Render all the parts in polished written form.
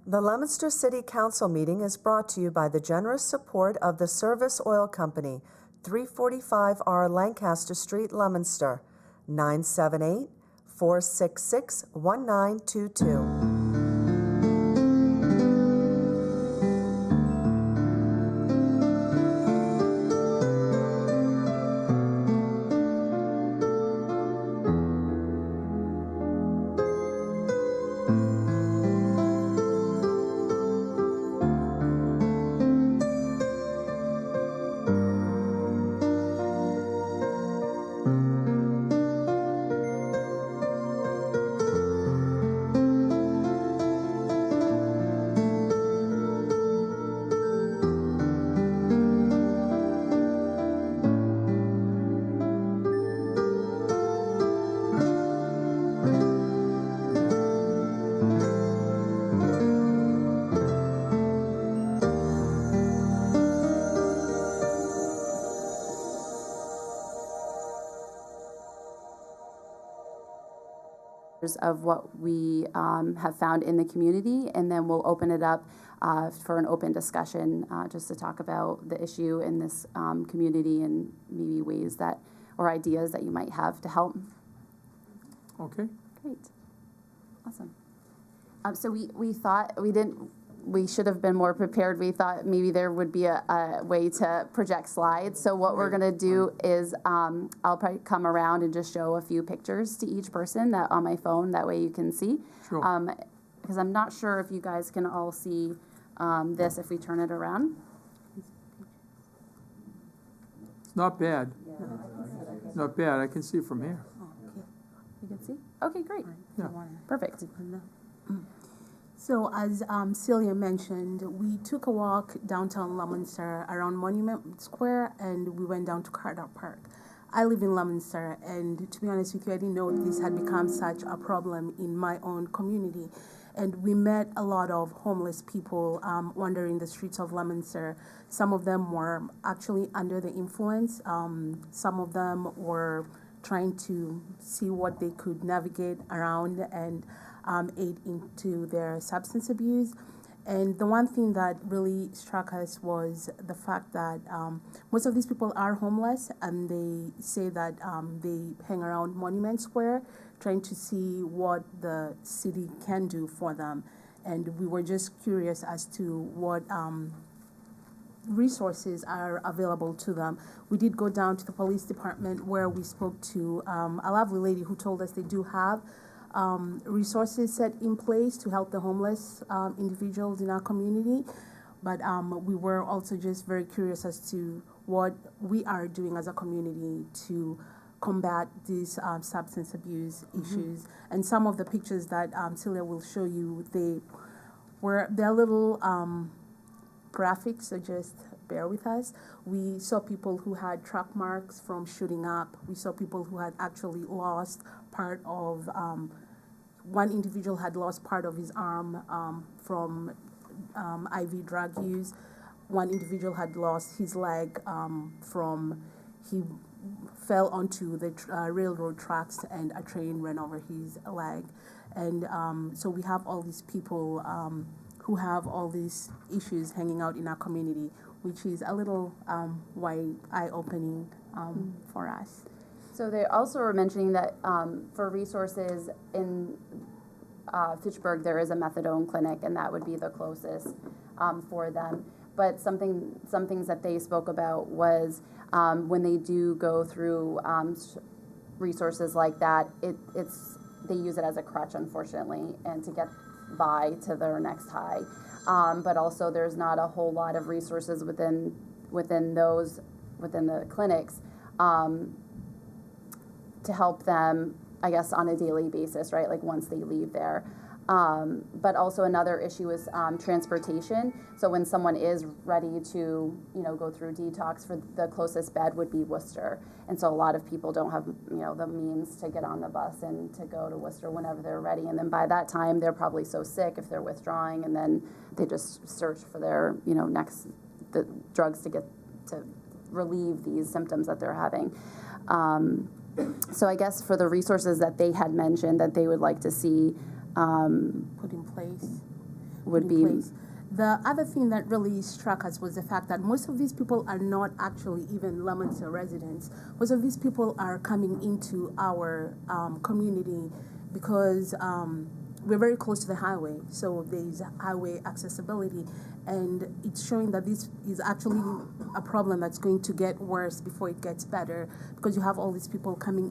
The Leominster City Council meeting is brought to you by the generous support of the Service Oil Company, 345R Lancaster Street, Leominster, 978-466-1922. Of what we have found in the community, and then we'll open it up for an open discussion just to talk about the issue in this community and maybe ways that or ideas that you might have to help. Okay. Great. Awesome. So we thought we should have been more prepared. We thought maybe there would be a way to project slides. So what we're going to do is I'll probably come around and just show a few pictures to each person that on my phone. That way you can see. Sure. Because I'm not sure if you guys can all see this if we turn it around. It's not bad. Not bad. I can see it from here. You can see? Okay, great. Yeah. Perfect. So as Celia mentioned, we took a walk downtown Leominster around Monument Square, and we went down to Carter Park. I live in Leominster, and to be honest with you, I didn't know this had become such a problem in my own community. And we met a lot of homeless people wandering the streets of Leominster. Some of them were actually under the influence. Some of them were trying to see what they could navigate around and aid into their substance abuse. And the one thing that really struck us was the fact that most of these people are homeless, and they say that they hang around Monument Square trying to see what the city can do for them. And we were just curious as to what resources are available to them. We did go down to the police department, where we spoke to a lovely lady who told us they do have resources set in place to help the homeless individuals in our community. But we were also just very curious as to what we are doing as a community to combat these substance abuse issues. And some of the pictures that Celia will show you, they're little graphics, so just bear with us. We saw people who had track marks from shooting up. We saw people who had actually lost part of, one individual had lost part of his arm from IV drug use. One individual had lost his leg he fell onto the railroad tracks and a train ran over his leg. And so we have all these people who have all these issues hanging out in our community, which is a little eye-opening for us. So they also were mentioning that for resources in Fitchburg, there is a methadone clinic, and that would be the closest for them. But some things that they spoke about was when they do go through resources like that, they use it as a crutch, unfortunately, and to get by to their next high. But also, there's not a whole lot of resources within the clinics to help them, I guess, on a daily basis, right? Like once they leave there. But also another issue is transportation. So when someone is ready to, go through detox, for the closest bed would be Worcester. And so a lot of people don't have, the means to get on the bus and to go to Worcester whenever they're ready. And then by that time, they're probably so sick if they're withdrawing, and then they just search for their, the drugs to relieve these symptoms that they're having. So I guess for the resources that they had mentioned that they would like to see put in place. would in be. place. The other thing that really struck us was the fact that most of these people are not actually even Leominster residents. Most of these people are coming into our community because we're very close to the highway, so there's highway accessibility, and it's showing that this is actually a problem that's going to get worse before it gets better, because you have all these people coming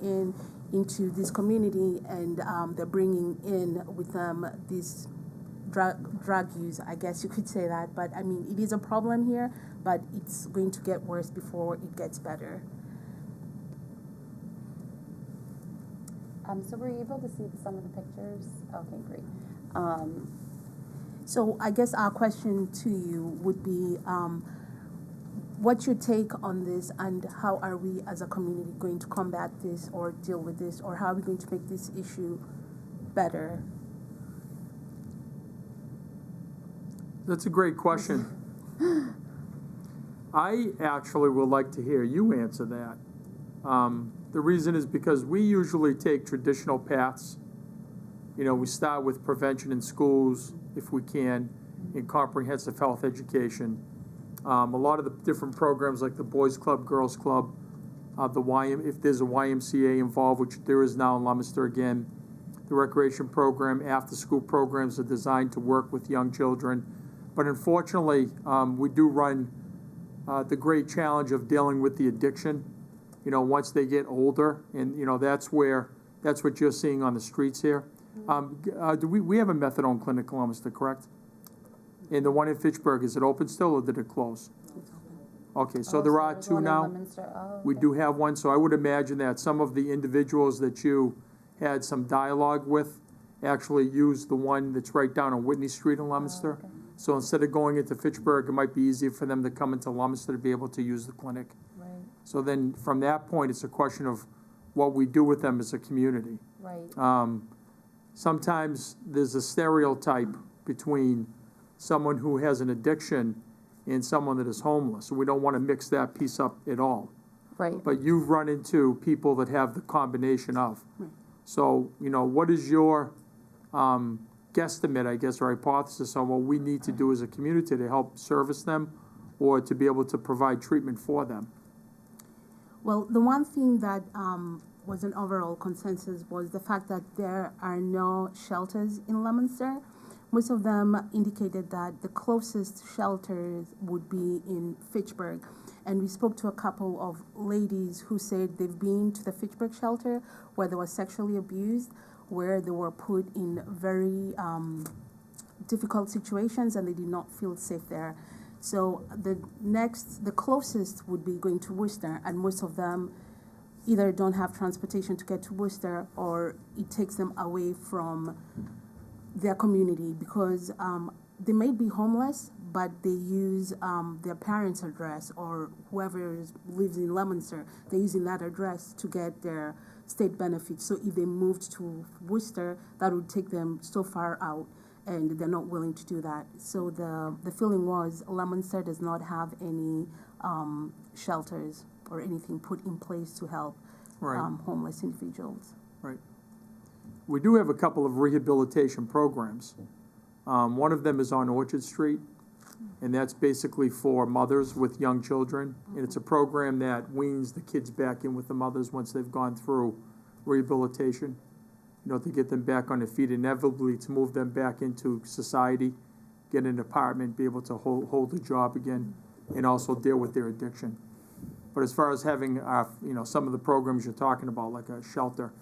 into this community, and they're bringing in with them these drug use, I guess you could say that. But I mean, it is a problem here, but it's going to get worse before it gets better. So were you able to see some of the pictures? Okay, great. So I guess our question to you would be, what's your take on this, and how are we as a community going to combat this or deal with this, or how are we going to make this issue better? That's a great question. I actually would like to hear you answer that. The reason is because we usually take traditional paths. You know, we start with prevention in schools, if we can, in comprehensive health education. A lot of the different programs like the Boys Club, Girls Club, if there's a YMCA involved, which there is now in Leominster again, the recreation program, after-school programs are designed to work with young children. But unfortunately, we do run the great challenge of dealing with the addiction, you know, once they get older. And, you know, that's what you're seeing on the streets here. We have a methadone clinic in Leominster, correct? And the one in Fitchburg, is it open still, or did it close? Okay, so there are two now. We do have one, so I would imagine that some of the individuals that you had some dialogue with actually use the one that's right down on Whitney Street in Leominster. Okay. So instead of going into Fitchburg, it might be easier for them to come into Leominster to be able to use the clinic. Right. So then from that point, it's a question of what we do with them as a community. Right. Sometimes there's a stereotype between someone who has an addiction and someone that is homeless. So we don't want to mix that piece up at all. Right. But you've run into people that have the combination of. So, you know, what is your guesstimate, I guess, or hypothesis on what we need to do as a community to help service them or to be able to provide treatment for them? Well, the one thing that was an overall consensus was the fact that there are no shelters in Leominster. Most of them indicated that the closest shelters would be in Fitchburg. And we spoke to a couple of ladies who said they've been to the Fitchburg shelter where they were sexually abused, where they were put in very difficult situations, and they did not feel safe there. So the closest would be going to Worcester, and most of them either don't have transportation to get to Worcester, or it takes them away from their community because they may be homeless, but they use their parents' address, or whoever lives in Leominster, they're using that address to get their state benefits. So if they moved to Worcester, that would take them so far out, and they're not willing to do that. So the feeling was Leominster does not have any shelters or anything put in place to help homeless individuals. Right. We do have a couple of rehabilitation programs. One of them is on Orchard Street, and that's basically for mothers with young children. And it's a program that weans the kids back in with the mothers once they've gone through rehabilitation, you know, to get them back on their feet, inevitably to move them back into society, get an apartment, be able to hold a job again, and also deal with their addiction. But as far as having, you know, some of the programs you're talking about, like a shelter,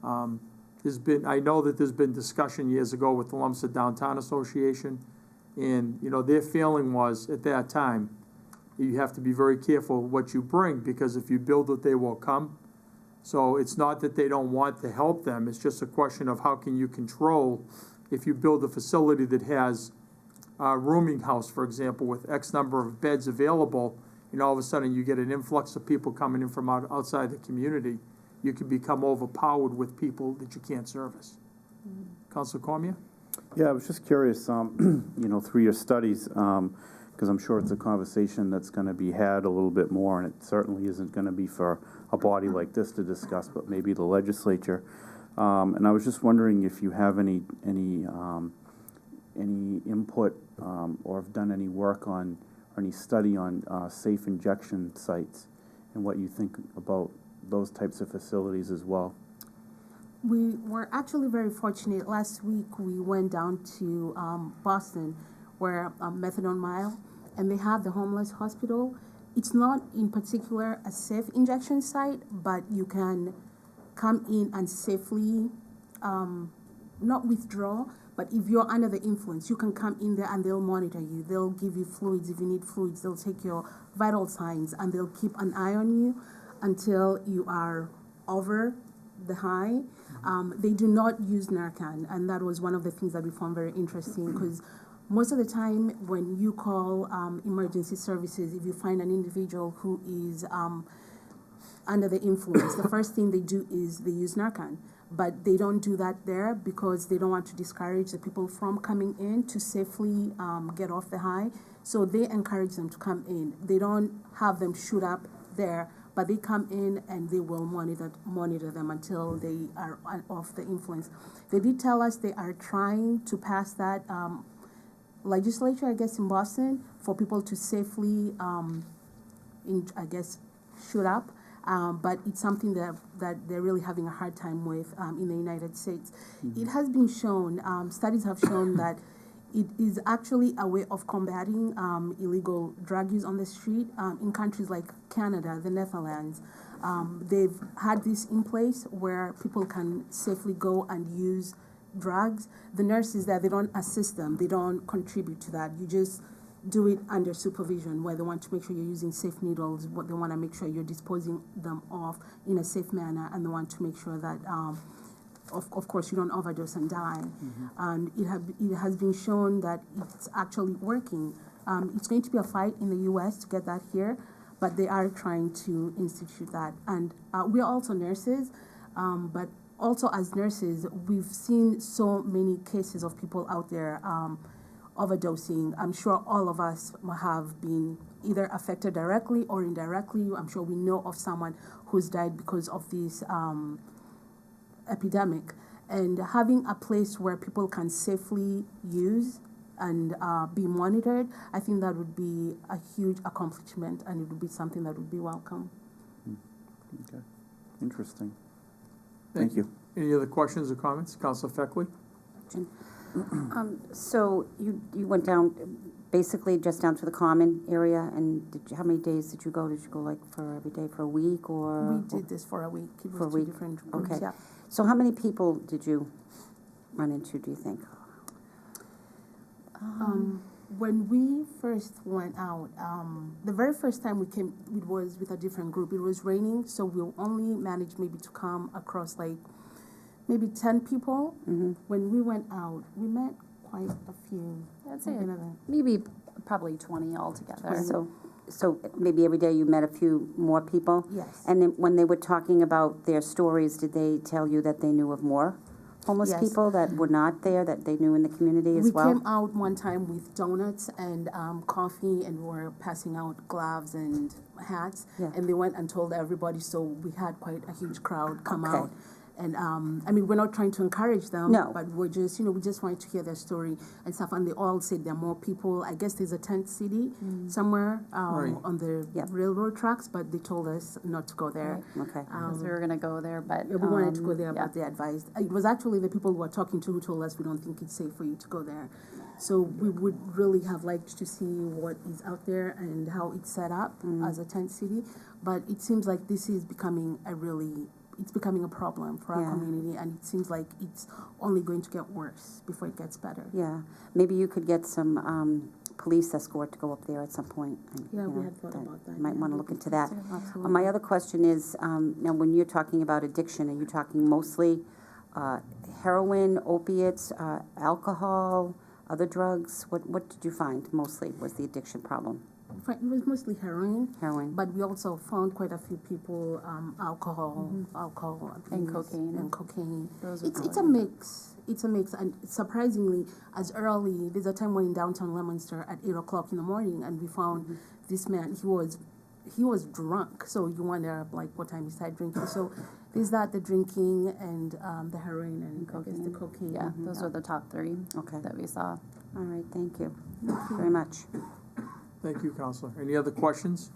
I know that there's been discussion years ago with the Leominster Downtown Association, and, you know, their feeling was, at that time, you have to be very careful what you bring, because if you build it, they will come. So it's not that they don't want to help them, it's just a question of how can you control if you build a facility that has a rooming house, for example, with X number of beds available, and all of a sudden you get an influx of people coming in from outside the community. You can become overpowered with people that you can't service. Councilor Cormier? Yeah, I was just curious, you know, through your studies, because I'm sure it's a conversation that's going to be had a little bit more, and it certainly isn't going to be for a body like this to discuss, but maybe the legislature. And I was just wondering if you have any any input or have done any work on, or any study on safe injection sites, and what you think about those types of facilities as well? We were actually very fortunate. Last week we went down to Boston, where Methadone Mile, and they have the homeless hospital. It's not in particular a safe injection site, but you can come in and safely not withdraw, but if you're under the influence, you can come in there and they'll monitor you. They'll give you fluids if you need fluids. They'll take your vital signs and they'll keep an eye on you until you are over the high. They do not use Narcan, and that was one of the things that we found very interesting, because most of the time when you call emergency services, if you find an individual who is under the influence, the first thing they do is they use Narcan. But they don't do that there because they don't want to discourage the people from coming in to safely get off the high. So they encourage them to come in. They don't have them shoot up there, but they come in and they will monitor them until they are off the influence. They did tell us they are trying to pass that legislature, I guess, in Boston, for people to safely, shoot up. But it's something that they're really having a hard time with in the United States. It has been shown, studies have shown that it is actually a way of combating illegal drug use on the street. In countries like Canada, the Netherlands, they've had this in place where people can safely go and use drugs. The nurses there, they don't assist them, they don't contribute to that. You just do it under supervision, where they want to make sure you're using safe needles, what they want to make sure you're disposing them off in a safe manner, and they want to make sure that, of course, you don't overdose and die. And it has been shown that it's actually working. It's going to be a fight in the U.S. to get that here, but they are trying to institute that. And we are also nurses, but also as nurses, we've seen so many cases of people out there overdosing. I'm sure all of us have been either affected directly or indirectly. I'm sure we know of someone who's died because of this epidemic. And having a place where people can safely use and be monitored, I think that would be a huge accomplishment, and it would be something that would be welcome. Okay, interesting. Thank you. Any other questions or comments? Councilor Feckley? So you went down, basically just down to the common area, and how many days did you go? Did you go like for every day for a week, or? We did this for a week. It was for a two week? different groups, Okay. yeah. So how many people did you run into, do you think? When we first went out, the very first time we came, it was with a different group. It was raining, so we only managed maybe to come across like maybe 10 people. When we went out, we met quite a few. I'd say Maybe another- maybe probably 20 altogether. So maybe every day you met a few more people? Yes. And then when they were talking about their stories, did they tell you that they knew of more homeless Yes. people that were not there, that they knew in the community as well? We came out one time with donuts and coffee, and we were passing out gloves and hats. Yeah. And they went and told everybody, so we had quite a huge crowd come Okay. out. And I mean, we're not trying to encourage them, No. but we're just, we just wanted to hear their story and stuff. And they all said there are more people. I guess there's a tent city somewhere Right. on the Yep. railroad tracks, but they told us not to go there. Okay. Because we were going to go there, but Yeah, we wanted to go there, yeah. but they advised. It was actually the people we were talking to who told us we don't think it's safe for you to go there. So we would really have liked to see what is out there and how it's set up as a tent city. But it seems like this is becoming it's becoming a problem for our Yeah. community, and it seems like it's only going to get worse before it gets better. Yeah, maybe you could get some police escort to go up there at some point. And, Yeah, you we know, had thought about that, You might yeah. want to look into that. Absolutely. My other question is, now when you're talking about addiction, are you talking mostly heroin, opiates, alcohol, other drugs? What did you find mostly was the addiction problem? It was mostly heroin. Heroin. But we also found quite a few people, alcohol And abuse, cocaine. and cocaine. Those are It's a probably- mix. It's a mix, and surprisingly, as early, there's a time we're in downtown Leominster at 8:00 in the morning, and we found this man. He was drunk. So you wonder like what time he started drinking. So There's that, the drinking, and the heroin, and I guess the Cocaine. cocaine. Yeah, those were the top three Okay. that we saw. All right, thank you very much. Thank you, Counselor. Any other questions?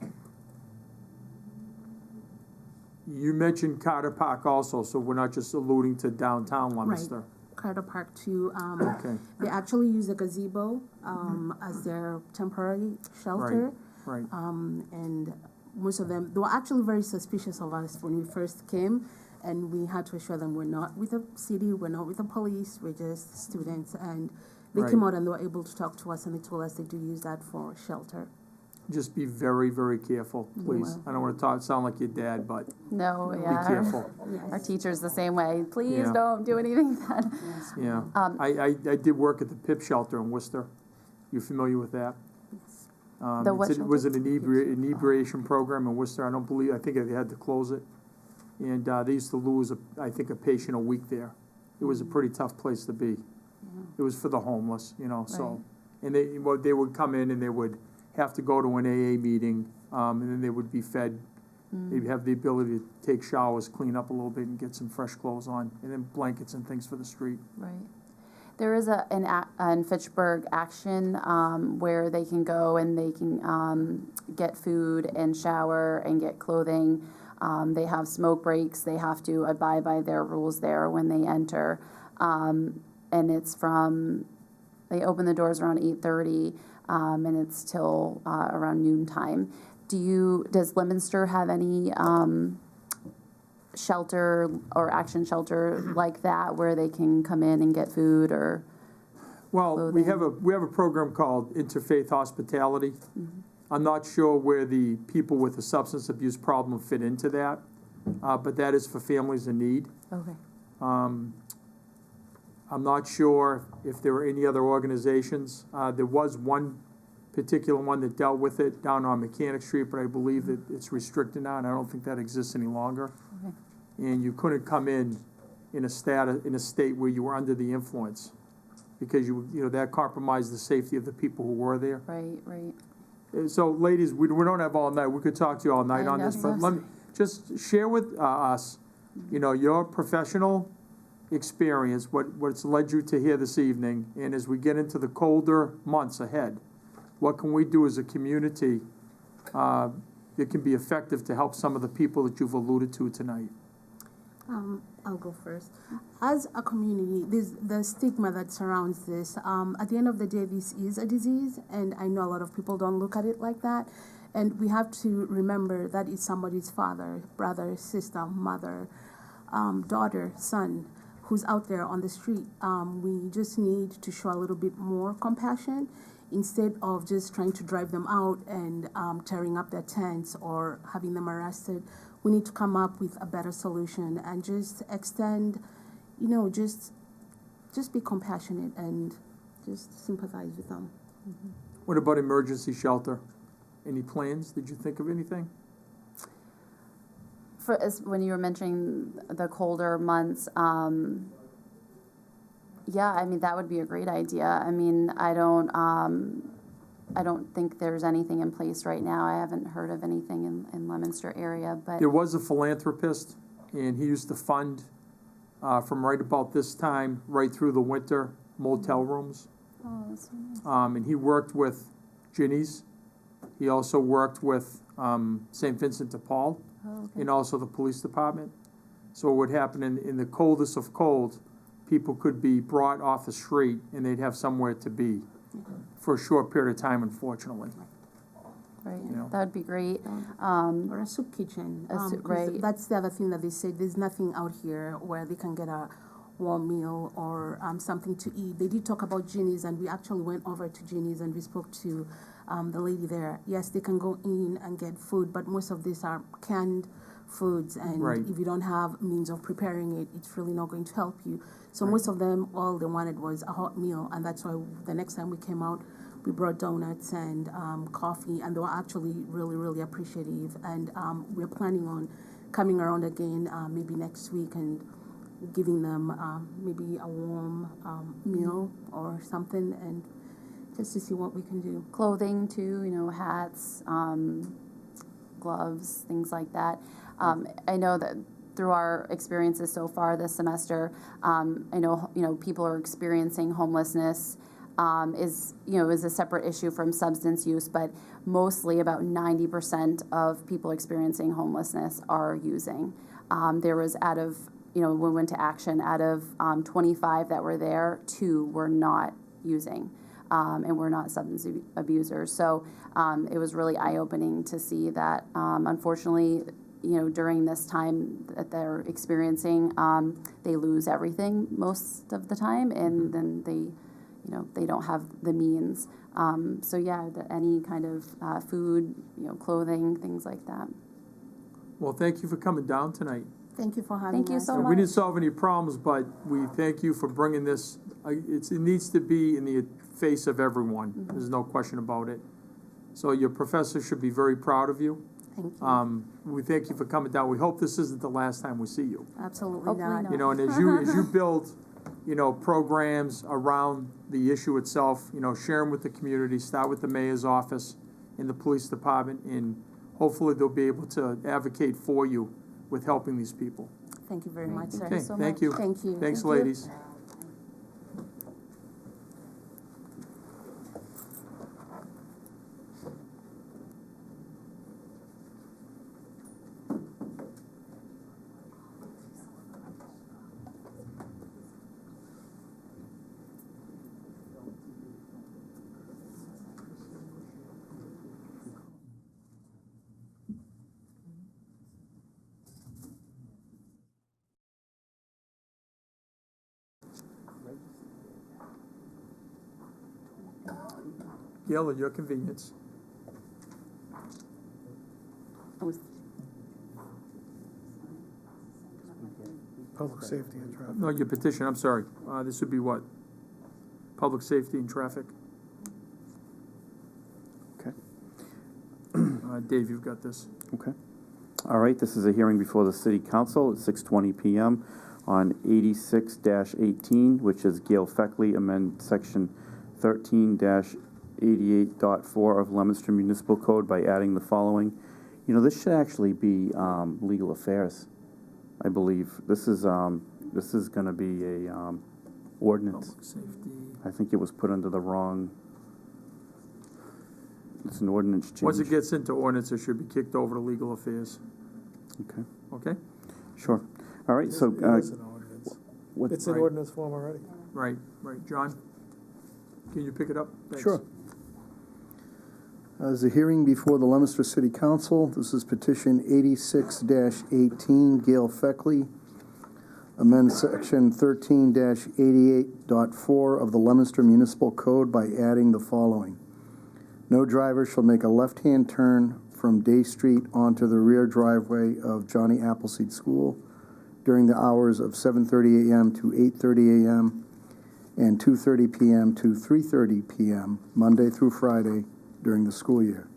You mentioned Carter Park also, so we're not just alluding to downtown Leominster. Carter Park too. Okay, They actually use a gazebo as their temporary shelter. right. And most of them, they were actually very suspicious of us when we first came, and we had to assure them we're not with the city, we're not with the police, we're just students. And they came Right. out and they were able to talk to us, and they told us they do use that for shelter. Just be very, very careful, please. will. I don't want to sound like your dad, but No, be yeah. careful. Our teacher's the same way. Please Yeah. don't do anything then. Yeah. I did work at the PIP shelter in Worcester. You familiar with that? The what It was an shelter? inebriation program in Worcester. I think they had to close it. And they used to lose, I think, a patient a week there. It was a pretty tough place to be. It was for the homeless, so. Right. And they would come in and they would have to go to an AA meeting, and then they would be fed. They'd have the ability to take showers, clean up a little bit, and get some fresh clothes on, and then blankets and things for the street. Right. There is in Fitchburg Action where they can go and they can get food and shower and get clothing. They have smoke breaks. They have to abide by their rules there when they enter. And it's they open the doors around 8:30 and it's till around noontime. Does Leominster have any shelter or action shelter like that where they can come in and get food or Well, we have a program called Interfaith Hospitality. I'm not sure where the people with a substance abuse problem fit into that, but that is for families in need. okay. I'm not sure if there were any other organizations. There was one particular one that dealt with it down on Mechanic Street, but I believe that it's restricted now, and I don't think that exists any longer. Okay. And you couldn't come in a state where you were under the influence, because that compromised the safety of the people who were there. Right. So, ladies, we don't have all night. We could talk to you all night I on know. this, but let me just share with us, your professional experience, what's led you to here this evening, and as we get into the colder months ahead, what can we do as a community that can be effective to help some of the people that you've alluded to tonight? I'll go first. As a community, there's the stigma that surrounds this. At the end of the day, this is a disease, and I know a lot of people don't look at it like that. And we have to remember that it's somebody's father, brother, sister, mother, daughter, son, who's out there on the street. We just need to show a little bit more compassion instead of just trying to drive them out and tearing up their tents or having them arrested. We need to come up with a better solution and just extend, just be compassionate and just sympathize with them. What about emergency shelter? Any plans? Did you think of anything? When you were mentioning the colder months, yeah, I mean, that would be a great idea. I mean, I don't think there's anything in place right now. I haven't heard of anything in Leominster area, but There was a philanthropist, and he used to fund, from right about this time, right through the winter, motel rooms. oh, that's so nice. And he worked with Ginny's. He also worked with St. Vincent de Paul, Oh, okay. and also the police department. So what would happen in the coldest of cold, people could be brought off the street, and they'd have somewhere to be for a short period of time, unfortunately. Right, know. that would be great. Or a soup kitchen. A soup- 'Cause right. That's the other thing that they say. There's nothing out here where they can get a warm meal or something to eat. They did talk about Ginny's, and we actually went over to Ginny's and we spoke to the lady there. Yes, they can go in and get food, but most of these are canned foods, and Right. if you don't have means of preparing it, it's really not going to help you. So Right. most of them, all they wanted was a hot meal, and that's why the next time we came out, we brought donuts and coffee, and they were actually really, really appreciative. And we're planning on coming around again maybe next week and giving them maybe a warm meal or something, and just to see what we can do. Clothing too, hats, gloves, things like that. I know that through our experiences so far this semester, I know, people are experiencing homelessness is a separate issue from substance use, but mostly about 90% of people experiencing homelessness are using. There was when we went to action, out of 25 that were there, 2 were not using. And were not substance abusers. So it was really eye-opening to see that, unfortunately, during this time that they're experiencing, they lose everything most of the time, and then they don't have the means. So yeah, any kind of food, clothing, things like that. Well, thank you for coming down tonight. Thank you for having us. Thank you so And much. we didn't solve any problems, but we thank you for bringing this. It needs to be in the face of everyone. Mm-hmm. There's no question about it. So your professor should be very proud of you. Thank you. We thank you for coming down. We hope this isn't the last time we see you. Absolutely Hopefully not. not. And as you build, programs around the issue itself, share them with the community, start with the mayor's office and the police department, and hopefully they'll be able to advocate for you with helping these people. Thank you very much, sir. Okay, so thank much. you. Thank you. Thanks, Thank you. ladies. Gail, at your convenience. Public safety and traffic. No, your petition, I'm sorry. This would be what? Public safety and traffic. Okay. Dave, you've got this. Okay. All right, this is a hearing before the City Council at 6:20 PM on 86-18, which is Gail Feckley, amend Section 13-88.4 of Leominster Municipal Code by adding the following. This should actually be legal affairs, I believe. This is going to be a ordinance. Public safety. I think it was put under the wrong. It's an ordinance change. Once it gets into ordinance, it should be kicked over to legal affairs. Okay. Okay? Sure. All right. So It is an ordinance. what? It's in Right. ordinance form already. Right. John, can you pick it up? Thanks. Sure. As a hearing before the Leominster City Council, this is petition 86-18, Gail Feckley, amend section 13-88.4 of the Leominster Municipal Code by adding the following. No driver shall make a left-hand turn from Day Street onto the rear driveway of Johnny Appleseed School during the hours of 7:30 a.m. to 8:30 a.m. and 2:30 p.m. to 3:30 p.m., Monday through Friday, during the school year.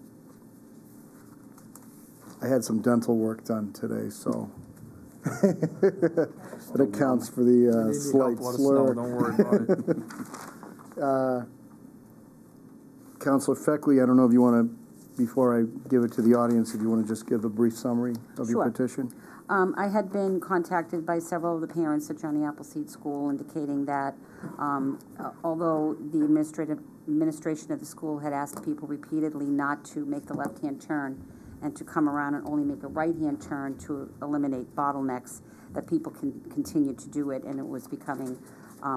I had some dental work done today, so it accounts for the If you need slight help, let us slur. know. Don't worry about it. Councilor Feckley, I don't know if you want to, before I give it to the audience, if you want to just give a brief summary of your Sure. petition? I had been contacted by several of the parents at Johnny Appleseed School indicating that although the administration of the school had asked people repeatedly not to make the left-hand turn and to come around and only make a right-hand turn to eliminate bottlenecks, that people can continue to do it, and it was becoming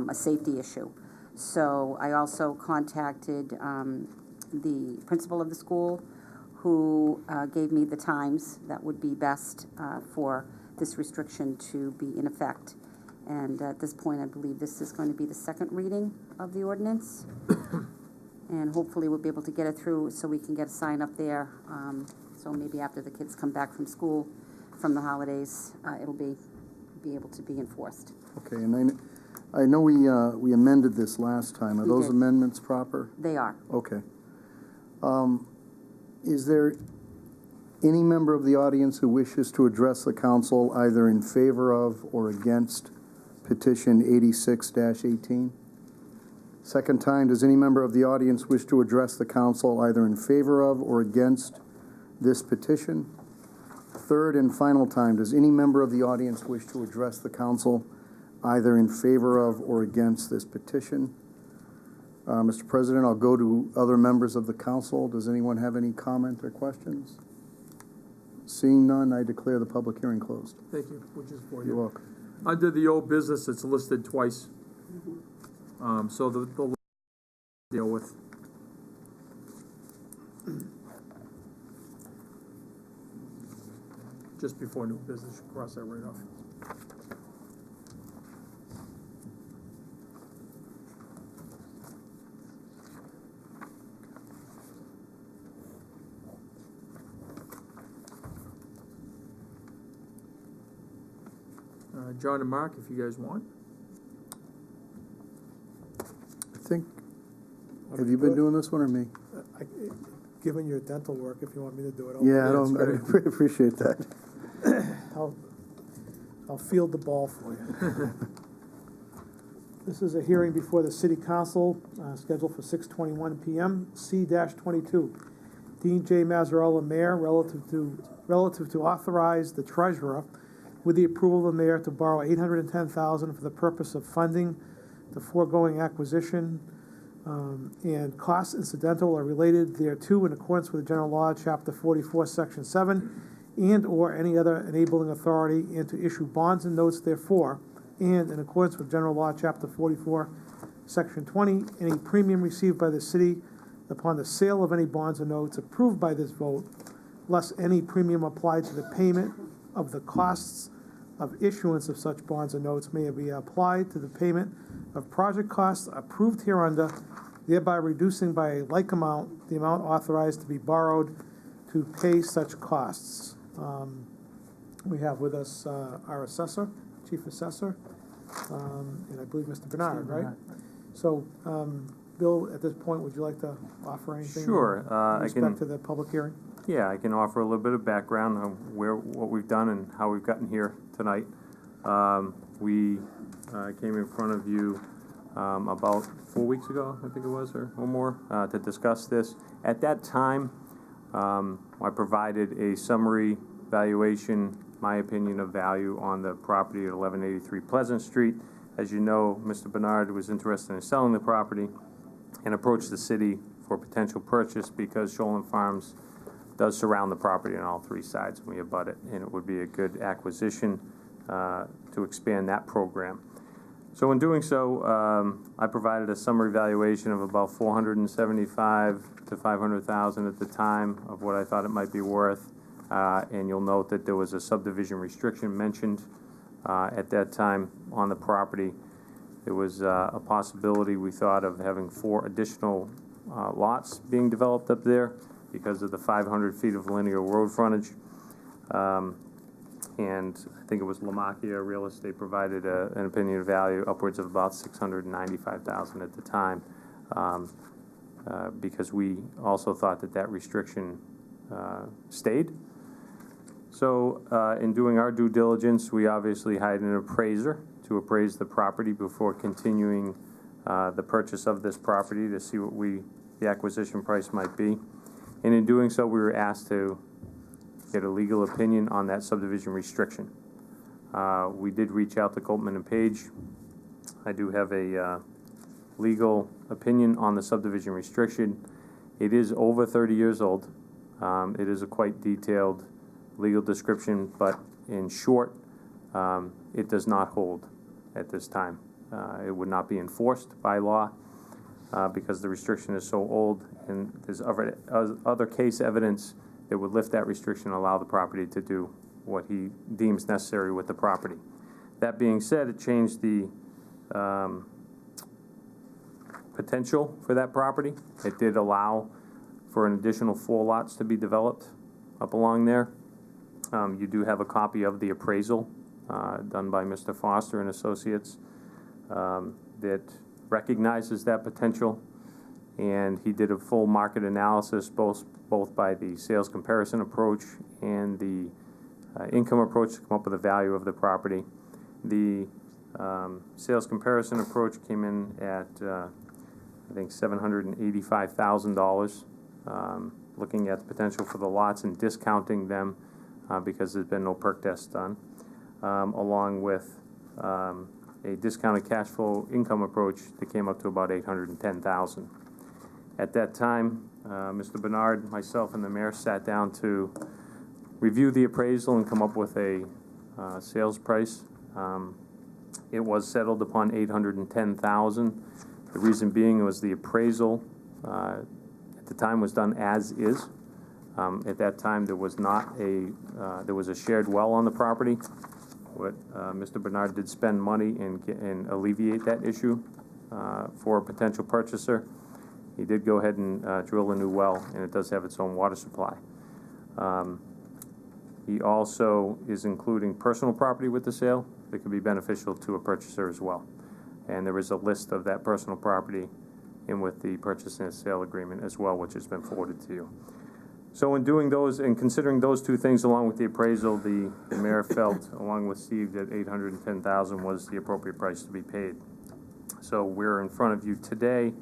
a safety issue. So I also contacted the principal of the school, who gave me the times that would be best for this restriction to be in effect. And at this point, I believe this is going to be the second reading of the ordinance. And hopefully we'll be able to get it through so we can get a sign up there. So maybe after the kids come back from school, from the holidays, it'll be able to be enforced. Okay, and I know we amended this last time. Are We those did. amendments proper? They are. Okay. Is there any member of the audience who wishes to address the council either in favor of or against petition 86-18? Second time, does any member of the audience wish to address the council either in favor of or against this petition? third and final time, does any member of the audience wish to address the council either in favor of or against this petition? Mr. President, I'll go to other members of the council. Does anyone have any comment or questions? Seeing none, I declare the public hearing closed. Thank you, which is for You're you. welcome. Under the old business, it's listed twice. So the deal with. Just before new business, you cross that right off. John and Mark, if you guys want. I think, have you been doing this one or me? Given your dental work, if you want me to do it, Yeah, I appreciate that. I'll field the ball for you. This is a hearing before the City Council, scheduled for 6:21 p.m. C-22. Dean J. Mazzarella, Mayor, relative to authorize the Treasurer, with the approval of the Mayor, to borrow $810,000 for the purpose of funding the foregoing acquisition, and costs incidental or related thereto in accordance with the General Law, Chapter 44, Section 7, and/or any other enabling authority, and to issue bonds and notes therefore, and in accordance with General Law, Chapter 44, Section 20, any premium received by the city upon the sale of any bonds or notes approved by this vote, less any premium applied to the payment of the costs of issuance of such bonds or notes may be applied to the payment of project costs approved hereunder, thereby reducing by a like amount the amount authorized to be borrowed to pay such costs. We have with us our assessor, chief assessor, and I believe Mr. Bernard, right? So, Bill, at this point, would you like to offer anything? Sure. In respect to the public hearing? Yeah, I can offer a little bit of background on what we've done and how we've gotten here tonight. We came in front of you about 4 weeks ago, I think it was, or more, to discuss this. At that time, I provided a summary valuation, my opinion of value on the property at 1183 Pleasant Street. As you know, Mr. Bernard was interested in selling the property and approached the city for potential purchase because Shoreland Farms does surround the property on all three sides, and we abut it, and it would be a good acquisition to expand that program. So in doing so, I provided a summary valuation of about $475,000 to $500,000 at the time of what I thought it might be worth, and you'll note that there was a subdivision restriction mentioned at that time on the property. There was a possibility, we thought, of having 4 additional lots being developed up there because of the 500 feet of linear road frontage. And I think it was Lamakia Real Estate provided an opinion of value upwards of about $695,000 at the time, because we also thought that that restriction stayed. So in doing our due diligence, we obviously hired an appraiser to appraise the property before continuing the purchase of this property to see what the acquisition price might be. And in doing so, we were asked to get a legal opinion on that subdivision restriction. We did reach out to Coltman and Page. I do have a legal opinion on the subdivision restriction. It is over 30 years old. It is a quite detailed legal description, but in short, it does not hold at this time. It would not be enforced by law because the restriction is so old, and there's other case evidence that would lift that restriction and allow the property to do what he deems necessary with the property. That being said, it changed the potential for that property. It did allow for an additional 4 lots to be developed up along there. You do have a copy of the appraisal done by Mr. Foster and Associates that recognizes that potential, and he did a full market analysis both by the sales comparison approach and the income approach to come up with the value of the property. The sales comparison approach came in at I think $785,000, looking at the potential for the lots and discounting them because there's been no perk test done, along with a discounted cash flow income approach that came up to about $810,000. At that time, Mr. Bernard, myself, and the mayor sat down to review the appraisal and come up with a sales price. It was settled upon $810,000. The reason being was the appraisal at the time was done as is. At that time, there was not there was a shared well on the property. What Mr. Bernard did spend money and alleviate that issue for a potential purchaser. He did go ahead and drill a new well, and it does have its own water supply. He also is including personal property with the sale that could be beneficial to a purchaser as well. And there is a list of that personal property in with the purchase and sale agreement as well, which has been forwarded to you. So in doing those and considering those two things along with the appraisal, the mayor felt, along with Steve, that $810,000 was the appropriate price to be paid. So we're in front of you today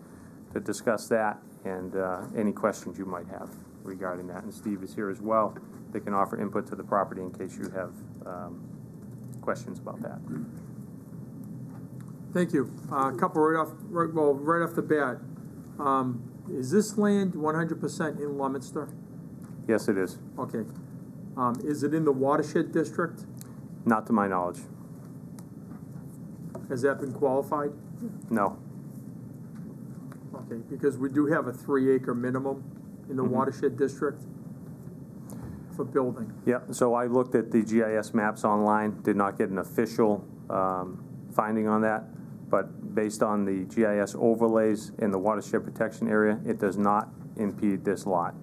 to discuss that and any questions you might have regarding that. And Steve is here as well. They can offer input to the property in case you have questions about that. Thank you. A couple right off the bat. Is this land 100% in Leominster? Yes, it is. Okay. Is it in the watershed district? Not to my knowledge. Has that been qualified? No. Okay, because we do have a 3-acre minimum in the watershed district for building. Yeah, so I looked at the GIS maps online, did not get an official finding on that, but based on the GIS overlays in the watershed protection area, it does not impede this lot.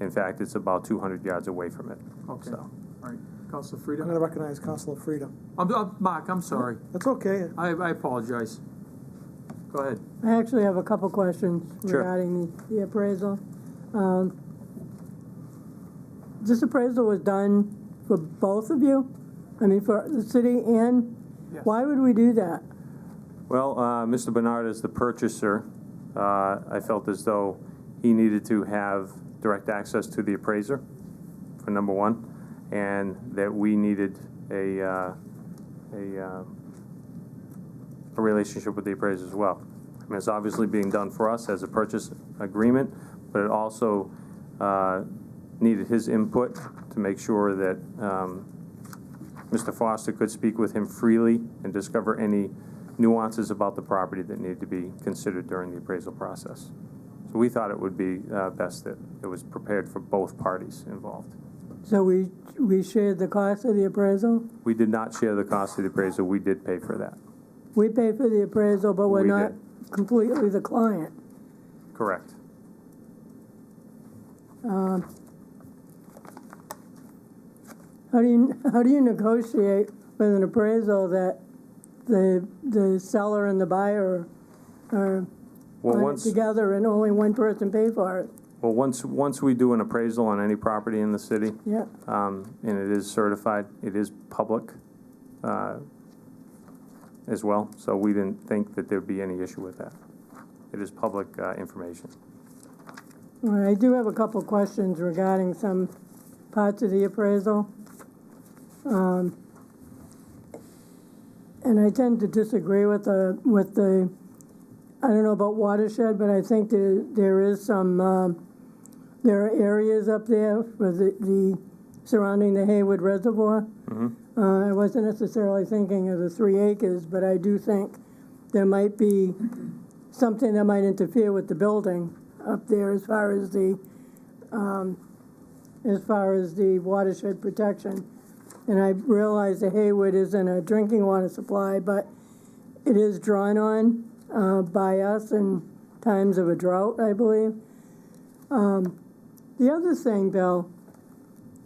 In fact, it's about 200 yards away from it. Okay. So. All right. Councilor I'm Frida? going to recognize Councilor Frida. Mark, I'm sorry. That's okay. I apologize. Go ahead. I actually have a couple questions Sure. regarding the appraisal. This appraisal was done for both of you? I mean, for the city and? Yes. Why would we do that? Well, Mr. Bernard is the purchaser. I felt as though he needed to have direct access to the appraiser, for number one, and that we needed a relationship with the appraiser as well. I mean, it's obviously being done for us as a purchase agreement, but it also needed his input to make sure that Mr. Foster could speak with him freely and discover any nuances about the property that needed to be considered during the appraisal process. So we thought it would be best that it was prepared for both parties involved. So we shared the cost of the appraisal? We did not share the cost of the appraisal. We did pay for that. We paid for the appraisal, but we're We not did. completely the client. Correct. How do you negotiate with an appraisal that the seller and the buyer are Well, on it once together and only one person pay for it? well once we do an appraisal on any property in the city, Yeah. and it is certified, it is public as well. So we didn't think that there'd be any issue with that. It is public information. All right, I do have a couple questions regarding some parts of the appraisal. And I tend to disagree with the I don't know about watershed, but I think there is some, there are areas up there for the surrounding the Haywood Reservoir. I wasn't necessarily thinking of the 3 acres, but I do think there might be something that might interfere with the building up there as far as the watershed protection. And I realize the Haywood isn't a drinking water supply, but it is drawn on by us in times of a drought, I believe. The other thing, Bill,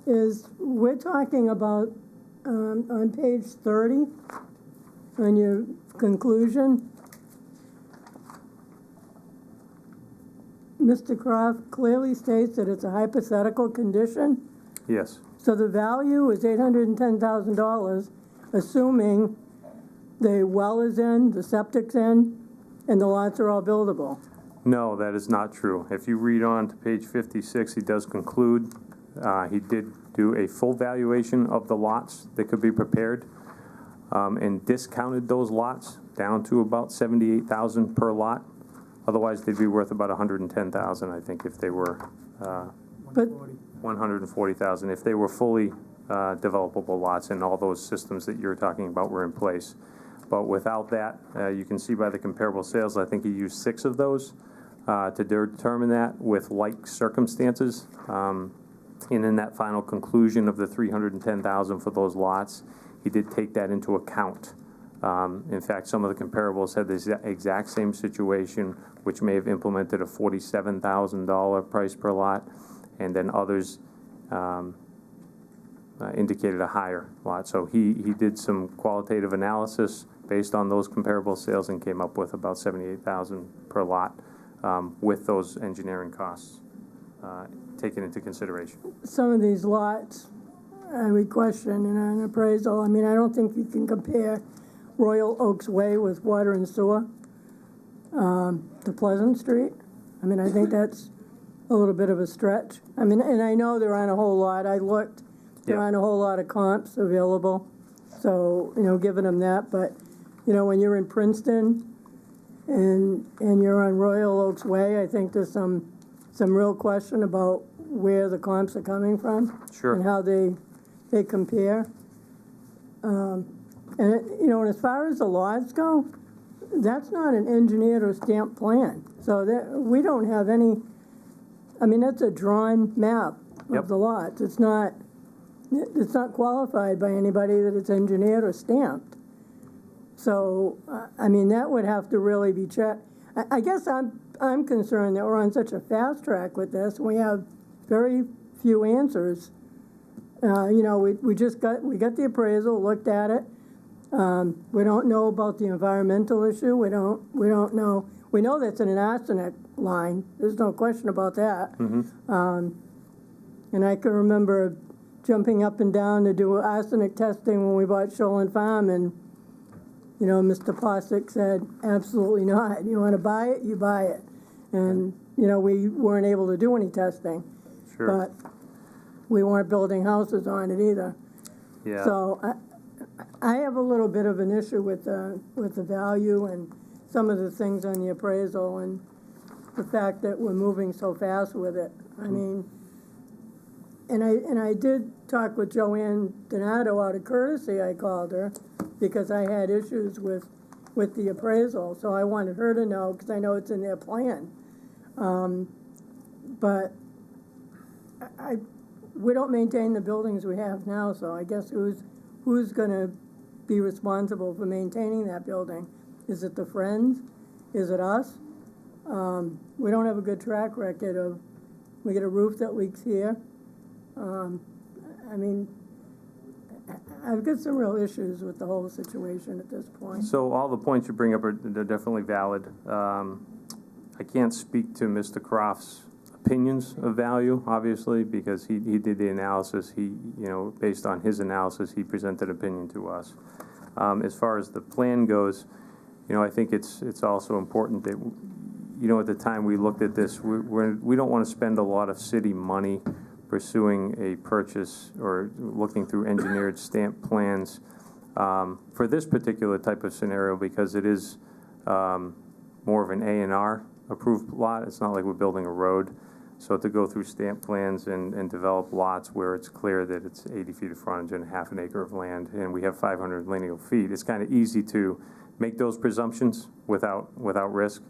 is we're talking about on page 30, on your conclusion, Mr. Croft clearly states that it's a hypothetical condition. Yes. So the value is $810,000, assuming the well is in, the septic's in, and the lots are all buildable. No, that is not true. If you read on to page 56, he does conclude He did do a full valuation of the lots that could be prepared, and discounted those lots down to about $78,000 per lot. Otherwise, they'd be worth about $110,000, I think, if they were But, $140,000 if they were fully developable lots and all those systems that you're talking about were in place. But without that, you can see by the comparable sales, I think he used 6 of those to determine that with like circumstances. And in that final conclusion of the $310,000 for those lots, he did take that into account. In fact, some of the comparables had the exact same situation, which may have implemented a $47,000 price per lot, and then others indicated a higher lot. So he did some qualitative analysis based on those comparable sales and came up with about $78,000 per lot with those engineering costs taken into consideration. some of these lots, I would question in an appraisal. I mean, I don't think you can compare Royal Oaks Way with water and sewer to Pleasant Street. I mean, I think that's a little bit of a stretch. I mean, and I know there aren't a whole lot. I looked, there aren't a whole lot of comps available. So, giving them that. But, when you're in Princeton and you're on Royal Oaks Way, I think there's some real question about where the comps are coming from. Sure. And how they compare. And as far as the lots go, that's not an engineered or stamped plan. So we don't have any, that's a drawn map of the lots. It's not qualified by anybody that it's engineered or stamped. So, that would have to really be checked. I guess I'm concerned that we're on such a fast track with this. We have very few answers. We got the appraisal, looked at it. We don't know about the environmental issue. We don't know. We know that's an arsenic line. There's no question about that. And I can remember jumping up and down to do arsenic testing when we bought Shoreland Farm, and Mr. Posick said, absolutely not. You want to buy it, you buy it. And we weren't able to do any testing. Sure. But we weren't building houses on it either. Yeah. So I have a little bit of an issue with the value and some of the things on the appraisal and the fact that we're moving so fast with it. And I did talk with Joanne Donato out of courtesy. I called her because I had issues with the appraisal. So I wanted her to know because I know it's in their plan. But we don't maintain the buildings we have now, so I guess who's going to be responsible for maintaining that building? Is it the Friends? Is it us? We don't have a good track record of, we get a roof that leaks here. I've got some real issues with the whole situation at this point. So all the points you bring up they're definitely valid. I can't speak to Mr. Croft's opinions of value, obviously, because he did the analysis. Based on his analysis, he presented opinion to us. As far as the plan goes, I think it's also important that, at the time we looked at this, we don't want to spend a lot of city money pursuing a purchase or looking through engineered stamp plans for this particular type of scenario, because it is more of an A&R approved lot. It's not like we're building a road. So to go through stamp plans and develop lots where it's clear that it's 80 feet of frontage and half an acre of land, and we have 500 lineal feet, it's kind of easy to make those presumptions without risk.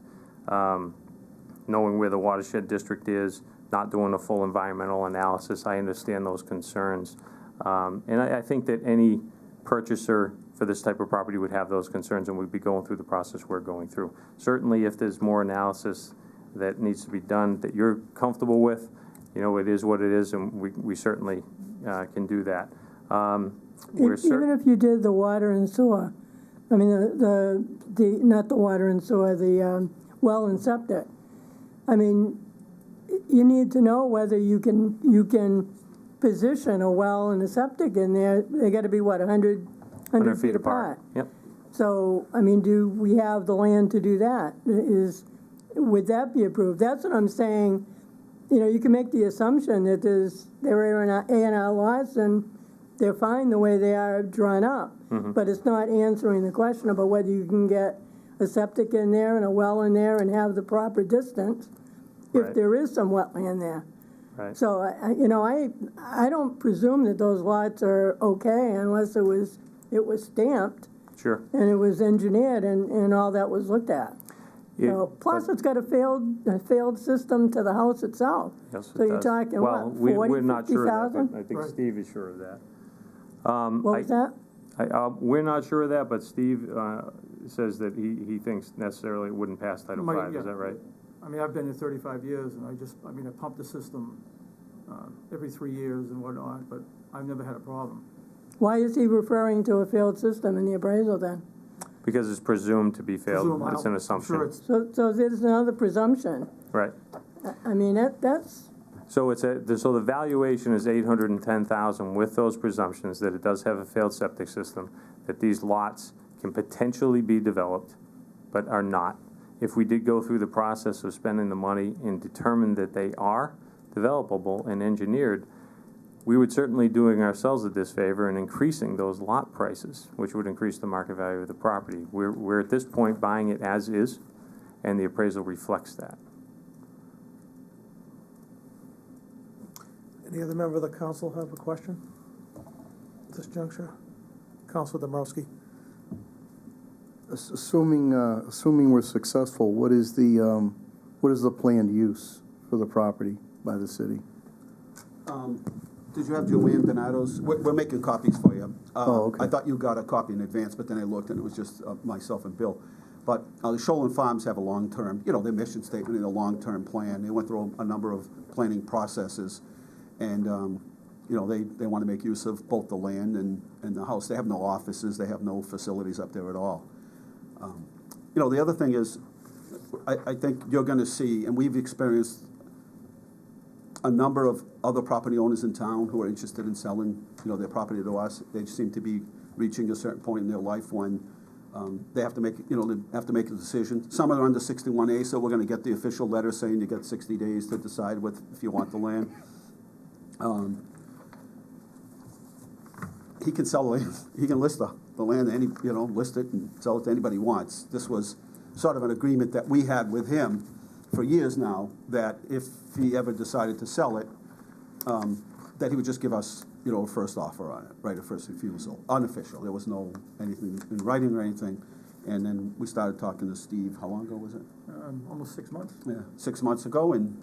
Knowing where the watershed district is, not doing a full environmental analysis, I understand those concerns. And I think that any purchaser for this type of property would have those concerns, and we'd be going through the process we're going through. Certainly, if there's more analysis that needs to be done that you're comfortable with, it is what it is, and we certainly can do that. Even if you did the water and sewer, the not the water and sewer, the well and septic. You need to know whether you can position a well and a septic in there. They got to be 100 feet apart. Yep. So do we have the land to do that? Would that be approved? That's what I'm saying. you know, you can make the assumption that there are A&R lots and they're fine the way they are drawn up. But it's not answering the question about whether you can get a septic in there and a well in there and have the proper distance if Right. there is some wetland there. Right. So, you know, I don't presume that those lots are okay unless it was stamped Sure. and it was engineered and all that was looked at. Yeah, So, plus but- it's got a failed system to the house itself. Yes, So it you're does. talking, Well, what, 40, we're not sure of that, 50,000? but I think Right. Steve is sure of that. What was that? We're not sure of that, but Steve says that he thinks necessarily it wouldn't pass Title V, Yeah. is that right? I mean, I've been here 35 years, and I pump the system every 3 years and whatnot, but I've never had a problem. Why is he referring to a failed system in the appraisal then? Because it's presumed to be failed, Presume, it's an I'm assumption. sure it's, So there's another presumption. Right. I mean, that's, So so the valuation is 810,000 with those presumptions that it does have a failed septic system, that these lots can potentially be developed, but are not. If we did go through the process of spending the money and determine that they are developable and engineered, we would certainly doing ourselves a disfavor and increasing those lot prices, which would increase the market value of the property. We're at this point buying it as is, and the appraisal reflects that. Any other member of the council have a question at this juncture? Councilor Dombrowski. Assuming we're successful, what is the planned use for the property by the city? Did you have Joanne Donato's? We're making copies for you. Okay. I thought you got a copy in advance, but then I looked and it was just myself and Bill. But the Shoalin Farms have a long-term, their mission statement and a long-term plan. They went through a number of planning processes, and they want to make use of both the land and the house. They have no offices. They have no facilities up there at all. The other thing is, I think you're going to see, and we've experienced a number of other property owners in town who are interested in selling, their property to us. They seem to be reaching a certain point in their life when they have to make, a decision. Some are under 61A, so we're going to get the official letter saying you got 60 days to decide if you want the land. He can sell it. He can list the land, list it and sell it to anybody he wants. This was sort of an agreement that we had with him for years now, that if he ever decided to sell it, that he would just give us, a first offer on it, right, a first refusal, unofficial. There was no anything in writing or anything. And then we started talking to Steve, how long ago was it? almost 6 months. Yeah, 6 months ago, and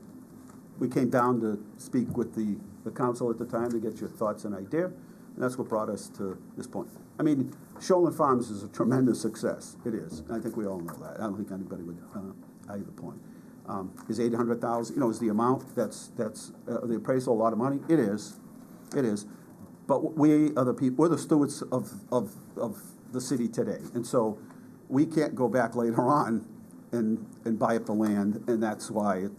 we came down to speak with the council at the time to get your thoughts and idea, and that's what brought us to this point. I mean, Shoalin Farms is a tremendous success. It is. I think we all know that. I don't think anybody would argue the point. Is 800,000, is the amount, that's the appraisal a lot of money? It is. It is. But we are the people, we're the stewards of the city today. And so we can't go back later on and buy up the land, and that's why,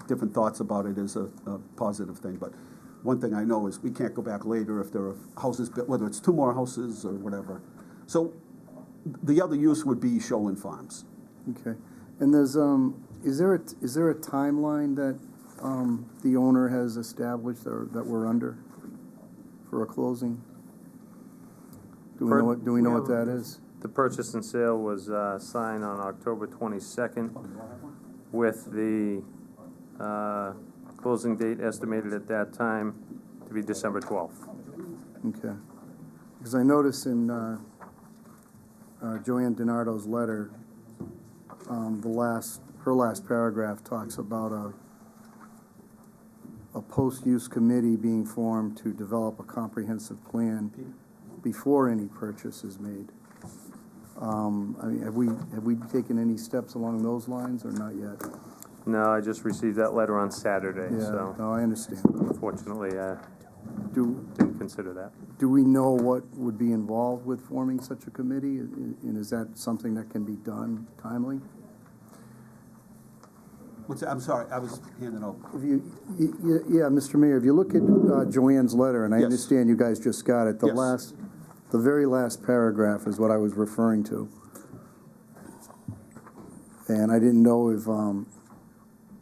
different thoughts about it is a positive thing. But one thing I know is we can't go back later if there are houses built, whether it's 2 more houses or whatever. So the other use would be Shoalin Farms. Okay. And there's, is there a timeline that the owner has established or that we're under for a closing? Do we know what that is? The purchase and sale was signed on October 22nd with the closing date estimated at that time to be December 12th. Okay. Because I noticed in Joanne DiNardo's letter, her last paragraph talks about a post-use committee being formed to develop a comprehensive plan before any purchase is made. I mean, have we taken any steps along those lines or not yet? No, I just received that letter on Saturday, Yeah, so no, I understand. unfortunately I Do didn't consider that. we know what would be involved with forming such a committee? And is that something that can be done timely? What's that? I'm sorry, I was handing over. Yeah, Mr. Mayor, if you look at Joanne's letter, and I Yes. understand you guys just got it, Yes. the very last paragraph is what I was referring to. And I didn't know if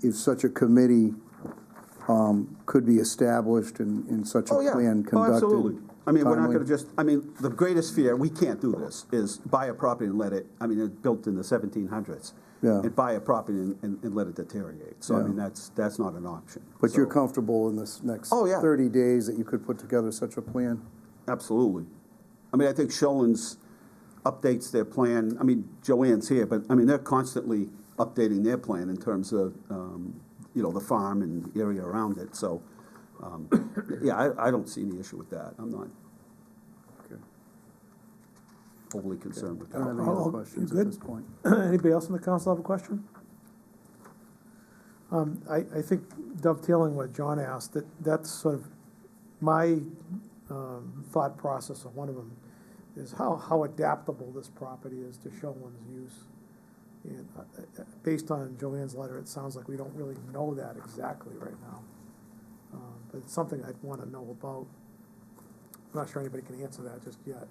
if such a committee could be established and such a Oh, yeah. plan Oh, conducted. absolutely. I mean, we're not timely? gonna just, I mean, the greatest fear, we can't do this, is buy a property and let it, I mean, it's built in the 1700s. Yeah. And buy a property and let it deteriorate. So, I Yeah. mean, that's not an option. But you're So- comfortable in this next Oh, yeah. 30 days that you could put together such a plan? Absolutely. I mean, I think Sholin's updates their plan. I mean, Joanne's here, but I mean, they're constantly updating their plan in terms of, you know, the farm and the area around it. So, yeah, I don't see any issue with that. I'm not overly concerned with I don't that. have any Oh, other questions good. at this point. Anybody else in the council have a question? I think dovetailing what John asked, that's sort of my thought process of one of them, is how adaptable this property is to Sholin's use. And based on Joanne's letter, it sounds like we don't really know that exactly right now. But it's something I'd want to know about. I'm not sure anybody can answer that just yet.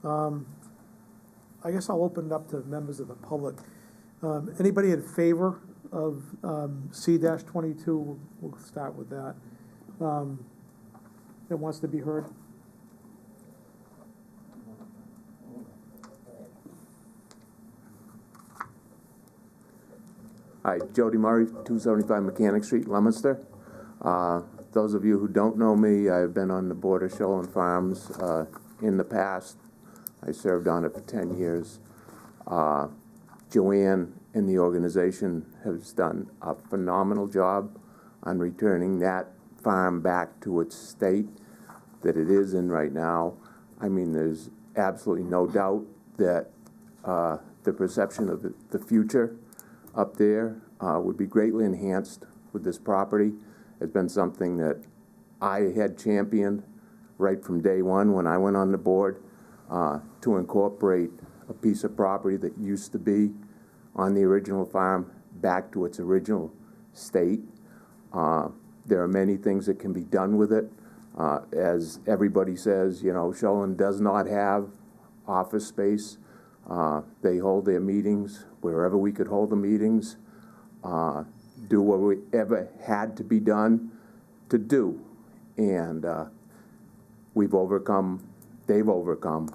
I guess I'll open it up to members of the public. Anybody in favor of C-22? We'll start with that. That wants to be heard? Hi, Jody Murray, 275 Mechanic Street, Leominster. Those of you who don't know me, I've been on the board of Sholin Farms in the past. I served on it for 10 years. Joanne and the organization has done a phenomenal job on returning that farm back to its state that it is in right now. I mean, there's absolutely no doubt that the perception of the future up there would be greatly enhanced with this property. It's been something that I had championed right from day one when I went on the board to incorporate a piece of property that used to be on the original farm back to its original state. There are many things that can be done with it. As everybody says, you know, Sholin does not have office space. They hold their meetings wherever we could hold the meetings, do whatever had to be done to do. And they've overcome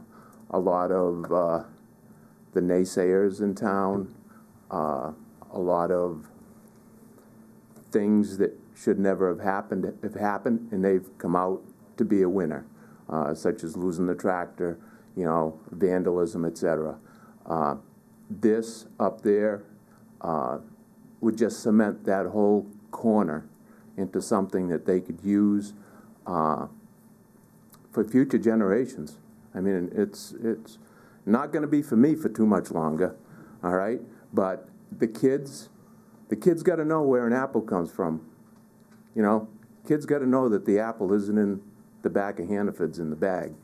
a lot of the naysayers in town, a lot of things that should never have happened, and they've come out to be a winner, such as losing the tractor, you know, vandalism, etc. This up there would just cement that whole corner into something that they could use for future generations. I mean, it's not going to be for me for too much longer, all right? But the kids got to know where an apple comes from. You know, kids got to know that the apple isn't in the back of Hannaford's in the bag,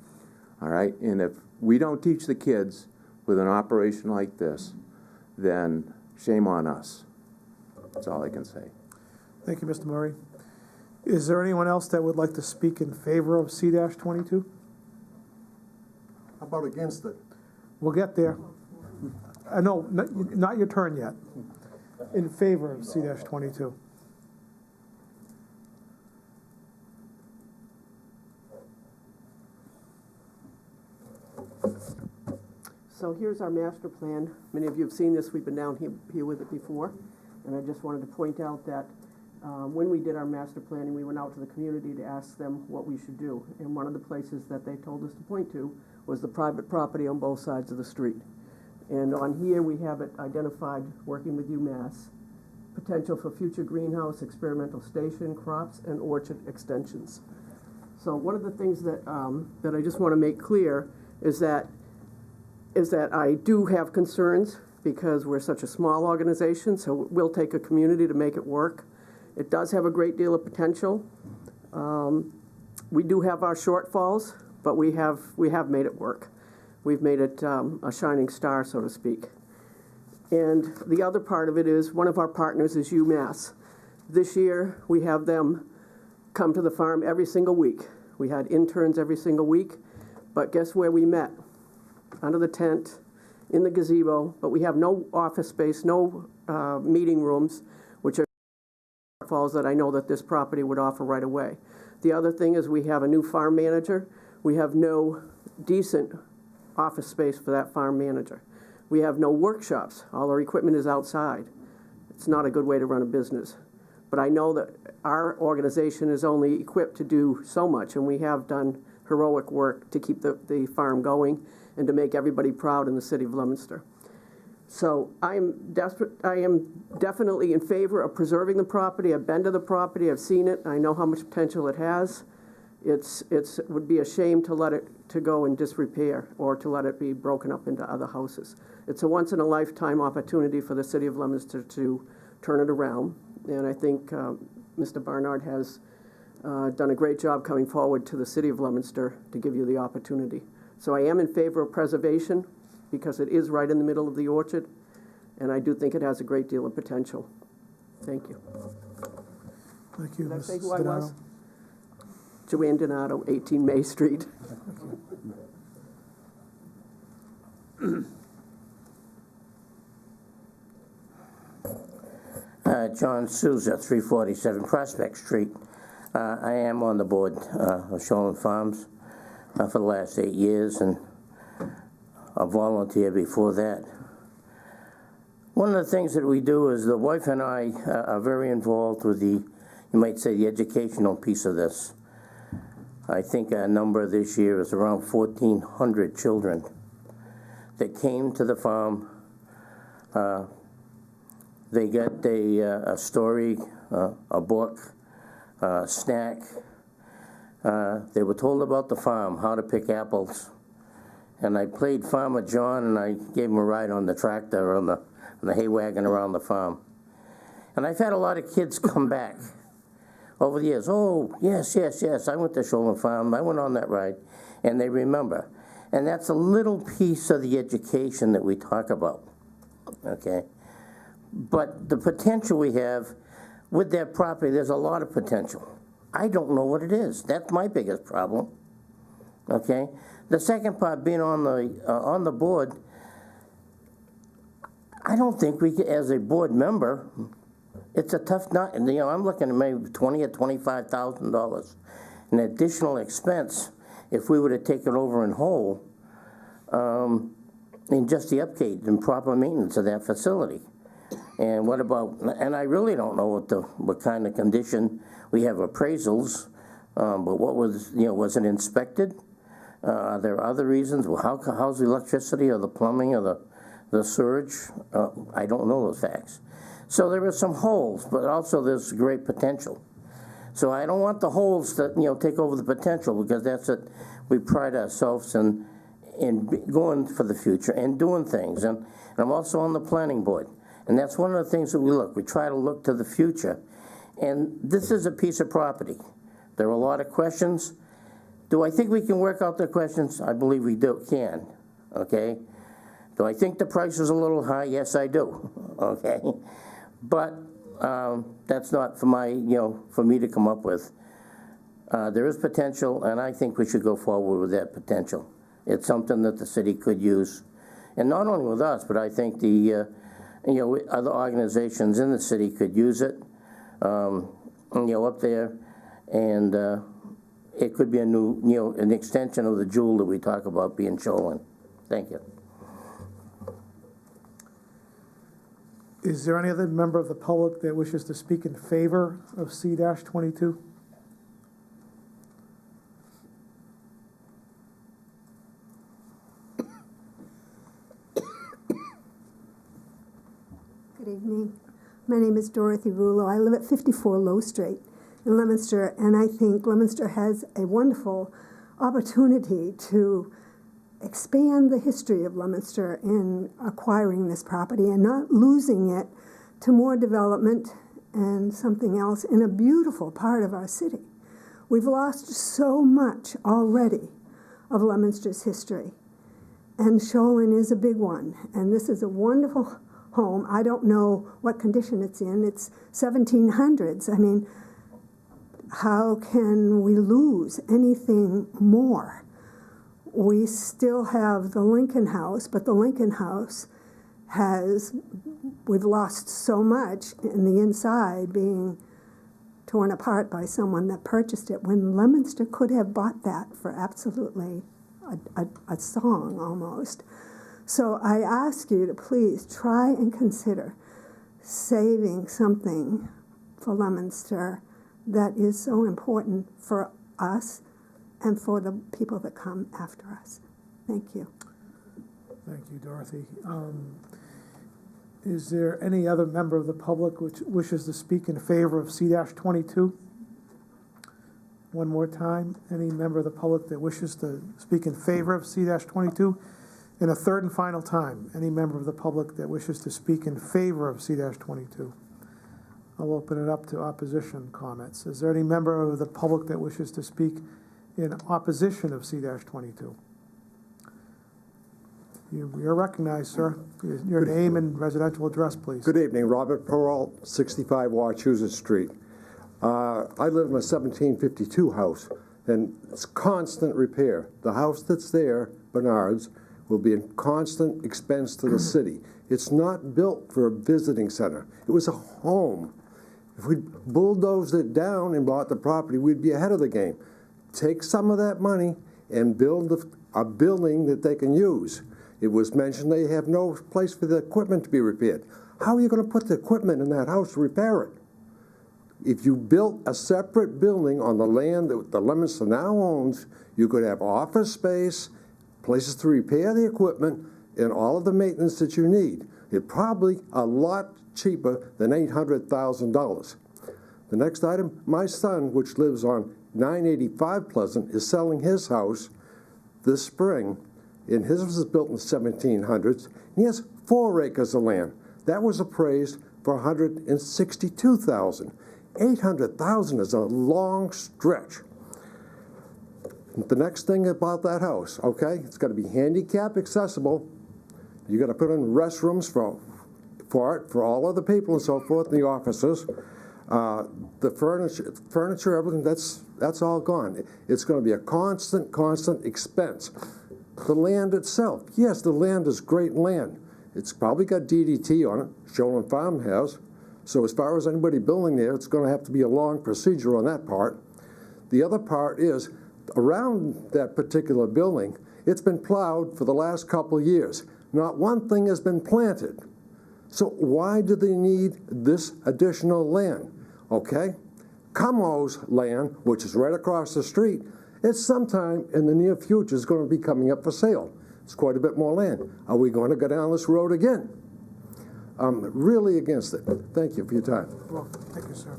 all right? And if we don't teach the kids with an operation like this, then shame on us. That's all I can say. Thank you, Mr. Murray. Is there anyone else that would like to speak in favor of C-22? How about against it? We'll get there. No, not your turn yet. In favor of C-22. So here's our master plan. Many of you have seen this. We've been down here with it before. And I just wanted to point out that when we did our master planning, we went out to the community to ask them what we should do. And one of the places that they told us to point to was the private property on both sides of the street. And on here, we have it identified, working with UMass, potential for future greenhouse, experimental station, crops, and orchard extensions. So one of the things that, that I just want to make clear is that I do have concerns because we're such a small organization, so it will take a community to make it work. It does have a great deal of potential. We do have our shortfalls, but we have made it work. We've made it a shining star, so to speak. And the other part of it is one of our partners is UMass. This year, we have them come to the farm every single week. We had interns every single week, but guess where we met? Under the tent, in the gazebo, but we have no office space, no meeting rooms, which are falls that I know that this property would offer right away. The other thing is we have a new farm manager. We have no decent office space for that farm manager. We have no workshops. All our equipment is outside. It's not a good way to run a business. But I know that our organization is only equipped to do so much, and we have done heroic work to keep the farm going and to make everybody proud in the city of Leominster. So I am definitely in favor of preserving the property. I've been to the property, I've seen it, I know how much potential it has. It would be a shame to let it to go in disrepair or to let it be broken up into other houses. It's a once-in-a-lifetime opportunity for the city of Leominster to turn it around, and I think Mr. Barnard has done a great job coming forward to the city of Leominster to give you the opportunity. So I am in favor of preservation because it is right in the middle of the orchard, and I do think it has a great deal of potential. Thank you. Thank you, Did I say Mrs. who I Donato. was? Joanne Donato, 18 May Street. John Souza, 347 Prospect Street. I am on the board of Shoreland Farms for the last 8 years, and a volunteer before that. One of the things that we do is the wife and I are very involved with the, you might say, the educational piece of this. I think our number this year is around 1,400 children that came to the farm. They got a story, a book, a snack. They were told about the farm, how to pick apples. And I played Farmer John, and I gave him a ride on the tractor, on the hay wagon around the farm. And I've had a lot of kids come back over the years. Oh, yes, I went to Shoreland Farm, I went on that ride, and they remember. And that's a little piece of the education that we talk about, okay? But the potential we have with that property, there's a lot of potential. I don't know what it is. That's my biggest problem, okay? The second part, being on the board, I don't think we could, as a board member, it's a tough nut. And, you know, I'm looking at maybe $20,000 or $25,000 an additional expense if we were to take it over in whole, in just the upkeep and proper maintenance of that facility. And what about? And I really don't know what kind of condition. We have appraisals, but what was, you know, was it inspected? Are there other reasons? Well, how's the electricity or the plumbing or the sewage? I don't know those facts. So there are some holes, but also there's great potential. So I don't want the holes to, you know, take over the potential, because that's it. We pride ourselves in going for the future and doing things. And I'm also on the planning board. And that's one of the things that we try to look to the future. And this is a piece of property. There are a lot of questions. Do I think we can work out the questions? I believe we can, okay? Do I think the price is a little high? Yes, I do, okay? But that's not for for me to come up with. There is potential, and I think we should go forward with that potential. It's something that the city could use. And not only with us, but I think the other organizations in the city could use it, up there, and it could be a new, an extension of the jewel that we talk about being Shoreland. Thank you. Is there any other member of the public that wishes to speak in favor of C-22? Good evening. My name is Dorothy Rulo. I live at 54 Low Street in Leominster, and I think Leominster has a wonderful opportunity to expand the history of Leominster in acquiring this property and not losing it to more development and something else in a beautiful part of our city. We've lost so much already of Leominster's history, and Shoreland is a big one, and this is a wonderful home. I don't know what condition it's in. It's 1700s. I mean, how can we lose anything more? We still have the Lincoln House, but the Lincoln House we've lost so much in the inside being torn apart by someone that purchased it, when Leominster could have bought that for absolutely a song almost. So I ask you to please try and consider saving something for Leominster that is so important for us and for the people that come after us. Thank you. Thank you, Dorothy. Is there any other member of the public which wishes to speak in favor of C-22? One more time, any member of the public that wishes to speak in favor of C-22? And a third and final time, any member of the public that wishes to speak in favor of C-22? I'll open it up to opposition comments. Is there any member of the public that wishes to speak in opposition of C-22? You're recognized, sir. Your name and residential address, please. Good evening. Robert Peralt, 65 Wachusett Street. I live in a 1752 house, and it's constant repair. The house that's there, Bernard's, will be a constant expense to the city. It's not built for a visiting center. It was a home. If we bulldozed it down and bought the property, we'd be ahead of the game. Take some of that money and build a building that they can use. It was mentioned they have no place for the equipment to be repaired. How are you going to put the equipment in that house to repair it? If you built a separate building on the land that the Leominster now owns, you could have office space, places to repair the equipment, and all of the maintenance that you need. It's probably a lot cheaper than $800,000. The next item, my son, which lives on 985 Pleasant, is selling his house this spring, and his was built in the 1700s. And he has 4 acres of land. That was appraised for $162,000. $800,000 is a long stretch. The next thing about that house, okay, it's got to be handicap accessible. You got to put in restrooms for all of the people and so forth in the offices. The furniture, everything, that's all gone. It's going to be a constant expense. The land itself, yes, the land is great land. It's probably got DDT on it, Shoreland Farm has. So as far as anybody building there, it's going to have to be a long procedure on that part. The other part is, around that particular building, it's been plowed for the last couple of years. Not one thing has been planted. So why do they need this additional land? Okay, Cumo's land, which is right across the street, it's sometime in the near future is going to be coming up for sale. It's quite a bit more land. Are we going to go down this road again? I'm really against it. Thank you for your time. Well, thank you, sir.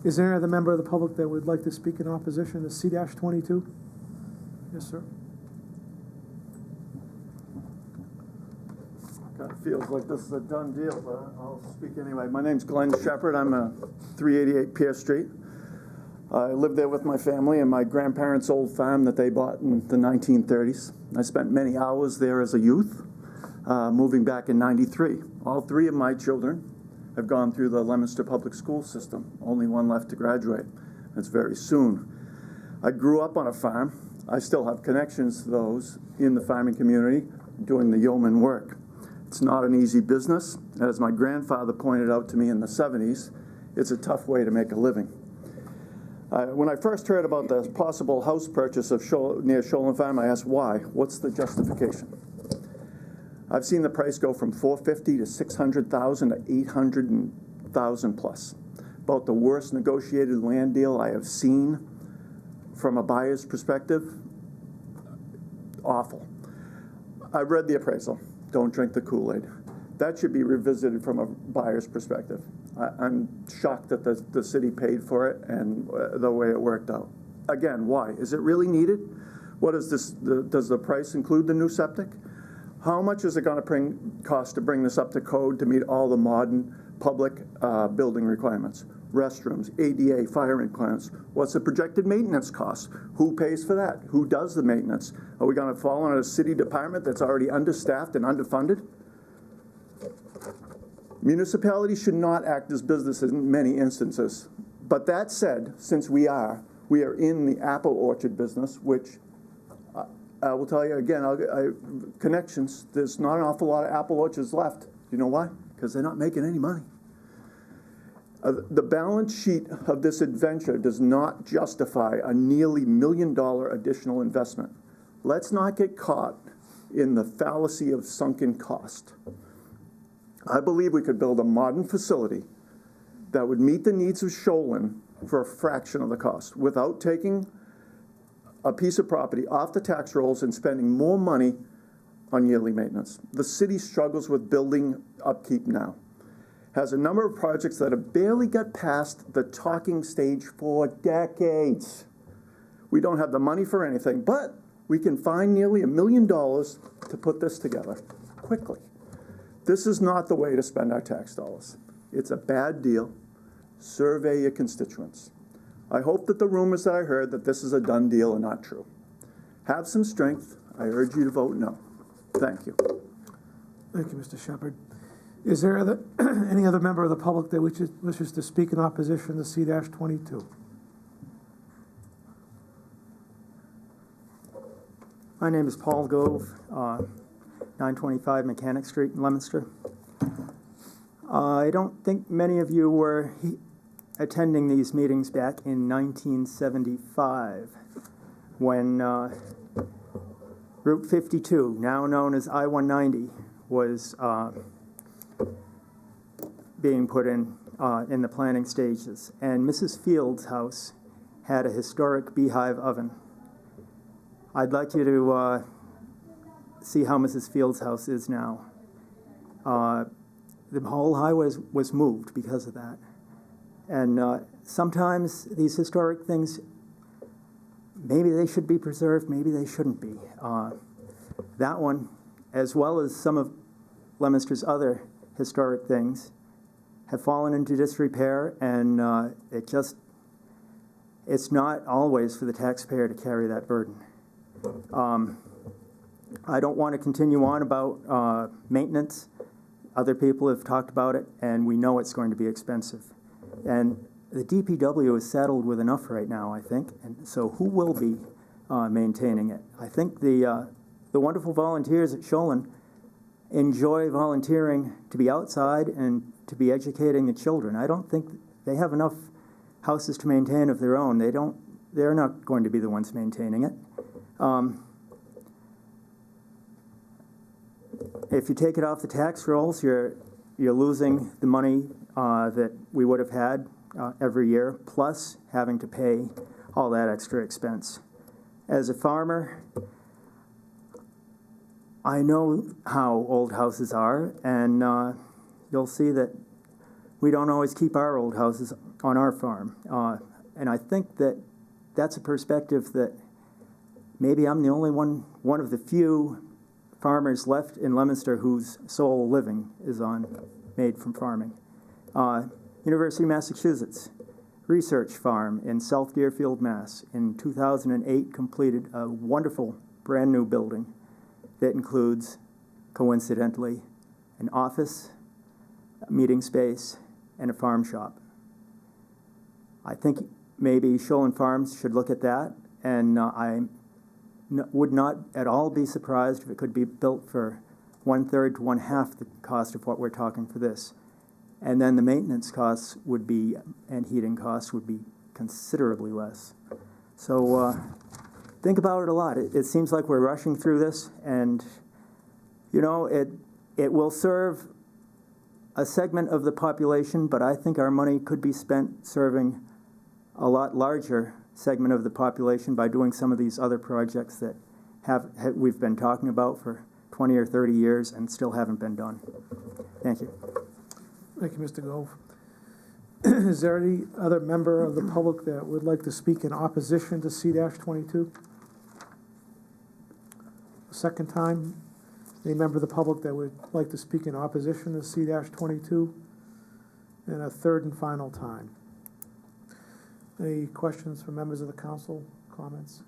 Is there any other member of the public that would like to speak in opposition to C-22? Yes, sir. Kind of feels like this is a done deal, but I'll speak anyway. My name's Glenn Shepard. I'm at 388 Pierce Street. I lived there with my family and my grandparents' old farm that they bought in the 1930s. I spent many hours there as a youth, moving back in '93. All 3 of my children have gone through the Leominster public school system. Only one left to graduate. That's very soon. I grew up on a farm. I still have connections to those in the farming community doing the yeoman work. It's not an easy business. As my grandfather pointed out to me in the 70s, it's a tough way to make a living. When I first heard about the possible house purchase of near Shoreland Farm, I asked why. What's the justification? I've seen the price go from $450,000 to $600,000 to $800,000 plus. About the worst negotiated land deal I have seen from a buyer's perspective. Awful. I've read the appraisal. Don't drink the Kool-Aid. That should be revisited from a buyer's perspective. I'm shocked that the city paid for it and the way it worked out. Again, why? Is it really needed? What is this? Does the price include the new septic? How much is it going to cost to bring this up to code to meet all the modern public building requirements? Restrooms, ADA, fire requirements. What's the projected maintenance cost? Who pays for that? Who does the maintenance? Are we going to fall on a city department that's already understaffed and underfunded? Municipalities should not act as businesses in many instances. But that said, since we are in the apple orchard business, which I will tell you again, connections, there's not an awful lot of apple orchards left. You know why? Because they're not making any money. The balance sheet of this adventure does not justify a nearly $1 million additional investment. Let's not get caught in the fallacy of sunken cost. I believe we could build a modern facility that would meet the needs of Shoalin for a fraction of the cost without taking a piece of property off the tax rolls and spending more money on yearly maintenance. The city struggles with building upkeep now. Has a number of projects that have barely got past the talking stage for decades. We don't have the money for anything, but we can find nearly $1 million to put this together quickly. This is not the way to spend our tax dollars. It's a bad deal. Survey your constituents. I hope that the rumors that I heard that this is a done deal are not true. Have some strength. I urge you to vote no. Thank you. Thank you, Mr. Shepherd. Is there any other member of the public that wishes to speak in opposition to C-22? My name is Paul Gove, 925 Mechanic Street in Leominster. I don't think many of you were attending these meetings back in 1975 when Route 52, now known as I-190, was being put in the planning stages. And Mrs. Field's house had a historic beehive oven. I'd like you to see how Mrs. Field's house is now. The whole highway was moved because of that. And sometimes these historic things, maybe they should be preserved, maybe they shouldn't be. That one, as well as some of Leominster's other historic things, have fallen into disrepair, and it's not always for the taxpayer to carry that burden. I don't want to continue on about maintenance. Other people have talked about it, and we know it's going to be expensive. And the DPW is saddled with enough right now, I think, and so who will be maintaining it? I think the wonderful volunteers at Shoalin enjoy volunteering to be outside and to be educating the children. I don't think they have enough houses to maintain of their own. They're not going to be the ones maintaining it. If you take it off the tax rolls, you're losing the money that we would have had every year, plus having to pay all that extra expense. As a farmer, I know how old houses are, and you'll see that we don't always keep our old houses on our farm. And I think that that's a perspective that maybe I'm the only one of the few farmers left in Leominster whose sole living is made from farming. University of Massachusetts Research Farm in South Deerfield, Mass. In 2008 completed a wonderful brand new building that includes, coincidentally, an office, a meeting space, and a farm shop. I think maybe Shoalin Farms should look at that, and I would not at all be surprised if it could be built for 1/3 to 1/2 the cost of what we're talking for this. And then the maintenance costs would be, and heating costs would be considerably less. So think about it a lot. It seems like we're rushing through this, and you know, it will serve a segment of the population, but I think our money could be spent serving a lot larger segment of the population by doing some of these other projects that we've been talking about for 20 or 30 years and still haven't been done. Thank you. Thank you, Mr. Gove. Is there any other member of the public that would like to speak in opposition to C-22? Second time, any member of the public that would like to speak in opposition to C-22? And a third and final time. Any questions from members of the council? Comments?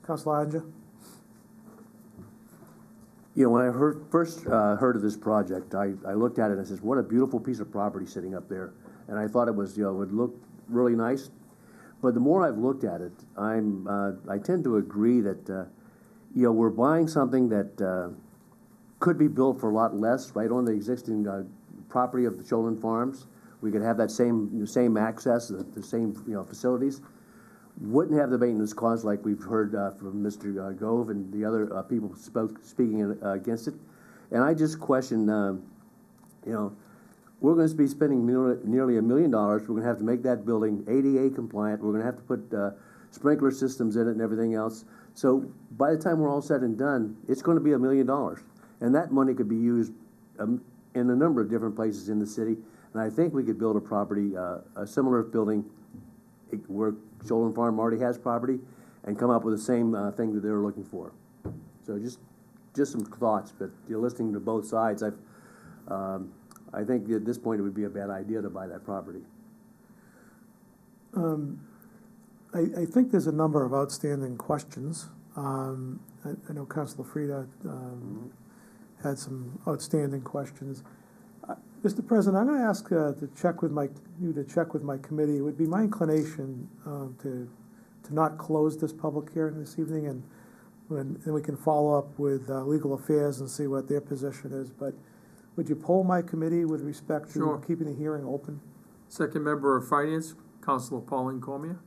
Councilor Anja? You know, when I first heard of this project, I looked at it and says, what a beautiful piece of property sitting up there. And I thought it was, would look really nice. But the more I've looked at it, I tend to agree that, we're buying something that could be built for a lot less right on the existing property of the Shoalin Farms. we could have that same access, the same, facilities. Wouldn't have the maintenance costs like we've heard from Mr. Gove and the other people speaking against it. And I just question, we're going to be spending nearly $1 million. We're going to have to make that building ADA compliant. We're going to have to put sprinkler systems in it and everything else. So by the time we're all said and done, it's going to be $1 million. And that money could be used in a number of different places in the city. And I think we could build a property, a similar building where Shoal Farm already has property, and come up with the same thing that they're looking for. So just some thoughts, but you're listening to both sides. I think at this point it would be a bad idea to buy that property. I think there's a number of outstanding questions. I know Councilor Frida had some outstanding questions. Mr. President, I'm going to ask to check with my committee. It would be my inclination to not close this public hearing this evening, and then we can follow up with Legal Affairs and see what their position is. But would you poll my committee with respect to keeping the hearing open? Second member of Finance, Councilor Pauline Cormier.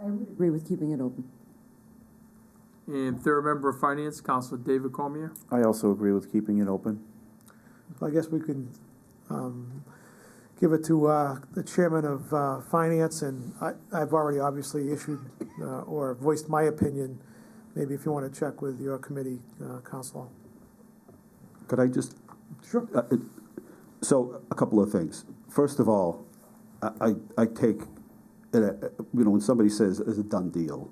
I would agree with keeping it open. And third member of Finance, Councilor David Cormier. I also agree with keeping it open. So I guess we can give it to the chairman of Finance, and I've already obviously issued or voiced my opinion. Maybe if you want to check with your committee, Councilor. Could I just? Sure. So a couple of things. First of all, I take it, when somebody says it's a done deal,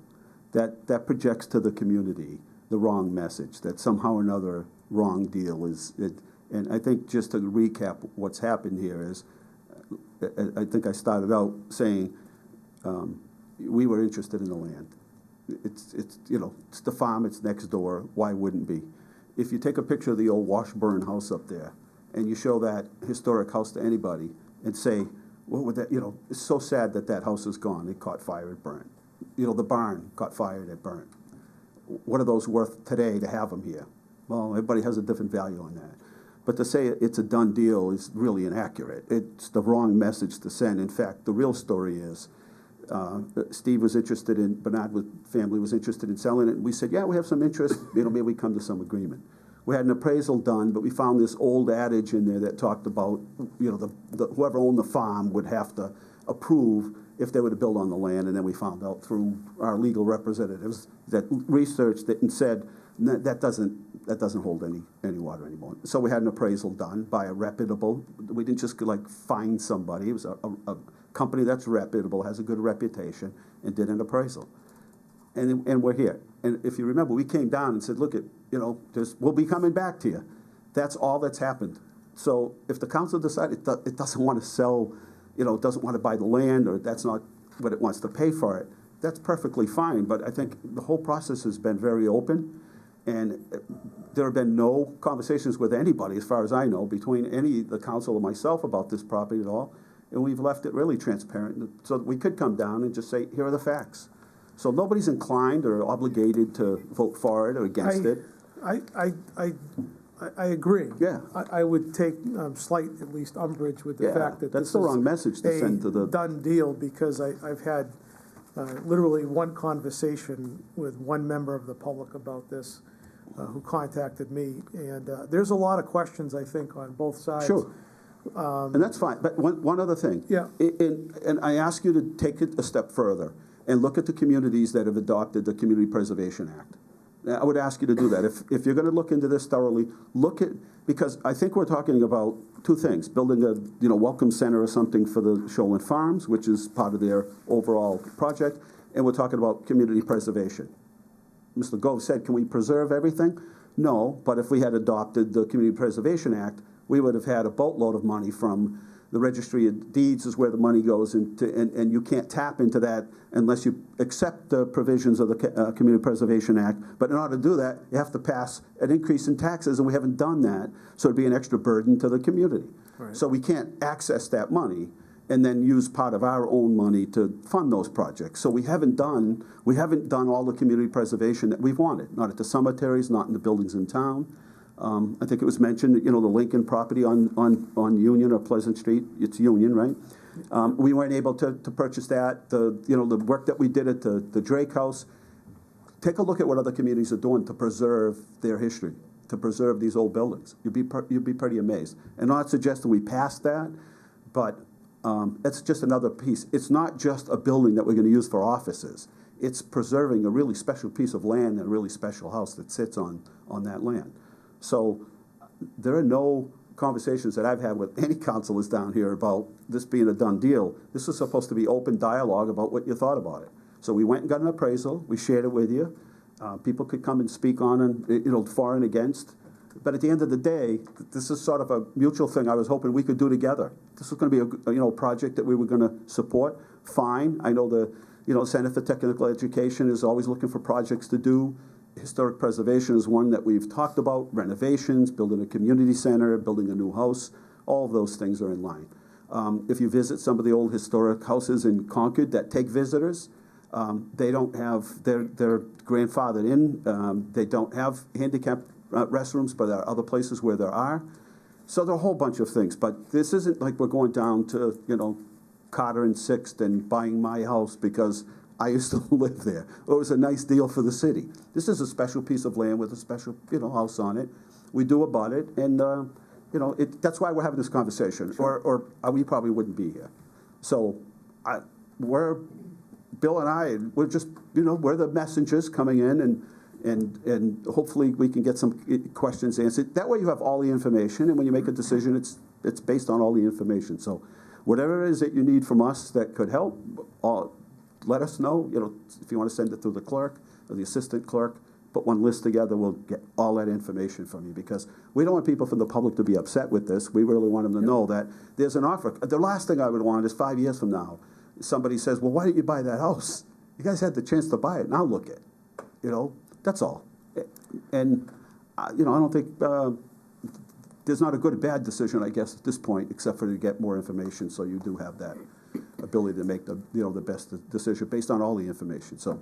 that projects to the community the wrong message, that somehow or another wrong deal is it. And I think just to recap what's happened here is, I think I started out saying we were interested in the land. It's the farm, it's next door, why wouldn't be? If you take a picture of the old Washburn house up there and you show that historic house to anybody and say, what would that, it's so sad that that house is gone, it caught fire, it burned. The barn caught fire, it burned. What are those worth today to have them here? Well, everybody has a different value on that. But to say it's a done deal is really inaccurate. It's the wrong message to send. In fact, the real story is Steve was interested in, Bernard family was interested in selling it. And we said, yeah, we have some interest. Maybe we come to some agreement. We had an appraisal done, but we found this old adage in there that talked about, whoever owned the farm would have to approve if they were to build on the land. And then we found out through our legal representatives that researched it and said that doesn't hold any water anymore. So we had an appraisal done by a reputable. We didn't just find somebody. It was a company that's reputable, has a good reputation, and did an appraisal. And we're here. And if you remember, we came down and said, look, we'll be coming back to you. That's all that's happened. So if the council decided it doesn't want to sell, doesn't want to buy the land, or that's not what it wants to pay for it, that's perfectly fine. But I think the whole process has been very open, and there have been no conversations with anybody, as far as I know, between the council or myself about this property at all. And we've left it really transparent so that we could come down and just say, here are the facts. So nobody's inclined or obligated to vote for it or against it. I agree. Yeah. I would take slight, at least, umbrage with the fact that that's the wrong message to send to the done deal, because I've had literally one conversation with one member of the public about this who contacted me, and there's a lot of questions, I think, on both sides. Sure. And that's fine. But one other thing. Yeah. And I ask you to take it a step further and look at the communities that have adopted the Community Preservation Act. Now, I would ask you to do that. If you're going to look into this thoroughly, because I think we're talking about two things: building a welcome center or something for the Shoal Farms, which is part of their overall project, and we're talking about community preservation. Mr. Gove said, can we preserve everything? No, but if we had adopted the Community Preservation Act, we would have had a boatload of money from the Registry of Deeds, is where the money goes into, and you can't tap into that unless you accept the provisions of the Community Preservation Act. But in order to do that, you have to pass an increase in taxes, and we haven't done that, so it'd be an extra burden to the community. Right. So we can't access that money and then use part of our own money to fund those projects. So we haven't done all the community preservation that we've wanted, not at the cemeteries, not in the buildings in town. I think it was mentioned, you know, the Lincoln property on Union or Pleasant Street, it's Union, right? We weren't able to purchase that. You know, the work that we did at the Drake House, take a look at what other communities are doing to preserve their history, to preserve these old buildings. You'd be pretty amazed. And not suggesting we pass that, but it's just another piece. It's not just a building that we're going to use for offices. It's preserving a really special piece of land and a really special house that sits on that land. So there are no conversations that I've had with any councilors down here about this being a done deal. This is supposed to be open dialogue about what you thought about it. So we went and got an appraisal. We shared it with you. People could come and speak on it, you know, for and against. But at the end of the day, this is sort of a mutual thing I was hoping we could do together. This was going to be a project that we were going to support. Fine. I know the Center for Technical Education is always looking for projects to do. Historic preservation is one that we've talked about. Renovations, building a community center, building a new house. All of those things are in line. If you visit some of the old historic houses in Concord that take visitors, they don't have, they're grandfathered in. They don't have handicapped restrooms, but there are other places where there are. So there are a whole bunch of things. But this isn't like we're going down to, you know, Carter and Sixth and buying my house because I used to live there. It was a nice deal for the city. This is a special piece of land with a special, you know, house on it. We do about it, and you know, that's why we're having this conversation. Sure. Or we probably wouldn't be here. So Bill and I, we're just, you know, we're the messengers coming in, and hopefully we can get some questions answered. That way you have all the information, and when you make a decision, it's based on all the information. So whatever it is that you need from us that could help, let us know. You know, if you want to send it through the clerk or the assistant clerk, put one list together, we'll get all that information from you, because we don't want people from the public to be upset with this. We really want them to know that there's an offer. The last thing I would want is 5 years from now, somebody says, well, why didn't you buy that house? You guys had the chance to buy it. Now look at it. You know, that's all. And, you know, I don't think there's not a good or bad decision, I guess, at this point, except for to get more information, so you do have that ability to make the best decision based on all the information. So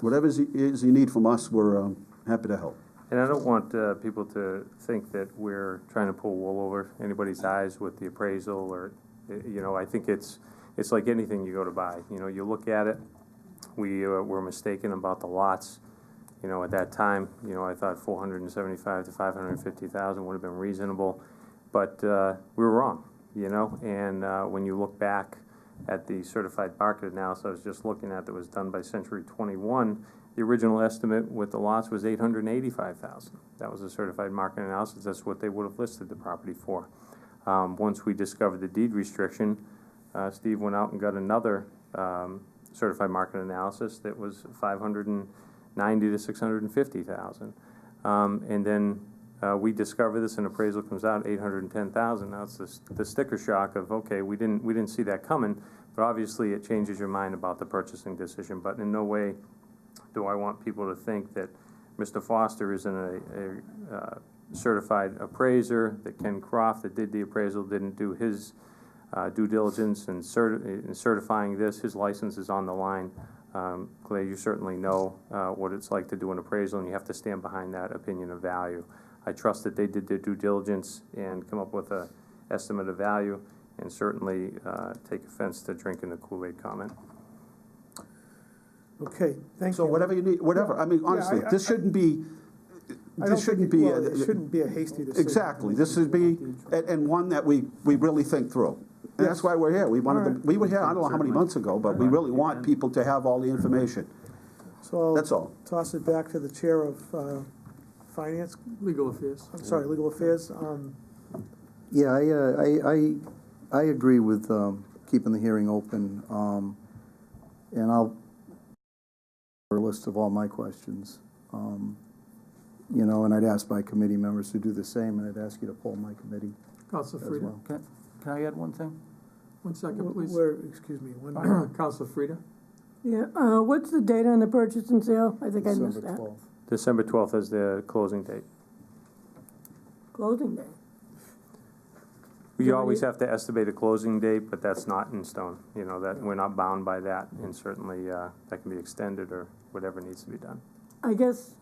whatever it is you need from us, we're happy to help. And I don't want people to think that we're trying to pull wool over anybody's eyes with the appraisal, or, you know, I think it's like anything you go to buy. You know, you look at it. We were mistaken about the lots. You know, at that time, you know, I thought 475 to 550,000 would have been reasonable, but we were wrong. You know, and when you look back at the certified market analysis I was just looking at that was done by Century 21, the original estimate with the lots was 885,000. That was a certified market analysis. That's what they would have listed the property for. Once we discovered the deed restriction, Steve went out and got another certified market analysis that was 590 to 650,000, and then we discover this, and appraisal comes out 810,000. Now it's the sticker shock of, okay, we didn't see that coming, but obviously it changes your mind about the purchasing decision. But in no way do I want people to think that Mr. Foster isn't a certified appraiser, that Ken Croft that did the appraisal didn't do his due diligence in certifying this. His license is on the line. Clay, you certainly know what it's like to do an appraisal, and you have to stand behind that opinion of value. I trust that they did their due diligence and come up with an estimate of value, and certainly take offense to drinking the Kool-Aid comment. Okay, thank you. So whatever you need, whatever. I mean, honestly, this shouldn't be. This shouldn't be. It shouldn't be a hasty decision. Exactly. This should be, and one that we really think through. And that's why we're here. We wanted. We were here. I don't know how many months ago, but we really want people to have all the information. So that's all. Toss it back to the chair of finance. Legal affairs. I'm sorry, legal affairs. Yeah, I agree with keeping the hearing open, and I'll a list of all my questions. You know, and I'd ask my committee members to do the same, and I'd ask you to poll my committee. Councilor Frida. Well. Can I add one thing? 1 second, please. Excuse me. Councilor Frida. Yeah, what's the date on the purchase and sale? I think I missed that. December 12th is the closing date. Closing day. We always have to estimate a closing date, but that's not in stone. You know, that we're not bound by that, and certainly that can be extended or whatever needs to be done. I guess,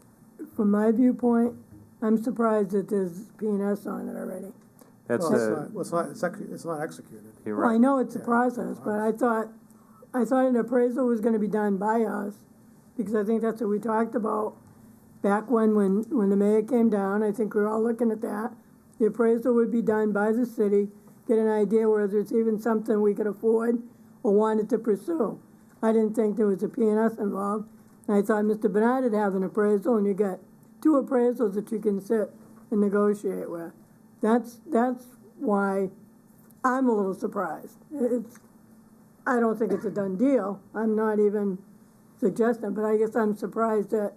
from my viewpoint, I'm surprised that there's P&S on it already. That's It's not executed. You're Well, right. I know it's a process, but I thought an appraisal was gonna be done by us, because I think that's what we talked about back when the mayor came down. I think we were all looking at that. The appraisal would be done by the city, get an idea whether it's even something we could afford or wanted to pursue. I didn't think there was a P&S involved. And I thought Mr. Bernard would have an appraisal, and you get 2 appraisals that you can sit and negotiate with. That's why I'm a little surprised. I don't think it's a done deal. I'm not even suggesting, but I guess I'm surprised at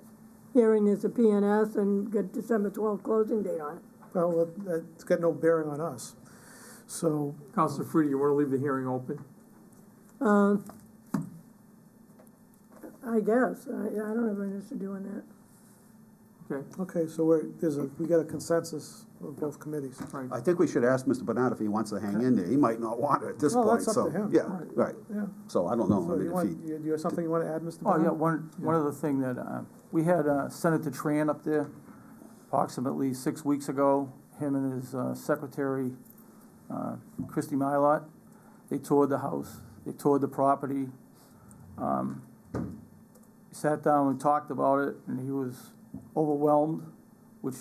hearing there's a P&S and got December 12th closing date on it. Well, it's got no bearing on us. So, Councilor Frida, you want to leave the hearing open? I guess. I don't have any issue doing that. okay, so we got a consensus of both committees. Right. I think we should ask Mr. Bernard if he wants to hang in there. He might not want it at this Well, point, that's up so. to him. Yeah, right. Yeah. So I don't know. So I mean, do you have something you want to add, Mr. Oh, Bernard? yeah, one other thing that, we had Senator Tran up there approximately 6 weeks ago, him and his secretary, Christy Mylott. They toured the house, they toured the property. Sat down and talked about it, and he was overwhelmed, which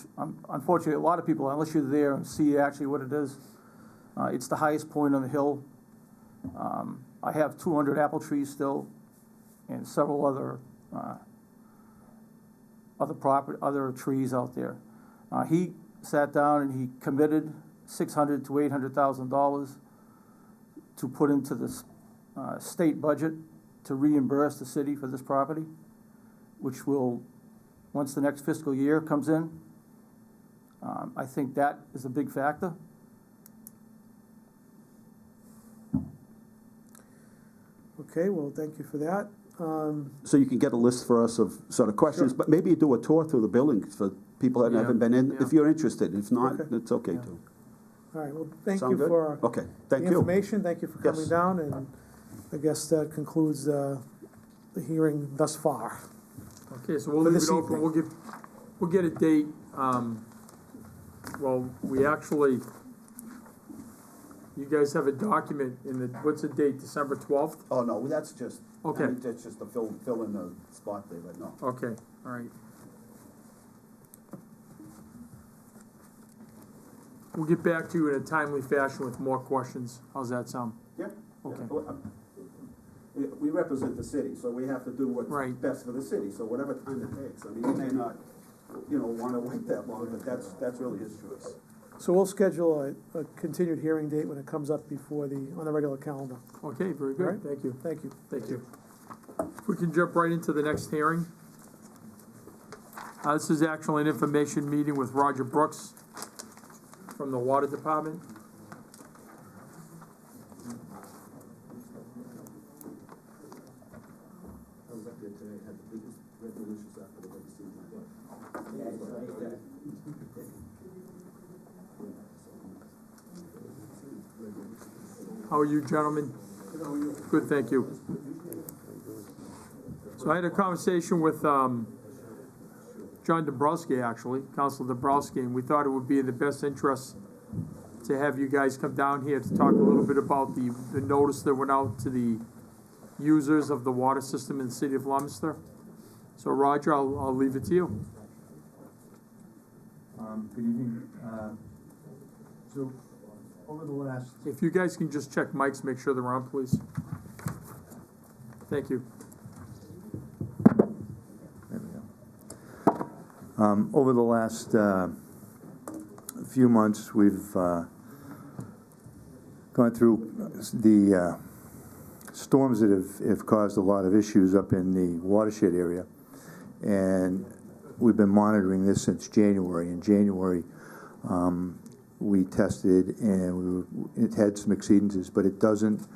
unfortunately a lot of people, unless you're there and see actually what it is, it's the highest point on the hill. I have 200 apple trees still, and several other trees out there. He sat down and he committed $600,000 to $800,000 to put into the state budget to reimburse the city for this property, which will, once the next fiscal year comes in, I think that is a big factor. Okay, well, thank you for that. So you can get a list for us of sort of questions, but maybe you do a tour through the building for people that haven't been in, if you're interested. If not, it's okay too. All right, well, thank Sound you good? for Okay, thank the you. information. Thank you for coming Yes. down, and I guess that concludes the hearing thus far. Okay, so we'll For leave this it open. evening. We'll get a date. Well, we actually, you guys have a document what's the date, December 12th? Oh, no, that's just, Okay. that's just to fill in the spot there, but no. Okay, all right. We'll get back to you in a timely fashion with more questions. How's that sound? Yeah. Okay. We represent the city, so we have to do what's Right. best for the city, so whatever time it takes. I mean, he may not, want to wait that long, but that's really his choice. So we'll schedule a continued hearing date when it comes up on the regular calendar. Okay, very All good. right. Thank you. Thank you. Thank you. If we can jump right into the next hearing. This is actually an information meeting with Roger Brooks from the Water Department. I was up there today, had the biggest red delicious apple I've ever seen in my life. How are you, gentlemen? Good, thank you. So I had a conversation with John Dombrowski, actually, Councilor Dombrowski, and we thought it would be in the best interest to have you guys come down here to talk a little bit about the notice that went out to the users of the water system in the city of Leominster. So Roger, I'll leave it to you. Good evening. So over the last, If you guys can just check mics, make sure they're on, please. Thank you. over the last few months, we've gone through the storms that have caused a lot of issues up in the watershed area, and we've been monitoring this since January. In January, we tested, and it had some exceedances, but it doesn't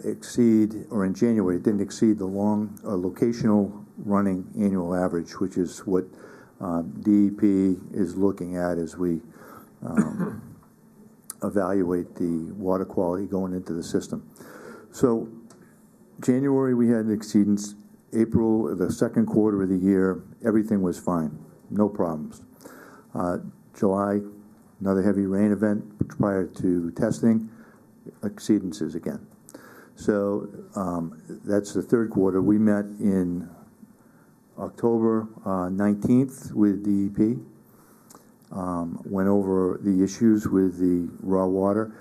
exceed, or in January, it didn't exceed the locational running annual average, which is what DEP is looking at as we evaluate the water quality going into the system. So January, we had an exceedance. April, the second quarter of the year, everything was fine, no problems. July, another heavy rain event prior to testing, exceedances again. So that's the third quarter. We met in October 19th with DEP, went over the issues with the raw water.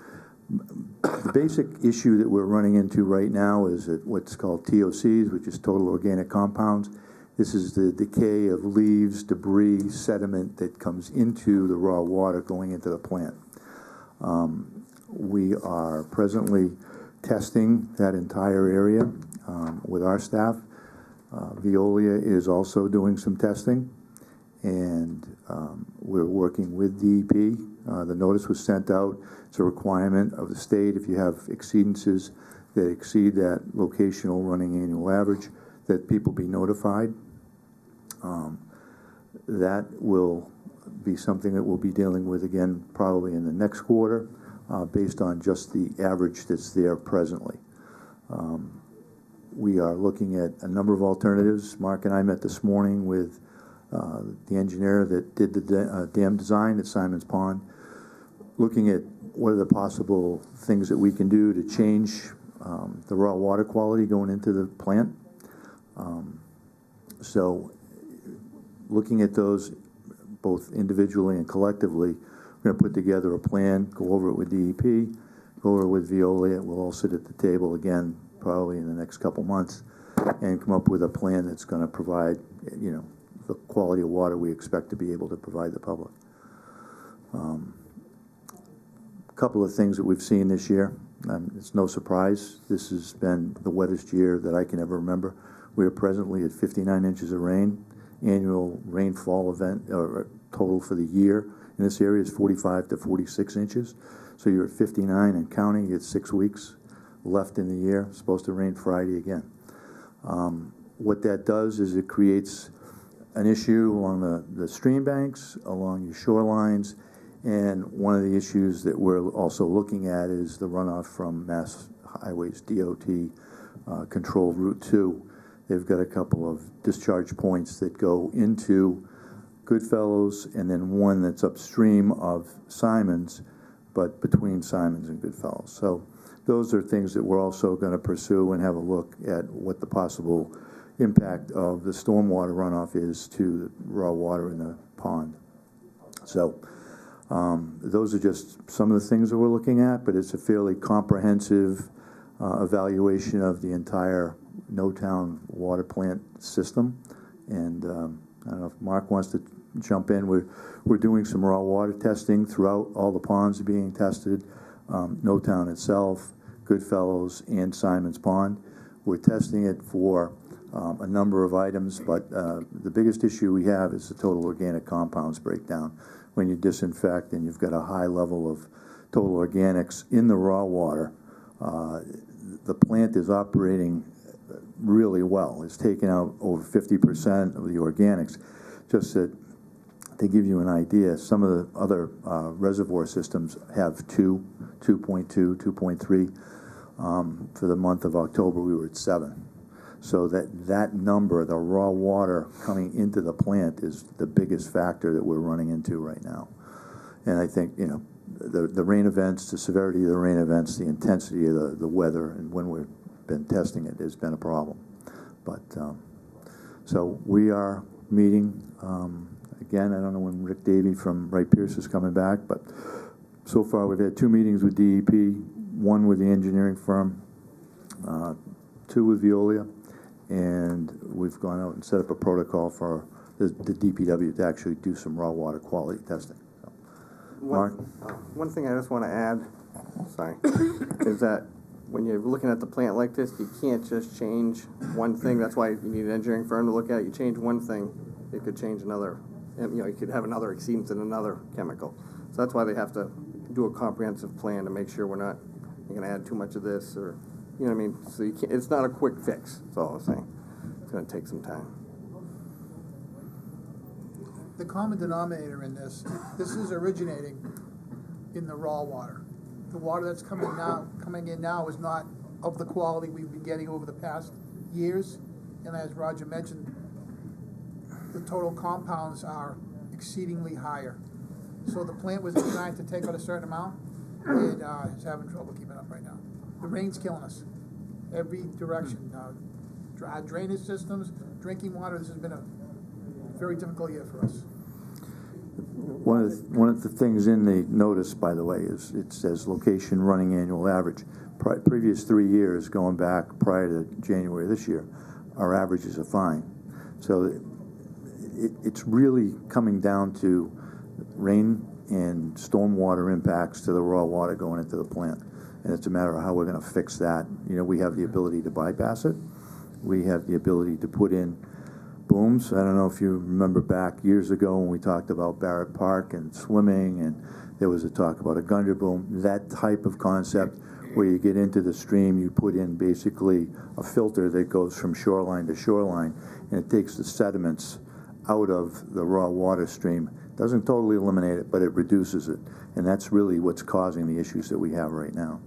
The basic issue that we're running into right now is at what's called TOCs, which is total organic compounds. This is the decay of leaves, debris, sediment that comes into the raw water going into the plant. We are presently testing that entire area with our staff. Veolia is also doing some testing, and we're working with DEP. The notice was sent out. It's a requirement of the state if you have exceedances that exceed that locational running annual average, that people be notified. That will be something that we'll be dealing with again probably in the next quarter, based on just the average that's there presently. We are looking at a number of alternatives. Mark and I met this morning with the engineer that did the dam design at Simon's Pond, looking at what are the possible things that we can do to change the raw water quality going into the plant. So looking at those both individually and collectively, we're going to put together a plan, go over it with DEP, go over it with Veolia. We'll all sit at the table again probably in the next couple months and come up with a plan that's going to provide, you know, the quality of water we expect to be able to provide the public. A couple of things that we've seen this year. It's no surprise. This has been the wettest year that I can ever remember. We are presently at 59 inches of rain. Annual rainfall event or total for the year in this area is 45 to 46 inches. So you're at 59 and counting. It's 6 weeks left in the year. It's supposed to rain Friday again. What that does is it creates an issue along the stream banks, along your shorelines, and one of the issues that we're also looking at is the runoff from Mass Highways DOT controlled Route 2. They've got a couple of discharge points that go into Goodfellows and then one that's upstream of Simons, but between Simons and Goodfellows. So those are things that we're also going to pursue and have a look at what the possible impact of the stormwater runoff is to the raw water in the pond. So those are just some of the things that we're looking at, but it's a fairly comprehensive evaluation of the entire No-Town water plant system. And I don't know if Mark wants to jump in. We're doing some raw water testing throughout. All the ponds are being tested. No-Town itself, Goodfellows, and Simon's Pond. We're testing it for a number of items, but the biggest issue we have is the total organic compounds breakdown. When you disinfect and you've got a high level of total organics in the raw water, the plant is operating really well. It's taken out over 50% of the organics. Just that, to give you an idea, some of the other reservoir systems have 2.2, 2.3. For the month of October, we were at 7. So that number, the raw water coming into the plant, is the biggest factor that we're running into right now. And I think, you know, the rain events, the severity of the rain events, the intensity of the weather, and when we've been testing it has been a problem. But so we are meeting again. I don't know when Rick Davey from Wright Pierce is coming back, but so far we've had 2 meetings with DEP, 1 with the engineering firm, 2 with Veolia, and we've gone out and set up a protocol for the DPW to actually do some raw water quality testing. So, Mark? One thing I just want to add, sorry, is that when you're looking at the plant like this, you can't just change one thing. That's why you need an engineering firm to look at. You change one thing, it could change another. You know, you could have another exceedance in another chemical. So that's why they have to do a comprehensive plan to make sure we're not going to add too much of this, or, you know what I mean? So you can't, it's not a quick fix, that's all I'm saying. It's going to take some time. The common denominator in this is originating in the raw water. The water that's coming in now is not of the quality we've been getting over the past years. And as Roger mentioned, the total compounds are exceedingly higher. So the plant was designed to take out a certain amount, and is having trouble keeping up right now. The rain's killing us, every direction. Drainage systems, drinking water, this has been a very difficult year for us. One of the things in the notice, by the way, is it says location running annual average. Previous 3 years, going back prior to January this year, our averages are fine. So it's really coming down to rain and stormwater impacts to the raw water going into the plant. And it's a matter of how we're going to fix that. You know, we have the ability to bypass it. We have the ability to put in booms. I don't know if you remember back years ago when we talked about Barrett Park and swimming, and there was a talk about a Gundar boom. That type of concept where you get into the stream, you put in basically a filter that goes from shoreline to shoreline, and it takes the sediments out of the raw water stream. Doesn't totally eliminate it, but it reduces it. And that's really what's causing the issues that we have right now.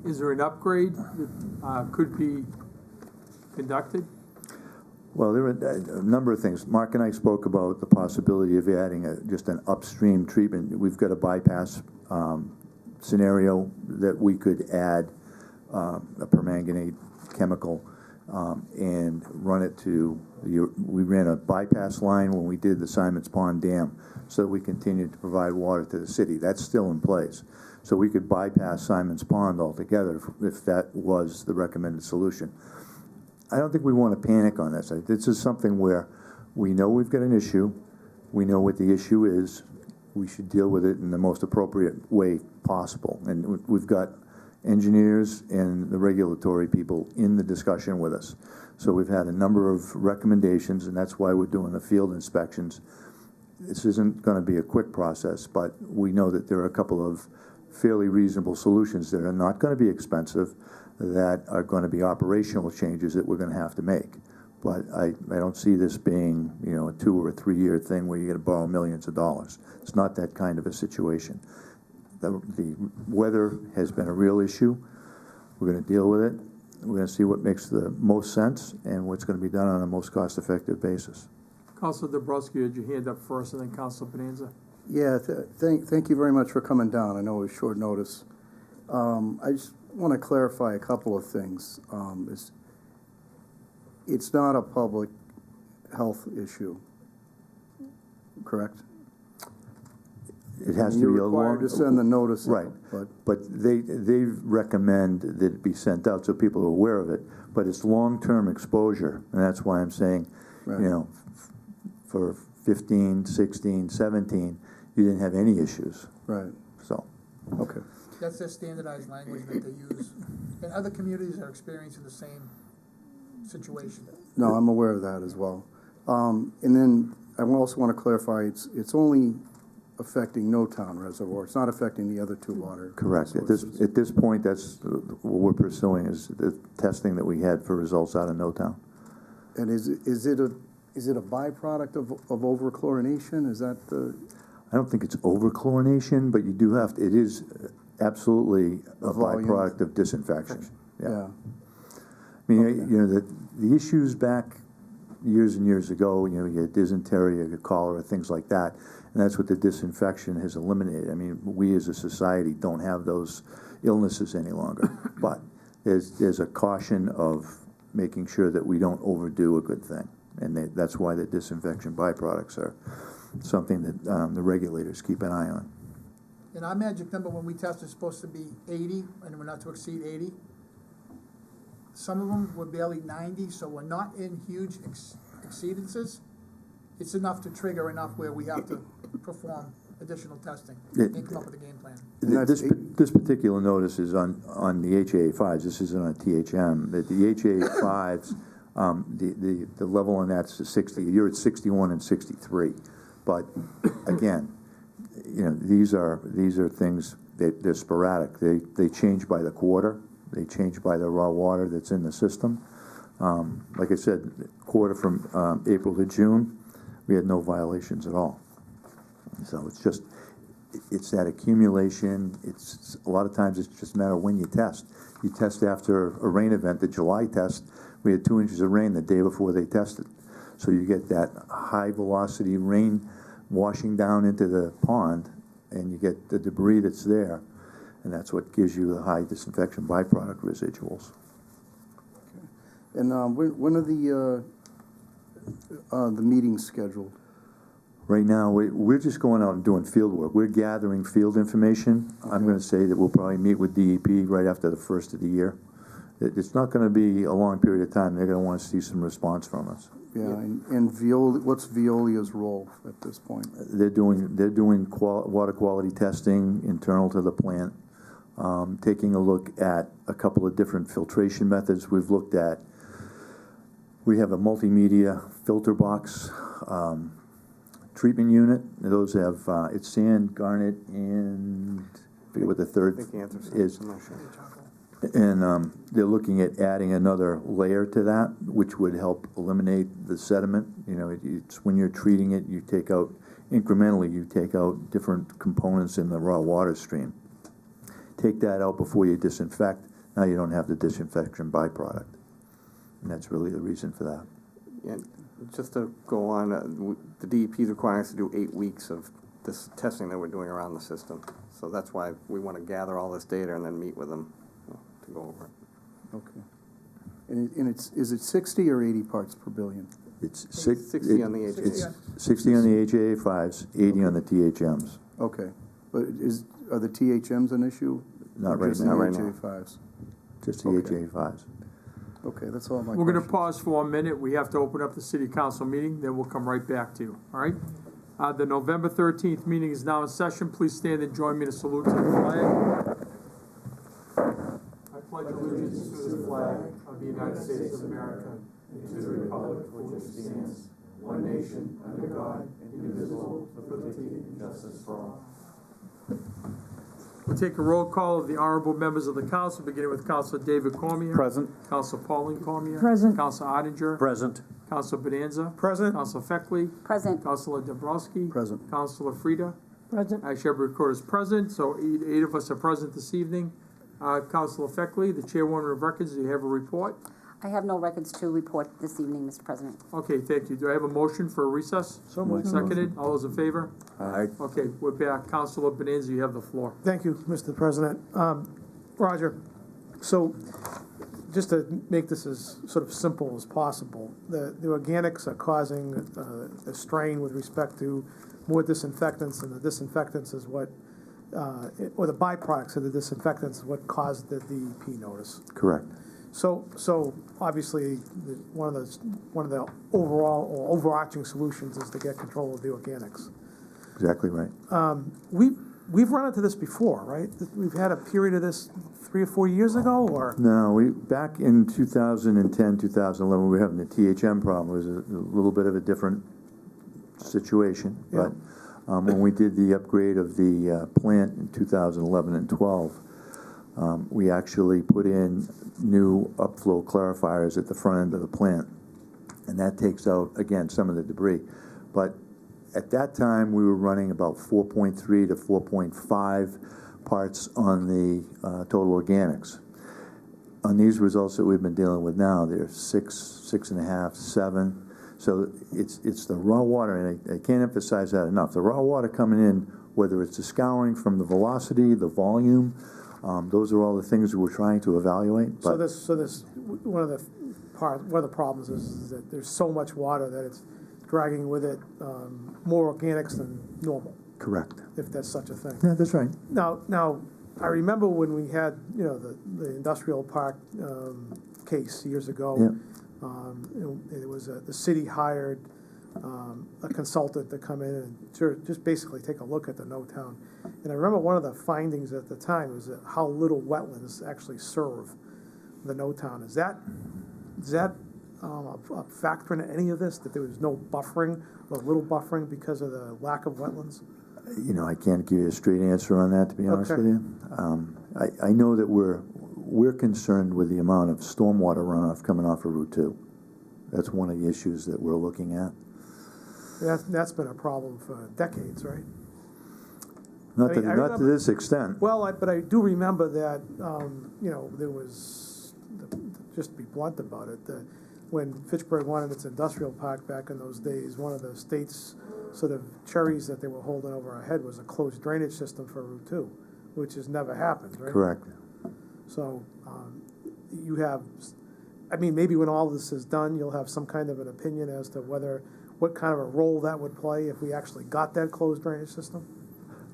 Is there an upgrade that could be conducted? Well, there are a number of things. Mark and I spoke about the possibility of adding just an upstream treatment. We've got a bypass scenario that we could add a permanganate chemical and run it to, we ran a bypass line when we did the Simons Pond Dam so that we continued to provide water to the city. That's still in place. So we could bypass Simons Pond altogether if that was the recommended solution. I don't think we want to panic on this. This is something where we know we've got an issue. We know what the issue is. We should deal with it in the most appropriate way possible. And we've got engineers and the regulatory people in the discussion with us. So we've had a number of recommendations, and that's why we're doing the field inspections. This isn't going to be a quick process, but we know that there are a couple of fairly reasonable solutions that are not going to be expensive, that are going to be operational changes that we're going to have to make. But I don't see this being, you know, a 2 or 3 year thing where you're going to borrow millions of dollars. It's not that kind of a situation. The weather has been a real issue. We're going to deal with it. We're going to see what makes the most sense and what's going to be done on a most cost-effective basis. Councilor Dabrowski, you had your hand up first, and then Councilor Bonanza. Yeah, thank you very much for coming down. I know it was short notice. I just want to clarify a couple of things. It's not a public health issue, correct? It has to be You're required to send the notice right, out, but they recommend that it be sent out so people are aware of it. But it's long-term exposure, and that's why I'm saying, you know, for 15, 16, 17, you didn't have any issues. Right. So, okay. That's their standardized language that they use. And other communities are experiencing the same situation. No, I'm aware of that as well. And then I also want to clarify, it's only affecting No Town Reservoir. It's not affecting the other two water. Correct. At this point, that's what we're pursuing is the testing that we had for results out of No Town. And is it a byproduct of overchlorination? Is that the? I don't think it's overchlorination, but you do have to. It is absolutely a byproduct of disinfection. Yeah. I mean, you know, the issues back years and years ago, you know, you had dysentery, you had cholera, things like that, and that's what the disinfection has eliminated. I mean, we as a society don't have those illnesses any longer, but there's a caution of making sure that we don't overdo a good thing, and that's why the disinfection byproducts are something that the regulators keep an eye on. And our magic number when we test is supposed to be 80, and we're not to exceed 80. Some of them were barely 90, so we're not in huge exceedances. It's enough to trigger enough where we have to perform additional testing and come up with a game plan. This particular notice is on the HAA5s. This isn't on THM. The HAA5s, the level on that's 60. You're at 61 and 63. But again, you know, these are things that they're sporadic. They change by the quarter. They change by the raw water that's in the system. Like I said, quarter from April to June, we had no violations at all. So it's that accumulation. It's a lot of times it's just a matter of when you test. You test after a rain event. The July test, we had 2 inches of rain the day before they tested. So you get that high velocity rain washing down into the pond, and you get the debris that's there, and that's what gives you the high disinfection byproduct residuals. And when are the meetings scheduled? Right now, we're just going out and doing field work. We're gathering field information. I'm going to say that we'll probably meet with DEP right after the first of the year. It's not going to be a long period of time. They're going to want to see some response from us. Yeah, and what's Veolia's role at this point? They're doing water quality testing internal to the plant, taking a look at a couple of different filtration methods we've looked at. We have a multimedia filter box treatment unit. Those have it's sand, garnet, and I forget what the third is. I'm not sure. And they're looking at adding another layer to that, which would help eliminate the sediment. You know, it's when you're treating it, you take out incrementally. You take out different components in the raw water stream. Take that out before you disinfect. Now you don't have the disinfection byproduct, and that's really the reason for that. Yeah, just to go on, the DEP is requiring us to do 8 weeks of this testing that we're doing around the system. So that's why we want to gather all this data and then meet with them to go over it. Okay. And is it 60 or 80 parts per billion? It's 60 on the HA. It's 60 on the HA5s, 80 on the THMs. Okay. But are the THMs an issue? Not right Just now. the HA5s? Just the HA5s. Okay, that's all my We're going to questions. pause for 1 minute. We have to open up the city council meeting, then we'll come right back to you, all right? The November 13th meeting is now in session. Please stand and join me to salute to the flag. I pledge allegiance to the flag of the United States of America and to the republic for which it stands, one nation, under God, indivisible, with liberty and justice for all. We'll take a roll call of the honorable members of the council, beginning with Councilor David Cormier. Present. Councilor Pauline Cormier. Present. Councilor Ottinger. Present. Councilor Bonanza. Present. Councilor Feckley. Present. Councilor Dabrowski. Present. Councilor Frida. Present. I shall record as present, so eight of us are present this evening. Councilor Feckley, the chairwoman of records, do you have a report? I have no records to report this evening, Mr. President. Okay, thank you. Do I have a motion for a recess? So moved. Seconded. All those in favor? Aye. Okay, we're back. Councilor Bonanza, you have the floor. Thank you, Mr. President. Roger, so just to make this as sort of simple as possible, the organics are causing a strain with respect to more disinfectants, and the disinfectants is what, or the byproducts of the disinfectants is what caused the DEP notice. Correct. So obviously, one of the overall or overarching solutions is to get control of the organics. Exactly right. We've run into this before, right? We've had a period of this 3 or 4 years ago, or? No, back in 2010, 2011, we were having the THM problem. It was a little bit of a different situation. Yeah. But when we did the upgrade of the plant in 2011 and 12, we actually put in new upflow clarifiers at the front end of the plant. And that takes out, again, some of the debris. But at that time, we were running about 4.3 to 4.5 parts on the total organics. On these results that we've been dealing with now, they're 6, 6.5, 7. So it's the raw water, and I can't emphasize that enough. The raw water coming in, whether it's the scouring from the velocity, the volume, those are all the things that we're trying to evaluate. So this one of the problems is that there's so much water that it's dragging with it more organics than normal. Correct. If that's such a thing. Yeah, that's right. Now, I remember when we had the industrial park case years ago. Yeah. It was the city hired a consultant to come in and just basically take a look at the No-Town. And I remember one of the findings at the time was that how little wetlands actually serve the No-Town. Is that a factor in any of this, that there was no buffering or little buffering because of the lack of wetlands? I can't give you a straight answer on that, to be honest Okay. with you. I know that we're concerned with the amount of stormwater runoff coming off of Route 2. That's one of the issues that we're looking at. That's been a problem for decades, right? Not I mean, I to remember- this extent. Well, but I do remember that, there was, just to be blunt about it, when Fitchburg wanted its industrial park back in those days, one of the state's sort of cherries that they were holding over our head was a closed drainage system for Route 2, which has never happened, right? Correct. So, you have, I mean, maybe when all this is done, you'll have some kind of an opinion as to what kind of a role that would play if we actually got that closed drainage system?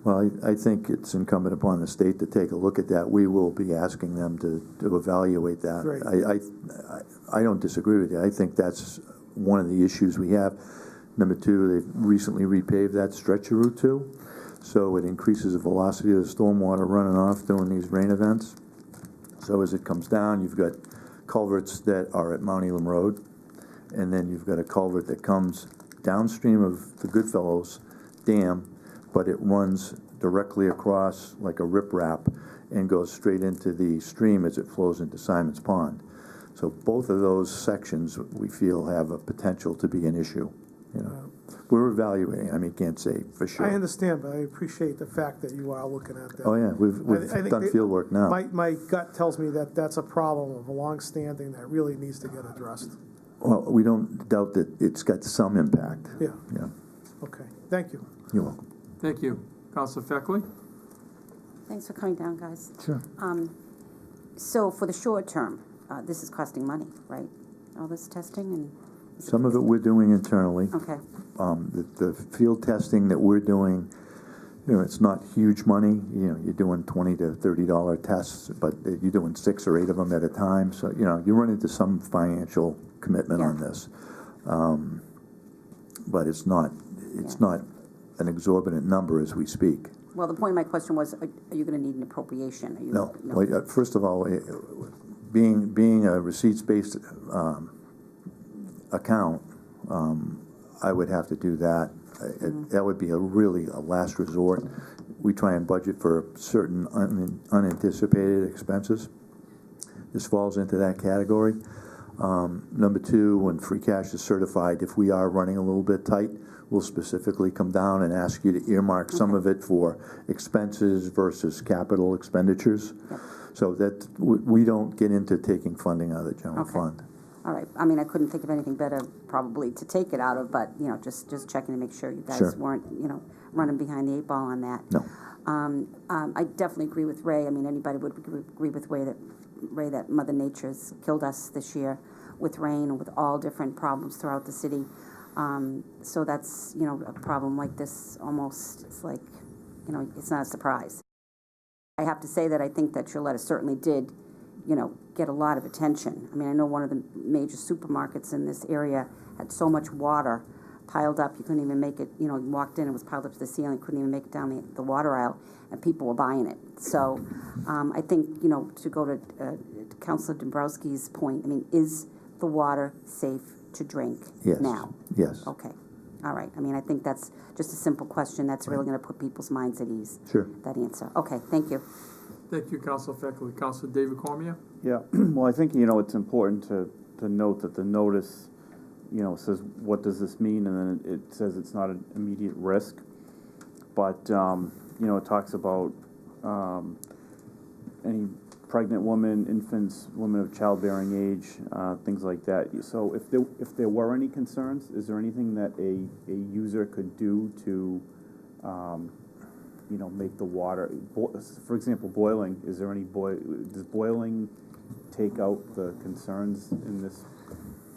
Well, I think it's incumbent upon the state to take a look at that. We will be asking them to evaluate that. Great. I don't disagree with you. I think that's one of the issues we have. Number two, they've recently repaved that stretch of Route 2, so it increases the velocity of the stormwater running off during these rain events. So as it comes down, you've got culverts that are at Mount Elam Road, and then you've got a culvert that comes downstream of the Goodfellows Dam, but it runs directly across like a riprap and goes straight into the stream as it flows into Simon's Pond. So both of those sections we feel have a potential to be an issue. You know, we're evaluating. I mean, can't say for sure. I understand, but I appreciate the fact that you are looking at that. Oh yeah, we've I think done field work now. My gut tells me that that's a problem of a long-standing that really needs to get addressed. Well, we don't doubt that it's got some impact. Yeah. Yeah. Okay, thank you. You're welcome. Thank you. Councilor Feckley? Thanks for coming down, guys. Sure. So for the short term, this is costing money, right? All this testing and... Some of it we're doing internally. Okay. The field testing that we're doing, you know, it's not huge money. You know, you're doing $20 to $30 tests, but you're doing 6 or 8 of them at a time. So, you know, you run into some financial commitment on this. But it's not an exorbitant number as we speak. Well, the point of my question was, are you going to need an appropriation? Are you, No. Well, first of all, being a receipts-based account, I would have to do that. That would be a last resort. We try and budget for certain unanticipated expenses. This falls into that category. Number two, when free cash is certified, if we are running a little bit tight, we'll specifically come down and ask you to earmark some of it for expenses versus capital expenditures. So that we don't get into taking funding out of the general fund. all right. I mean, I couldn't think of anything better probably to take it out of, but, you know, just checking to make sure you guys weren't, you know, running behind the 8 ball on that. No. I definitely agree with Ray. I mean, anybody would agree with Ray that Mother Nature's killed us this year with rain and with all different problems throughout the city. So that's, you know, a problem like this almost, it's like, you know, it's not a surprise. I have to say that I think that your letter certainly did, you know, get a lot of attention. I mean, I know one of the major supermarkets in this area had so much water piled up, you couldn't even make it, you know, you walked in, it was piled up to the ceiling, couldn't even make it down the water aisle, and people were buying it. So I think, you know, to go to Councilor Dombrowski's point, I mean, is the water safe to drink now? Yes. Okay. All right. I mean, I think that's just a simple question that's really going to put people's minds at ease. Sure. That answer. Okay. Thank you. Thank you, Councilor Feckley. Councilor David Cormier? Yeah, well, I think, you know, it's important to note that the notice, you know, says, what does this mean? And then it says it's not an immediate risk. But, you know, it talks about any pregnant woman, infants, women of childbearing age, things like that. So if there were any concerns, is there anything that a user could do to, you know, make the water, for example, boiling, is there any does boiling take out the concerns in this?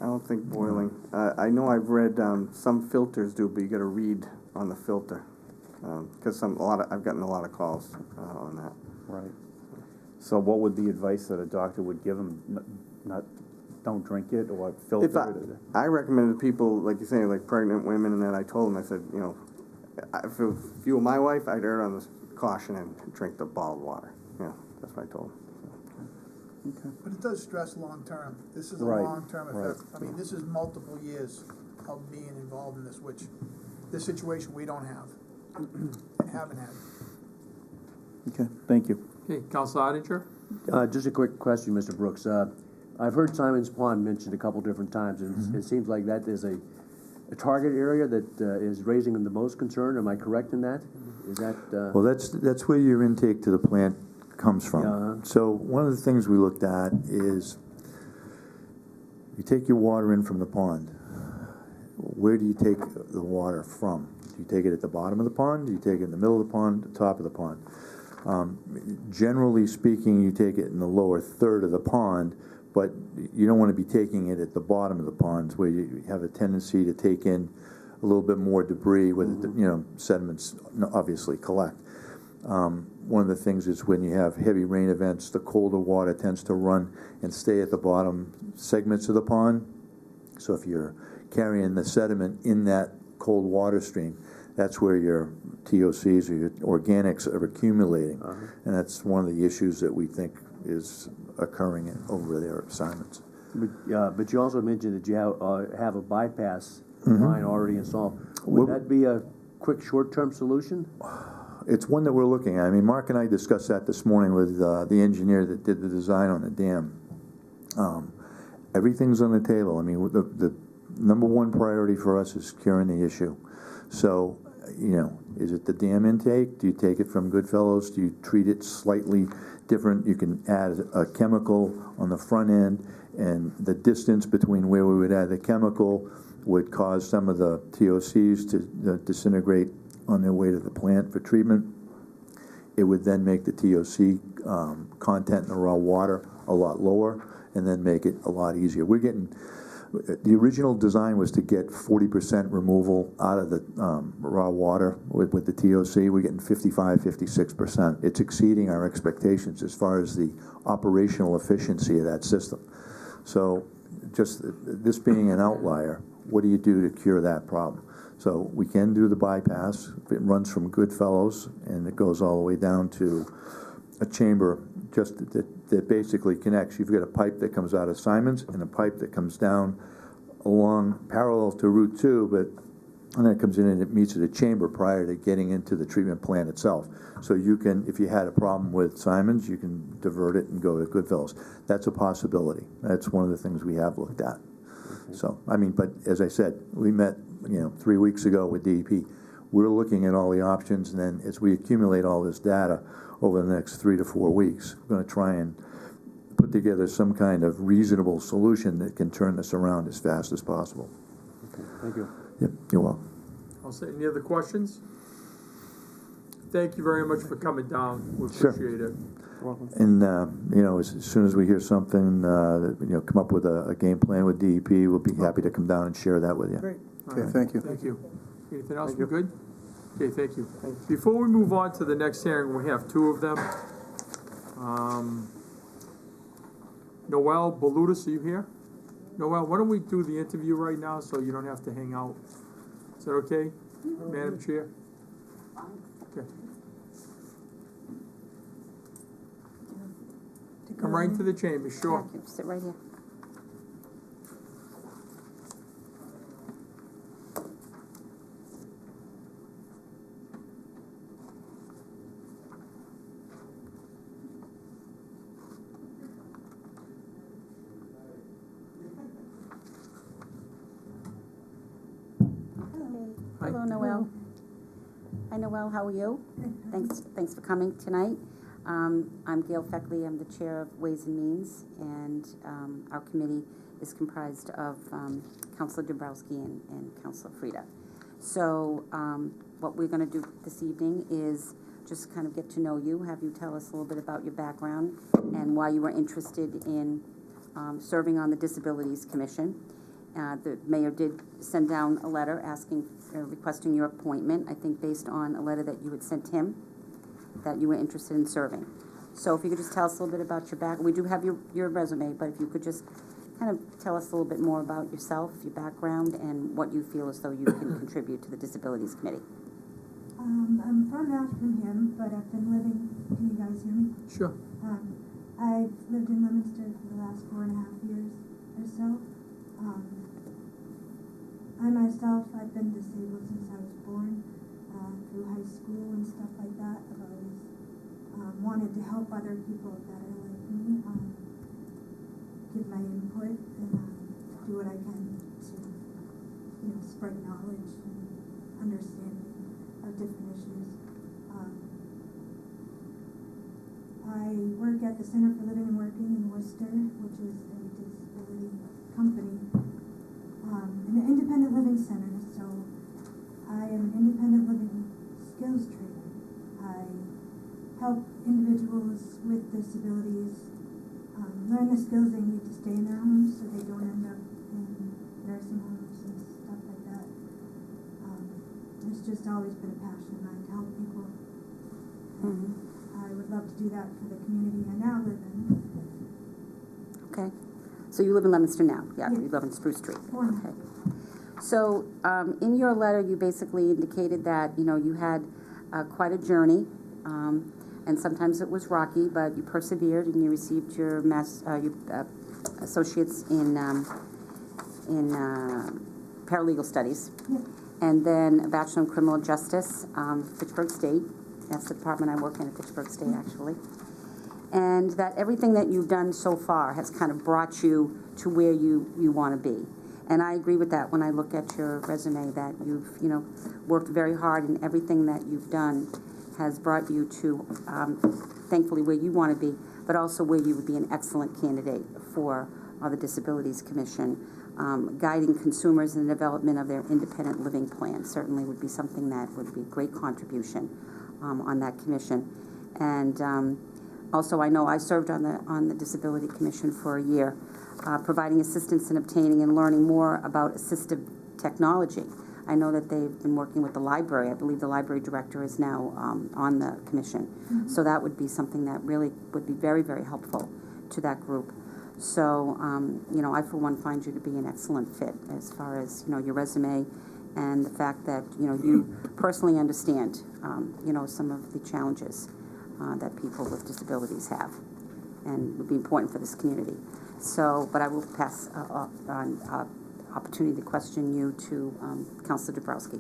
I don't think boiling. I know I've read some filters do, but you got to read on the filter because I've gotten a lot of calls on that. Right. So what would the advice that a doctor would give them? Not don't drink it or filter it? I recommended people, like you're saying, like pregnant women, and then I told them, I said, you know, if you were my wife, I'd err on the caution and drink the bottled water. Yeah, that's what I told them. Okay. But it does stress long-term. This is a Right. long-term effect. I mean, this is multiple years of being involved in this, which this situation we don't have and haven't had. Okay, thank you. Okay, Councilor Ottinger? Just a quick question, Mr. Brooks. I've heard Simon's Pond mentioned a couple different times, and it seems like that is a target area that is raising the most concern. Am I correct in that? Is that? Well, that's where your intake to the plant comes from. So one of the things we looked at is you take your water in from the pond. Where do you take the water from? Do you take it at the bottom of the pond? Do you take it in the middle of the pond, the top of the pond? Generally speaking, you take it in the lower third of the pond, but you don't want to be taking it at the bottom of the ponds where you have a tendency to take in a little bit more debris with, sediments obviously collect. One of the things is when you have heavy rain events, the colder water tends to run and stay at the bottom segments of the pond. So if you're carrying the sediment in that cold water stream, that's where your TOCs or your organics are accumulating. And that's one of the issues that we think is occurring over their assignments. But you also mentioned that you have a bypass line already installed. Would that be a quick short-term solution? It's one that we're looking at. I mean, Mark and I discussed that this morning with the engineer that did the design on the dam. Everything's on the table. I mean, the number one priority for us is curing the issue. So, is it the dam intake? Do you take it from Goodfellows? Do you treat it slightly different? You can add a chemical on the front end, and the distance between where we would add the chemical would cause some of the TOCs to disintegrate on their way to the plant for treatment. It would then make the TOC content in the raw water a lot lower, and then make it a lot easier. The original design was to get 40% removal out of the raw water with the TOC. We're getting 55, 56%. It's exceeding our expectations as far as the operational efficiency of that system. So just this being an outlier, what do you do to cure that problem? So we can do the bypass. It runs from Goodfellows, and it goes all the way down to a chamber just that basically connects. You've got a pipe that comes out of Simons and a pipe that comes down along parallel to Route 2, and then it comes in and it meets at a chamber prior to getting into the treatment plant itself. So you can, if you had a problem with Simons, you can divert it and go to Goodfellows. That's a possibility. That's one of the things we have looked at. So, I mean, but as I said, we met 3 weeks ago with DEP. We're looking at all the options, and then as we accumulate all this data over the next 3 to 4 weeks, we're going to try and put together some kind of reasonable solution that can turn this around as fast as possible. Okay, thank you. Yep, you're welcome. I'll say, any other questions? Thank you very much for coming down. We Sure. appreciate it. And, as soon as we hear something, come up with a game plan with DEP, we'll be happy to come down and share that with you. Great. Okay, thank you. Thank you. Anything else? We're good? Okay, thank you. Before we move on to the next hearing, we have two of them. Noel Balutis, are you here? Noel, why don't we do the interview right now so you don't have to hang out? Is that okay, Madam Chair? Okay. Come right into the chamber, sure. Yeah, sit right here. Hello, Noel. Hi, Noel, how are you? Thanks for coming tonight. I'm Gail Feckley. I'm the chair of Ways and Means, and our committee is comprised of Councilor Dombrowski and Councilor Frida. So what we're going to do this evening is just kind of get to know you, have you tell us a little bit about your background and why you were interested in serving on the Disabilities Commission. The mayor did send down a letter requesting your appointment, I think based on a letter that you had sent him, that you were interested in serving. So if you could just tell us a little bit about your background. We do have your resume, but if you could just kind of tell us a little bit more about yourself, your background, and what you feel as though you can contribute to the Disabilities Committee. I'm from Ashburnham, but I've been living, can you guys hear me? Sure. I've lived in Leominster for the last 4.5 years or so. I myself, I've been disabled since I was born, through high school and stuff like that. I've always wanted to help other people that are like me, give my input and do what I can to, spread knowledge and understanding of different issues. I work at the Center for Living and Working in Worcester, which is a disability company, an independent living center. So I am an independent living skills trainer. I help individuals with disabilities learn the skills they need to stay in their homes so they don't end up in nursing homes and stuff like that. It's just always been a passion of mine to help people. And I would love to do that for the community I now live in. Okay. So you live in Leominster now? Yeah, Yes. you live in Spruce Street. Born. Okay. So in your letter, you basically indicated that, you know, you had quite a journey, and sometimes it was rocky, but you persevered and you received your associates in paralegal studies, and then a Bachelor in Criminal Justice, Fitchburg State. That's the department I work in at Fitchburg State, actually. And that everything that you've done so far has kind of brought you to where you want to be. And I agree with that when I look at your resume, that you've, you know, worked very hard, and everything that you've done has brought you to, thankfully, where you want to be, but also where you would be an excellent candidate for the Disabilities Commission. Guiding consumers in the development of their independent living plan certainly would be something that would be a great contribution on that commission. And also, I know I served on the Disability Commission for a year, providing assistance in obtaining and learning more about assistive technology. I know that they've been working with the library. I believe the library director is now on the commission. So that would be something that really would be very, very helpful to that group. So, you know, I, for one, find you to be an excellent fit as far as, you know, your resume and the fact that, you know, you personally understand, you know, some of the challenges that people with disabilities have, and would be important for this community. So, but I will pass on opportunity to question you to Councilor Dabrowski.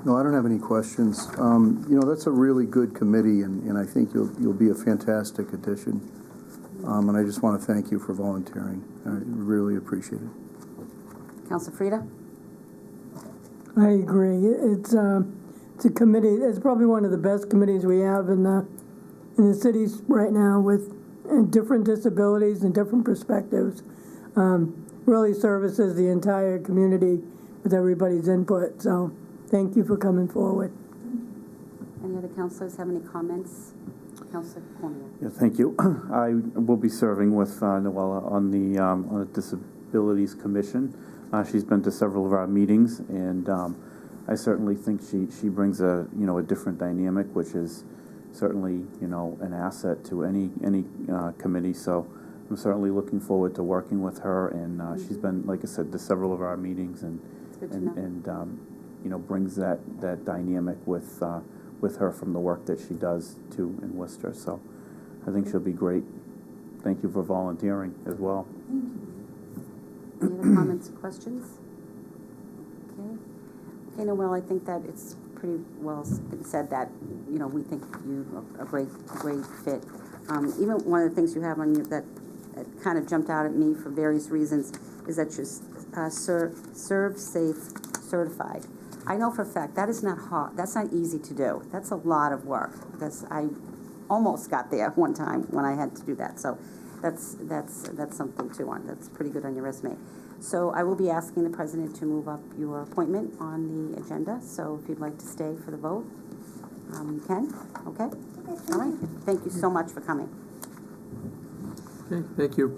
No, I don't have any questions. You know, that's a really good committee, and I think you'll be a fantastic addition. And I just want to thank you for volunteering. I really appreciate it. Councilor Frida? I agree. It's a committee. It's probably one of the best committees we have in the cities right now, with different disabilities and different perspectives. Really services the entire community with everybody's input. So thank you for coming forward. Any other councilors have any comments? Councilor Cormier. Yeah, thank you. I will be serving with Noella on the Disabilities Commission. She's been to several of our meetings, and I certainly think she brings a different dynamic, which is certainly an asset to any committee. So I'm certainly looking forward to working with her, and she's been, like I said, to several of our meetings, and brings that dynamic with her from the work that she does too in Worcester. So I think she'll be great. Thank you for volunteering as well. Any other comments or questions? Okay, Noelle, I think that it's pretty well been said that, we think you are a great fit. Even one of the things you have on you that kind of jumped out at me for various reasons is that you're Serve Safe certified. I know for a fact that is not hard. That's not easy to do. That's a lot of work, because I almost got there one time when I had to do that. So that's something too. That's pretty good on your resume. So I will be asking the president to move up your appointment on the agenda. So if you'd like to stay for the vote, you can. Okay. All right. Thank you so much for coming. Okay. Thank you.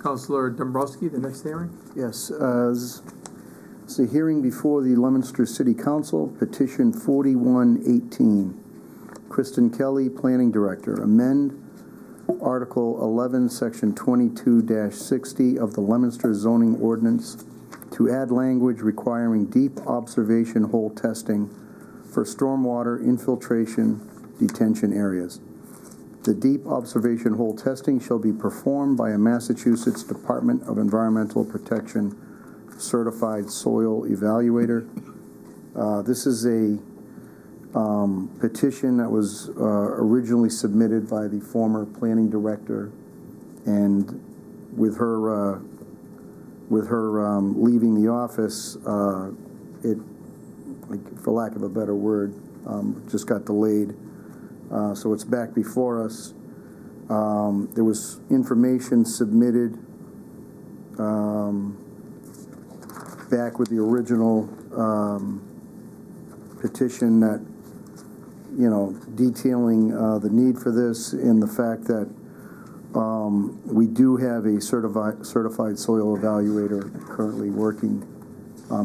Councilor Dombrowski, the next hearing. Yes. It's a hearing before the Leominster City Council, petition 4118. Kristen Kelly, Planning Director, amend Article 11, Section 22-60 of the Leominster Zoning Ordinance to add language requiring deep observation hole testing for stormwater infiltration detention areas. The deep observation hole testing shall be performed by a Massachusetts Department of Environmental Protection certified soil evaluator. This is a petition that was originally submitted by the former planning director, and with her leaving the office, it, for lack of a better word, just got delayed. So it's back before us. There was information submitted back with the original petition that, detailing the need for this and the fact that we do have a certified soil evaluator currently working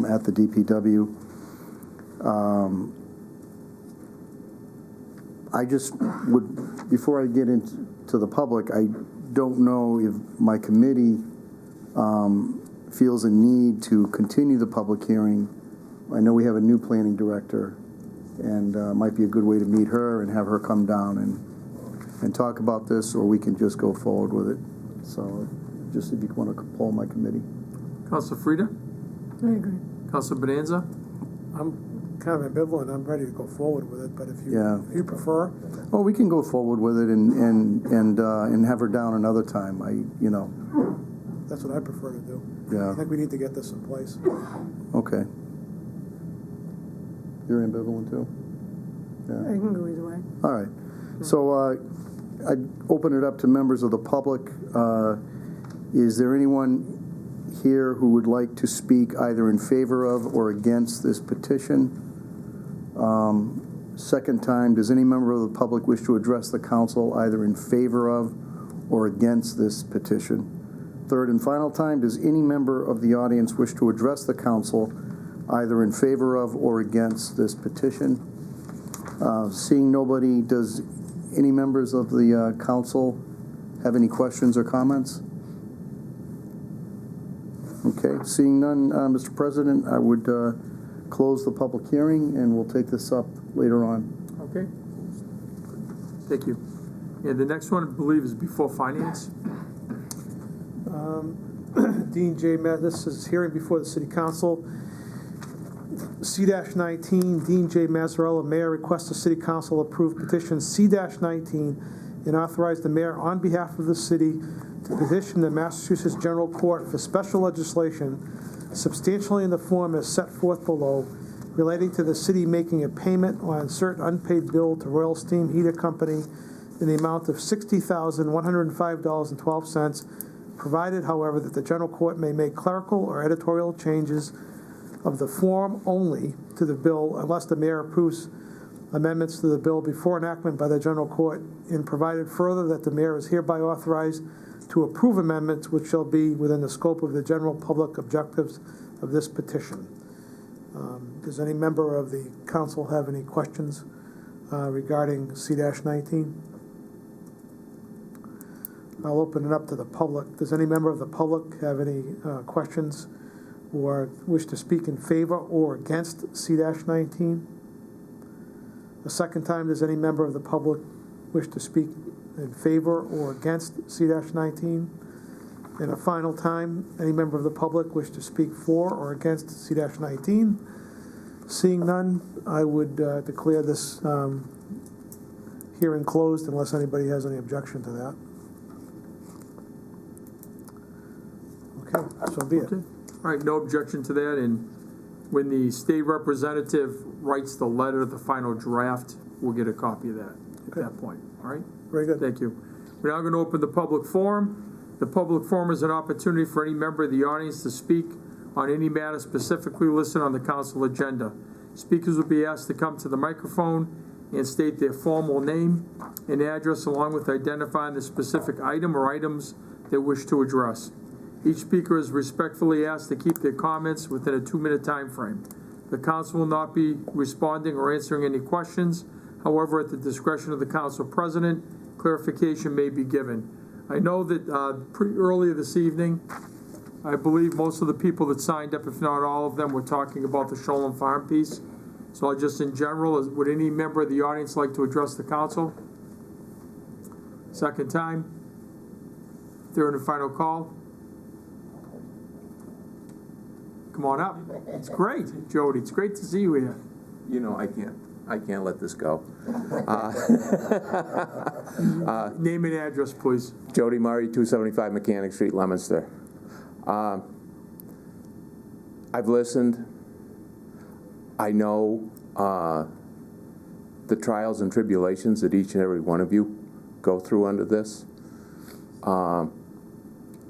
at the DPW. I just would, before I get into the public, I don't know if my committee feels a need to continue the public hearing. I know we have a new planning director, and might be a good way to meet her and have her come down and talk about this, or we can just go forward with it. So just if you want to poll my committee. Councilor Frida? I agree. Councilor Bonanza? I'm kind of ambivalent. I'm ready to go forward with it, but if you, Yeah. if you prefer, Well, we can go forward with it and have her down another time. that's what I prefer to do. Yeah. I think we need to get this in place. Okay. You're ambivalent too? I can go either way. All right. So I'd open it up to members of the public. Is there anyone here who would like to speak either in favor of or against this petition? Second time, does any member of the public wish to address the council either in favor of or against this petition? Third and final time, does any member of the audience wish to address the council either in favor of or against this petition? Seeing nobody, does any members of the council have any questions or comments? Okay, seeing none, Mr. President, I would close the public hearing, and we'll take this up later on. Okay. Thank you. And the next one, I believe, is before finance. Dean J. This is hearing before the City Council. C-19, Dean J. Mazzarella, Mayor, requests the City Council approve petition C-19 and authorize the Mayor on behalf of the city to petition the Massachusetts General Court for special legislation substantially in the form as set forth below, relating to the city making a payment on certain unpaid bill to Royal Steam Heater Company in the amount of $60,105.12, provided, however, that the General Court may make clerical or editorial changes of the form only to the bill unless the Mayor approves amendments to the bill before enactment by the General Court, and provided further that the Mayor is hereby authorized to approve amendments which shall be within the scope of the general public objectives of this petition. Does any member of the council have any questions regarding C-19? I'll open it up to the public. Does any member of the public have any questions or wish to speak in favor or against C-19? A second time, does any member of the public wish to speak in favor or against C-19? And a final time, any member of the public wish to speak for or against C-19? Seeing none, I would declare this hearing closed unless anybody has any objection to that. Okay, so be it. Okay. All right, no objection to that, and when the state representative writes the letter, the final draft, we'll get a copy of that at that point, all right? Very good. Thank you. We're now going to open the public forum. The public forum is an opportunity for any member of the audience to speak on any matter specifically listed on the council agenda. Speakers will be asked to come to the microphone and state their formal name and address, along with identifying the specific item or items they wish to address. Each speaker is respectfully asked to keep their comments within a 2-minute time frame. The council will not be responding or answering any questions. However, at the discretion of the council president, clarification may be given. I know that pretty earlier this evening, I believe most of the people that signed up, if not all of them, were talking about the Shoreland Farm piece. So I just, in general, would any member of the audience like to address the council? Second time. Third and final call. Come on up. It's great, Jody. It's great to see you here. You know, I can't let this go. Name and address, please. Jody Murray, 275 Mechanic Street, Leominster. I've listened. I know the the trials and tribulations that each and every one of you go through under this.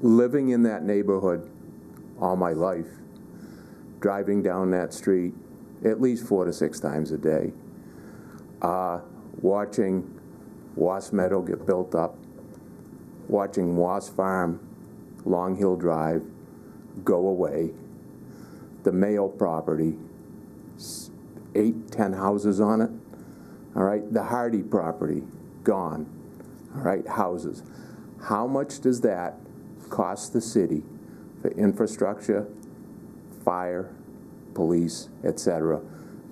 Living in that neighborhood all my life, driving down that street at least 4 to 6 times a day, watching Wasp Meadow get built up, watching Wasp Farm, Long Hill Drive go away, the Mayo property, 8, 10 houses on it, all right, the Hardy property, gone, all right, houses. How much does that cost the city for infrastructure, fire, police, etc.,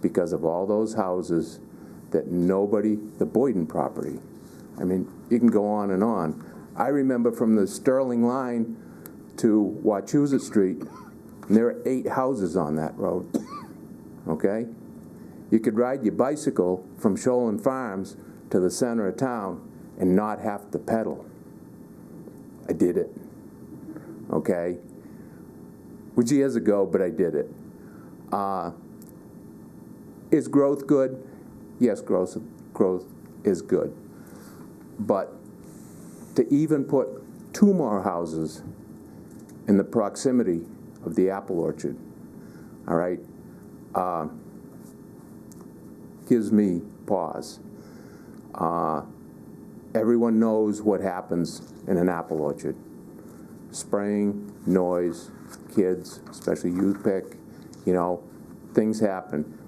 because of all those houses that nobody, the Boyden property, I mean, you can go on and on. I remember from the Sterling line to Wachusett Street, and there are 8 houses on that road, okay? You could ride your bicycle from Shoalin Farms to the center of town and not have to pedal. I did it, okay? Which years ago, but I did it. Is growth good? Yes, growth is good. But to even put 2 more houses in the proximity of the apple orchard, all right, gives me pause. Everyone knows what happens in an apple orchard. Spraying, noise, kids, especially youth pick, you know, things happen.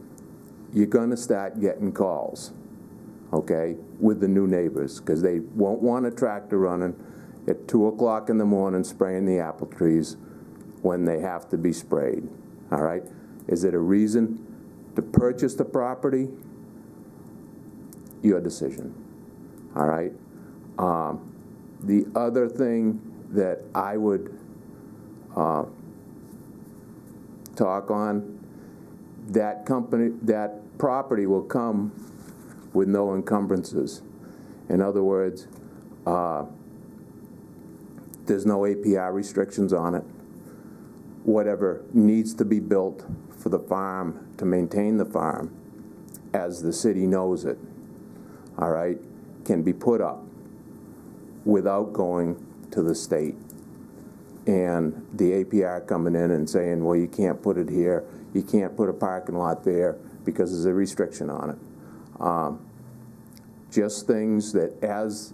You're gonna start getting calls, okay, with the new neighbors, because they won't want a tractor running at 2 o'clock in the morning spraying the apple trees when they have to be sprayed, all right? Is it a reason to purchase the property? Your decision, all right? The other thing that I would talk on, that property will come with no encumbrances. In other words, there's no APR restrictions on it. Whatever needs to be built for the farm to maintain the farm, as the city knows it, all right, can be put up without going to the state and the APR coming in and saying, well, you can't put it here, you can't put a parking lot there because there's a restriction on it. Just things that as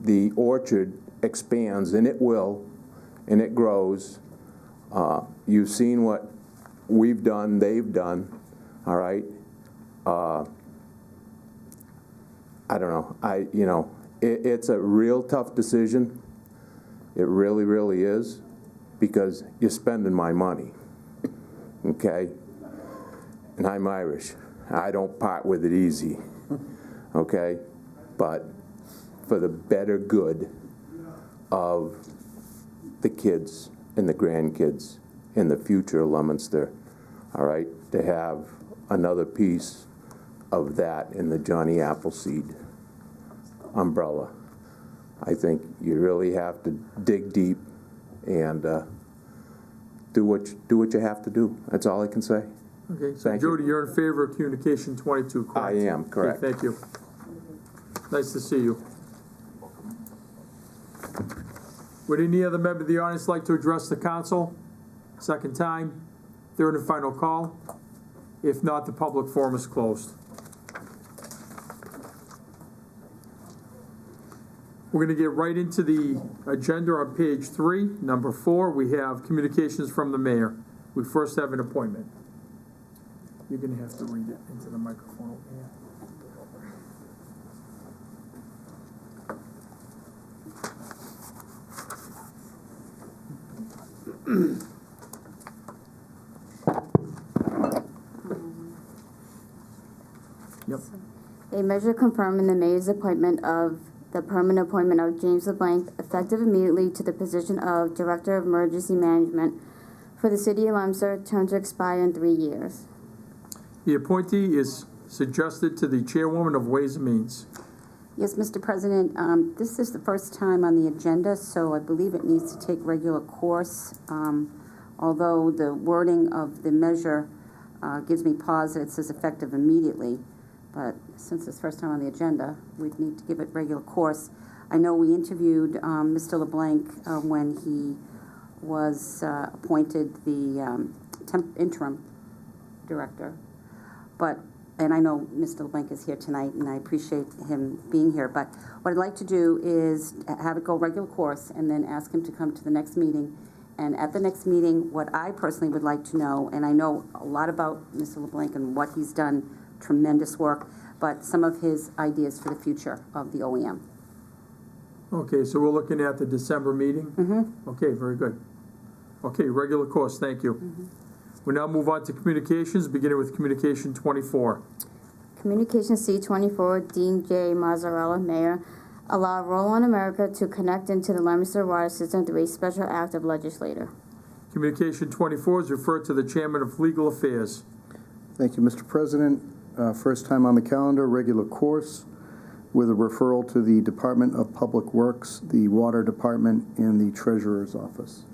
the orchard expands, and it will, and it grows, you've seen what we've done, they've done, all right? I don't know, it's a real tough decision. It really, really is, because you're spending my money, okay? And I'm Irish. I don't part with it easy, okay? But for the better good of the kids and the grandkids in the future of Leominster, all right, to have another piece of that in the Johnny Appleseed umbrella. I think you really have to dig deep and do what you have to do. That's all I can say. Okay, so Thank Jody, you. you're in favor of communication 22, correct? I am, correct. Okay, thank you. Nice to see you. Would any other member of the audience like to address the council? Second time, third and final call. If not, the public forum is closed. We're going to get right into the agenda on page 3. Number 4, we have communications from the mayor. We first have an appointment. You're going to have to read it into the microphone over here. Yep. A measure confirming the mayor's appointment of the permanent appointment of James LeBlanc, effective immediately to the position of Director of Emergency Management for the City of Leominster, term to expire in 3 years. The appointee is suggested to the Chairwoman of Ways and Means. Yes, Mr. President, this is the first time on the agenda, so I believe it needs to take regular course. Although the wording of the measure gives me pause that it says effective immediately, but since it's first time on the agenda, we'd need to give it regular course. I know we interviewed Mr. LeBlanc when he was appointed the interim director, and I know Mr. LeBlanc is here tonight, and I appreciate him being here, but what I'd like to do is have it go regular course and then ask him to come to the next meeting. And at the next meeting, what I personally would like to know, and I know a lot about Mr. LeBlanc and what he's done, tremendous work, but some of his ideas for the future of the OEM. Okay, so we're looking at the December meeting? Mm-hmm. Okay, very good. Okay, regular course, thank you. Mm-hmm. We now move on to communications, beginning with Communication 24. Communication C-24, Dean J. Mazzarella, Mayor, allow Roll-On America to connect into the Leominster water system through a special act of legislator. Communication 24 is referred to the Chairman of Legal Affairs. Thank you, Mr. President. First time on the calendar, regular course, with a referral to the Department of Public Works, the Water Department, and the Treasurer's Office.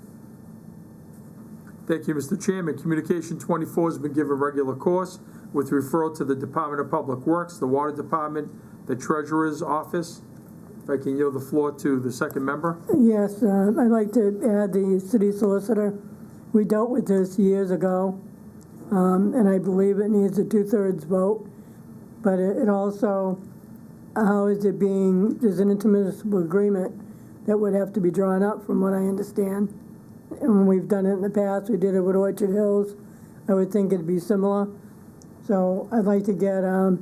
Thank you, Mr. Chairman. Communication 24 has been given regular course with referral to the Department of Public Works, the Water Department, the Treasurer's Office. If I can yield the floor to the second member. Yes, I'd like to add the city solicitor. We dealt with this years ago, and I believe it needs a 2/3 vote. But it also, how is it being, there's an intermunicipal agreement that would have to be drawn up from what I understand. And when we've done it in the past, we did it with Orchard Hills. I would think it'd be similar. So I'd like to get an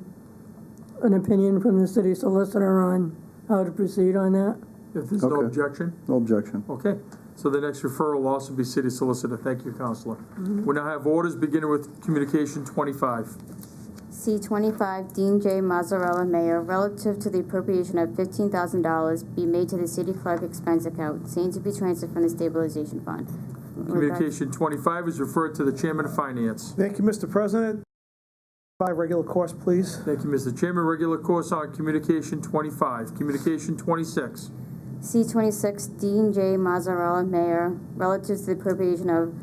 opinion from the city solicitor on how to proceed on that. If there's no objection? No objection. Okay. So the next referral will also be city solicitor. Thank you, Counselor. We now have orders beginning with Communication 25. C-25, Dean J. Mazzarella, Mayor, relative to the appropriation of $15,000 be made to the city clerk expense account, same to be transferred from the stabilization fund. Communication 25 is referred to the Chairman of Finance. Thank you, Mr. President. 5 regular course, please. Thank you, Mr. Chairman. Regular course on Communication 25. Communication 26. C-26, Dean J. Mazzarella, Mayor, relative to the appropriation of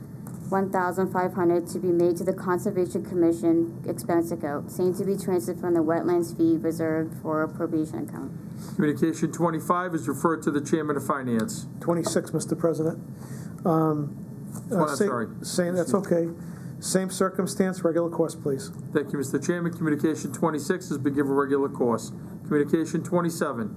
$1,500 to be made to the Conservation Commission expense account, same to be transferred from the wetlands fee reserved for appropriation account. Communication 25 is referred to the Chairman of Finance. 26, Mr. President. I'm sorry. Same, that's okay. Same circumstance, regular course, please. Thank you, Mr. Chairman. Communication 26 has been given regular course. Communication 27.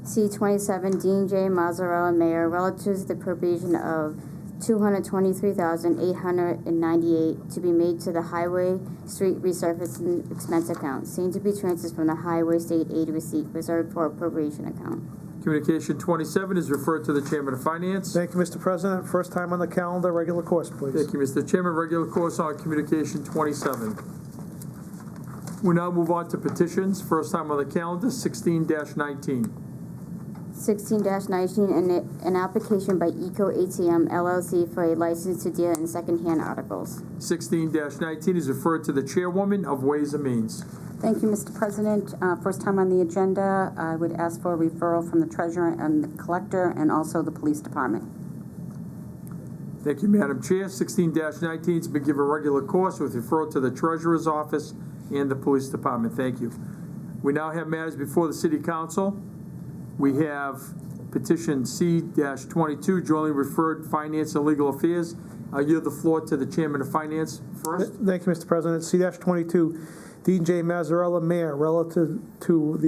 C-27, Dean J. Mazzarella, Mayor, relative to the appropriation of $223,898 to be made to the Highway Street Resurfacing Expense Account, same to be transferred from the Highway State Aid Receipt reserved for appropriation account. Communication 27 is referred to the Chairman of Finance. Thank you, Mr. President. First time on the calendar, regular course, please. Thank you, Mr. Chairman. Regular course on Communication 27. We now move on to petitions. First time on the calendar, 16-19. 16-19, an application by Eco ATM LLC for a license to deal in secondhand articles. 16-19 is referred to the Chairwoman of Ways and Means. Thank you, Mr. President. First time on the agenda, I would ask for a referral from the treasurer and the collector and also the police department. Thank you, Madam Chair. 16-19 has been given regular course with referral to the treasurer's office and the police department. Thank you. We now have matters before the City Council. We have petition C-22, jointly referred Finance and Legal Affairs. I yield the floor to the Chairman of Finance first. Thank you, Mr. President. C-22, Dean J. Mazzarella, Mayor, relative to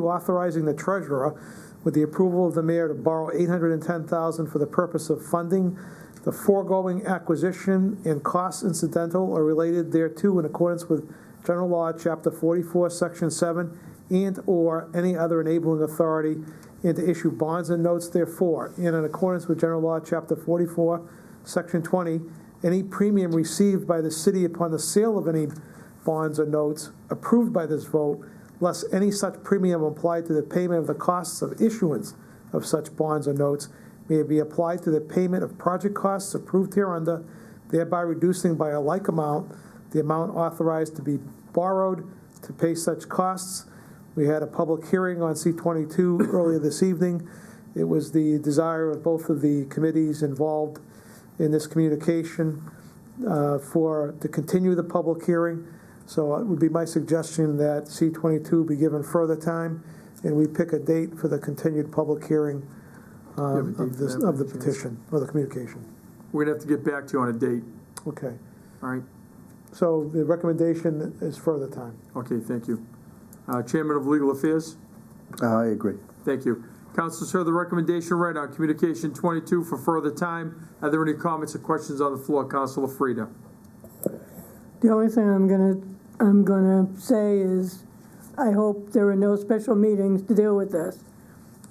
authorizing the treasurer with the approval of the mayor to borrow $810,000 for the purpose of funding the foregoing acquisition and costs incidental or related thereto in accordance with General Law, Chapter 44, Section 7, and or any other enabling authority, and to issue bonds and notes therefore, and in accordance with General Law, Chapter 44, Section 20, any premium received by the city upon the sale of any bonds or notes approved by this vote, less any such premium applied to the payment of the costs of issuance of such bonds or notes, may be applied to the payment of project costs approved hereunder, thereby reducing by a like amount the amount authorized to be borrowed to pay such costs. We had a public hearing on C-22 earlier this evening. It was the desire of both of the committees involved in this communication to continue the public hearing. So it would be my suggestion that C-22 be given further time, and we pick a date for the continued public hearing of the petition, or the communication. We're gonna have to get back to you on a date. Okay. All right? So the recommendation is further time. Okay, thank you. Chairman of Legal Affairs? I agree. Thank you. Councilors heard the recommendation read on Communication 22 for further time. Are there any comments or questions on the floor? Councilor Frida. The only thing I'm gonna say is, I hope there are no special meetings to deal with this,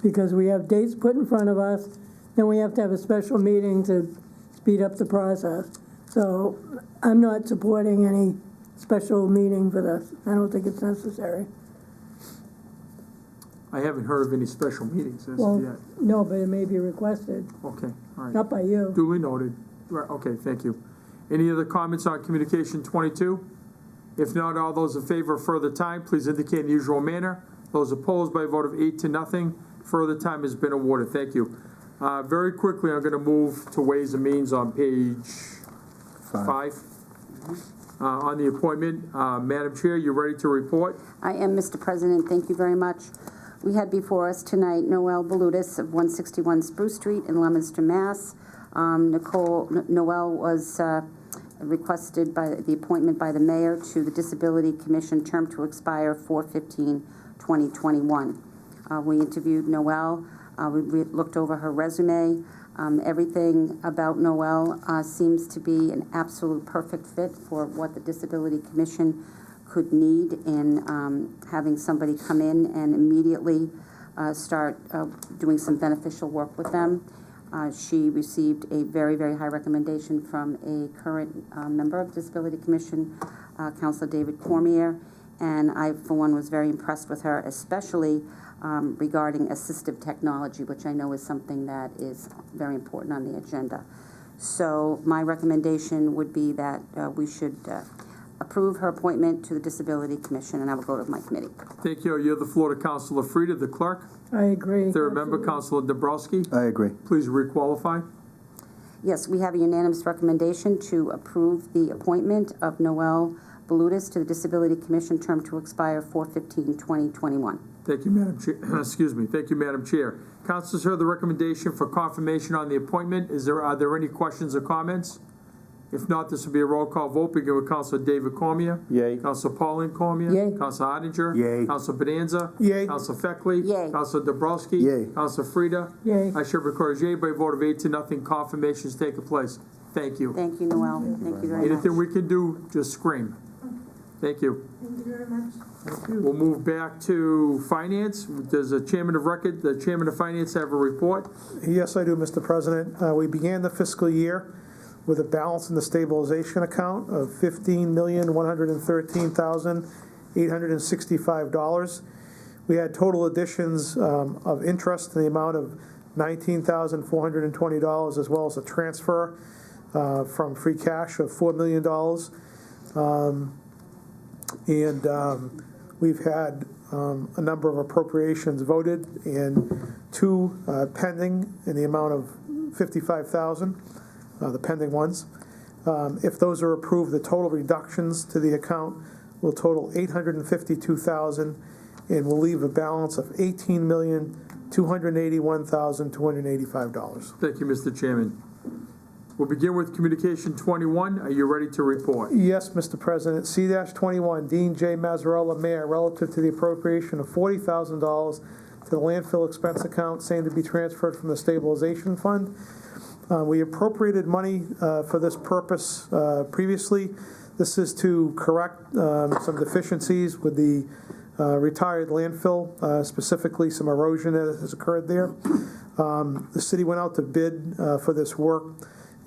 because we have dates put in front of us, then we have to have a special meeting to speed up the process. So I'm not supporting any special meeting for this. I don't think it's necessary. I haven't heard of any special meetings as of Well, yet. no, but it may be requested, Okay, all right. not by you. Duly noted. Right, okay, thank you. Any other comments on Communication 22? If not, all those in favor of further time, please indicate in the usual manner. Those opposed by a vote of 8-0, further time has been awarded. Thank you. Very quickly, I'm going to move to Ways and Means on page 5. On the appointment, Madam Chair, you ready to report? I am, Mr. President. Thank you very much. We had before us tonight Noel Balutis of 161 Spruce Street in Leominster, Mass. Noel was requested by the appointment by the mayor to the Disability Commission, term to expire 4/15/2021. We interviewed Noel. We looked over her resume. Everything about Noel seems to be an absolute perfect fit for what the Disability Commission could need in having somebody come in and immediately start doing some beneficial work with them. She received a very, very high recommendation from a current member of the Disability Commission, Councilor David Cormier, and I, for one, was very impressed with her, especially regarding assistive technology, which I know is something that is very important on the agenda. So my recommendation would be that we should approve her appointment to the Disability Commission, and I will go to my committee. Thank you. You have the floor to Councilor Frida, the clerk. I agree. Third member, Councilor Dabrowski. I agree. Please requalify. Yes, we have a unanimous recommendation to approve the appointment of Noel Balutis to the Disability Commission, term to expire 4/15/2021. Thank you, Madam Chair. Excuse me. Thank you, Madam Chair. Councilors heard the recommendation for confirmation on the appointment. Are there any questions or comments? If not, this will be a roll call vote, beginning with Councilor David Cormier. Yay. Councilor Pauline Cormier. Yay. Councilor Ottinger. Yay. Councilor Bonanza. Yay. Councilor Feckley. Yay. Councilor Dabrowski. Yay. Councilor Frida. Yay. I shall record as yay by a vote of 8-0. Confirmation is taking place. Thank you. Thank you, Noel. Thank you very much. Anything we can do, just scream. Thank you. Thank you very much. We'll move back to Finance. Does the Chairman of Finance have a report? Yes, I do, Mr. President. We began the fiscal year with a balance in the stabilization account of $15,113,865. We had total additions of interest in the amount of $19,420, as well as a transfer from free cash of $4 million. We've had a number of appropriations voted and 2 pending in the amount of $55,000, the pending ones. If those are approved, the total reductions to the account will total $852,000 and will leave a balance of $18,281,285. Thank you, Mr. Chairman. We'll begin with Communication 21. Are you ready to report? Yes, Mr. President. C-21, Dean J. Mazzarella, Mayor, relative to the appropriation of $40,000 to the landfill expense account, same to be transferred from the stabilization fund. We appropriated money for this purpose previously. This is to correct some deficiencies with the retired landfill, specifically some erosion that has occurred there. The city went out to bid for this work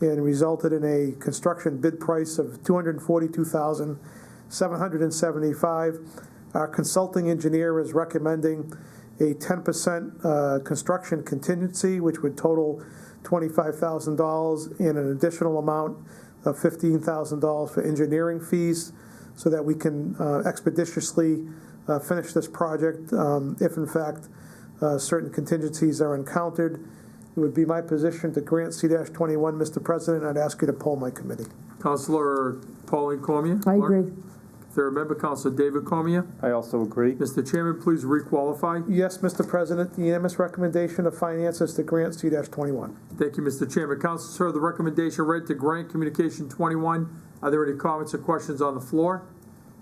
and resulted in a construction bid price of $242,775. Our consulting engineer is recommending a 10% construction contingency, which would total $25,000, and an additional amount of $15,000 for engineering fees, so that we can expeditiously finish this project if, in fact, certain contingencies are encountered. It would be my position to grant C-21, Mr. President. I'd ask you to poll my committee. Councilor Pauline Cormier. I agree. Third member, Councilor David Cormier. I also agree. Mr. Chairman, please requalify. Yes, Mr. President, the unanimous recommendation of finance is to grant C-21. Thank you, Mr. Chairman. Councilors heard the recommendation read to grant Communication 21. Are there any comments or questions on the floor?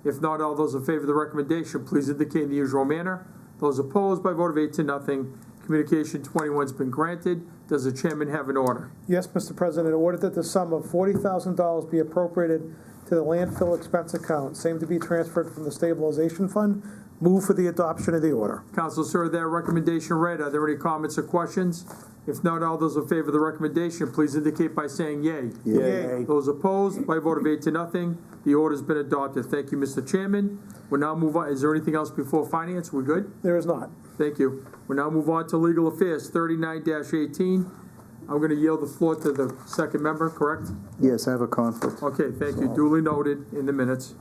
If not, all those in favor of the recommendation, please indicate in the usual manner. Those opposed, by vote of 8 to nothing, Communication 21 has been granted. Does the chairman have an order? Yes, Mr. President, order that the sum of $40,000 be appropriated to the landfill expense account, same to be transferred from the stabilization fund. Move for the adoption of the order. Councilors heard that recommendation read. Are there any comments or questions? If not, all those in favor of the recommendation, please indicate by saying yea. Yea. Those opposed, by vote of 8 to nothing, the order's been adopted. Thank you, Mr. Chairman. We'll now move on. Is there anything else before finance? We're good? There is not. Thank you. We'll now move on to legal affairs, 39-18. I'm going to yield the floor to the second member, correct? Yes, I have a conflict. Okay, thank you. Duly noted in the minutes.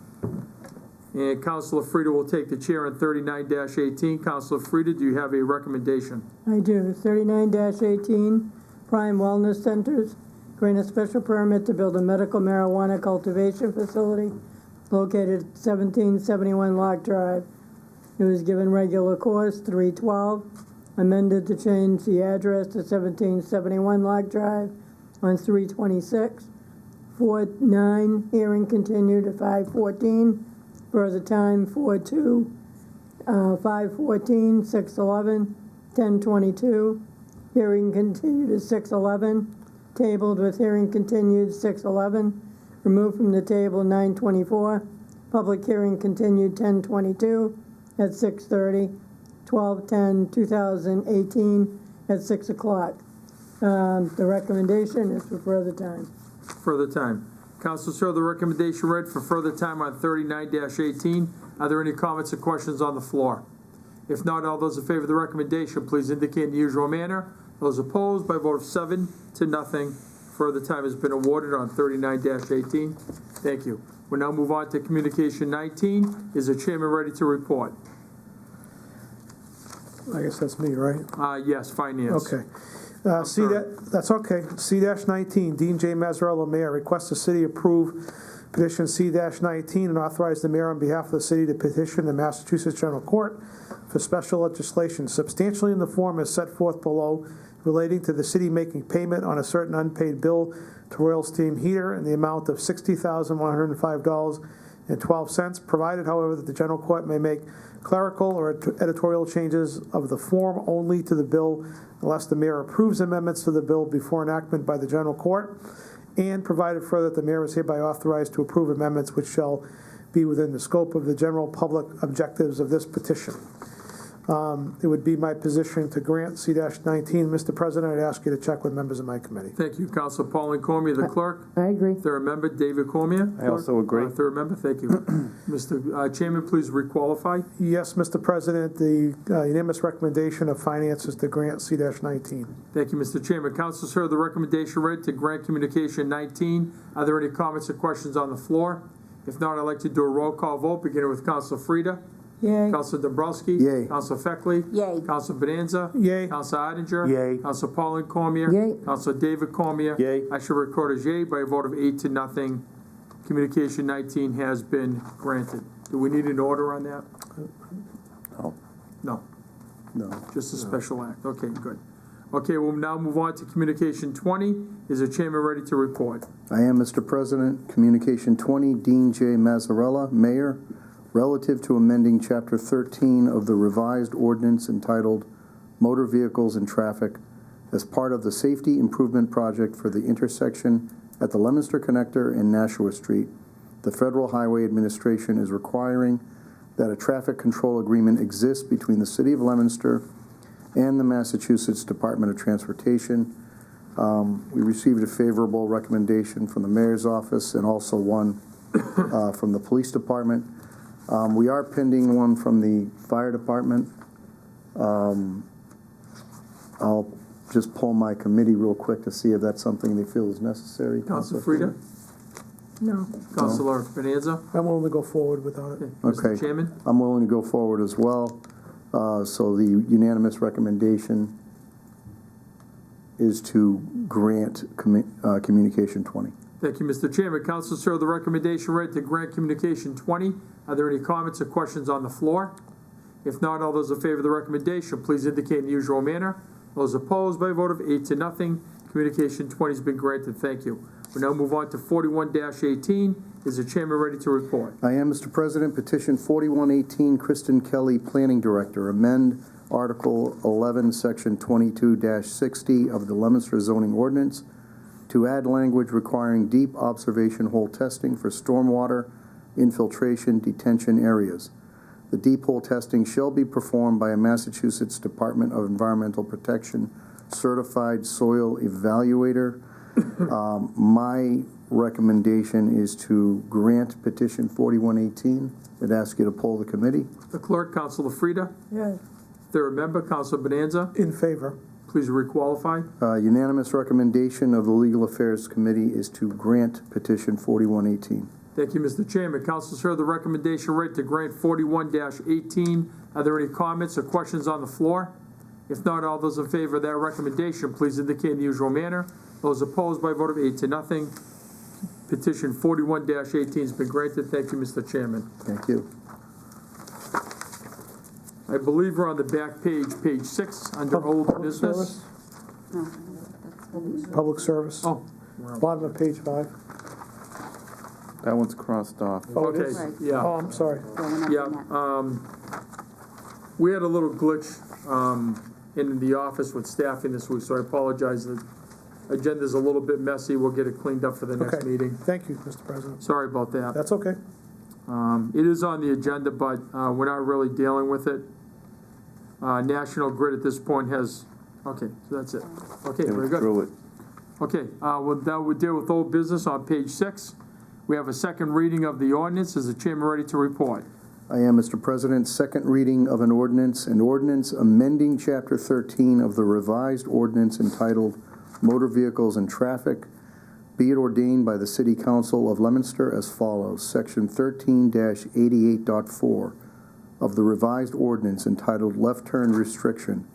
And Councilor Frida will take the chair on 39-18. Councilor Frida, do you have a recommendation? I do. 39-18, Prime Wellness Centers, grant a special permit to build a medical marijuana cultivation facility located at 1771 Lock Drive. It was given regular course, 312, amended to change the address to 1771 Lock Drive on 326. 4/9, hearing continued to 5/14. Further time, 4/2, 5/14, 6/11, 10/22. Hearing continued to 6/11. Tabled with hearing continued 6/11. Removed from the table 9/24. Public hearing continued 10/22 at 6:30. 12/10/2018 at 6 o'clock. The recommendation is for further time. Further time. Councilors heard the recommendation read for further time on 39-18. Are there any comments or questions on the floor? If not, all those in favor of the recommendation, please indicate in the usual manner. Those opposed, by vote of 7 to nothing, further time has been awarded on 39-18. Thank you. We'll now move on to Communication 19. Is the chairman ready to report? I guess that's me, right? Yes, finance. Okay. That's okay. C-19, Dean J. Mazzarella, Mayor, requests the city approve petition C-19 and authorize the mayor on behalf of the city to petition the Massachusetts General Court for special legislation substantially in the form as set forth below relating to the city making payment on a certain unpaid bill to Royal Steam Heater in the amount of $60,105.12, provided, however, that the General Court may make clerical or editorial changes of the form only to the bill unless the mayor approves amendments to the bill before enactment by the General Court, and provided further that the mayor is hereby authorized to approve amendments which shall be within the scope of the general public objectives of this petition. It would be my position to grant C-19. Mr. President, I'd ask you to check with members of my committee. Thank you. Councilor Pauline Cormier, the clerk. I agree. Third member, David Cormier. I also agree. Third member, thank you. Mr. Chairman, please requalify. Yes, Mr. President, the unanimous recommendation of finance is to grant C-19. Thank you, Mr. Chairman. Councilors heard the recommendation read to grant Communication 19. Are there any comments or questions on the floor? If not, I'd like to do a roll call vote, beginning with Councilor Frida. Yay. Councilor Dombrowski. Yay. Councilor Feckley. Yay. Councilor Bonanza. Yay. Councilor Oettinger. Yay. Councilor Pauline Cormier. Yay. Councilor David Cormier. Yay. I shall record as yay by a vote of 8 to nothing. Communication 19 has been granted. Do we need an order on that? No. No, No. just a special act. Okay, good. Okay, we'll now move on to Communication 20. Is the chairman ready to report? I am, Mr. President. Communication 20, Dean J. Mazzarella, Mayor, relative to amending Chapter 13 of the revised ordinance entitled Motor Vehicles and Traffic as part of the Safety Improvement Project for the intersection at the Leominster Connector and Nashua Street. The Federal Highway Administration is requiring that a traffic control agreement exists between the City of Leominster and the Massachusetts Department of Transportation. We received a favorable recommendation from the Mayor's office and also one from the Police Department. We are pending one from the Fire Department. I'll just pull my committee real quick to see if that's something they feel is necessary. Councilor Frida? No. Councilor Bonanza? I'm willing to go forward without it. Okay. Mr. Chairman? I'm willing to go forward as well. So the unanimous recommendation is to grant Communication 20. Thank you, Mr. Chairman. Councilors heard the recommendation read to grant Communication 20. Are there any comments or questions on the floor? If not, all those in favor of the recommendation, please indicate in the usual manner. Those opposed, by a vote of 8 to nothing, communication 20 has been granted. Thank you. We now move on to 41-18. Is the chairman ready to report? I am, Mr. President. Petition 4118, Kristen Kelly, Planning Director, amend Article 11, Section 22-60 of the Leominster zoning ordinance to add language requiring deep observation hole testing for stormwater infiltration detention areas. The deep hole testing shall be performed by a Massachusetts Department of Environmental Protection certified soil evaluator. My recommendation is to grant petition 4118. I'd ask you to poll the committee. The clerk, Councilor Frida. Yes. Third member, Councilor Bonanza. In favor. Please requalify. Unanimous recommendation of the Legal Affairs Committee is to grant petition 4118. Thank you, Mr. Chairman. Councilors heard the recommendation read to grant 41-18. Are there any comments or questions on the floor? If not, all those in favor of that recommendation, please indicate in the usual manner. Those opposed, by a vote of 8 to nothing. Petition 41-18 has been granted. Thank you, Mr. Chairman. Thank you. I believe we're on the back page, page 6, under old business. Public service. Oh. Bottom of page 5. That one's crossed off. Oh, it Okay, is? yeah. Oh, I'm sorry. Yeah, we had a little glitch in the office with staffing this week, so I apologize. The agenda's a little bit messy. We'll get it cleaned up for the next Okay. meeting. Thank you, Mr. President. Sorry about that. That's okay. It is on the agenda, but we're not really dealing with it. National Grid at this point has, okay, so that's it. Okay, very good. Through it. Okay, well, now we deal with old business on page 6. We have a second reading of the ordinance. Is the chairman ready to report? I am, Mr. President. Second reading of an ordinance amending Chapter 13 of the revised ordinance entitled Motor Vehicles and Traffic. Be it ordained by the City Council of Leominster as follows. Section 13-88.4 of the revised ordinance entitled Left Turn Restriction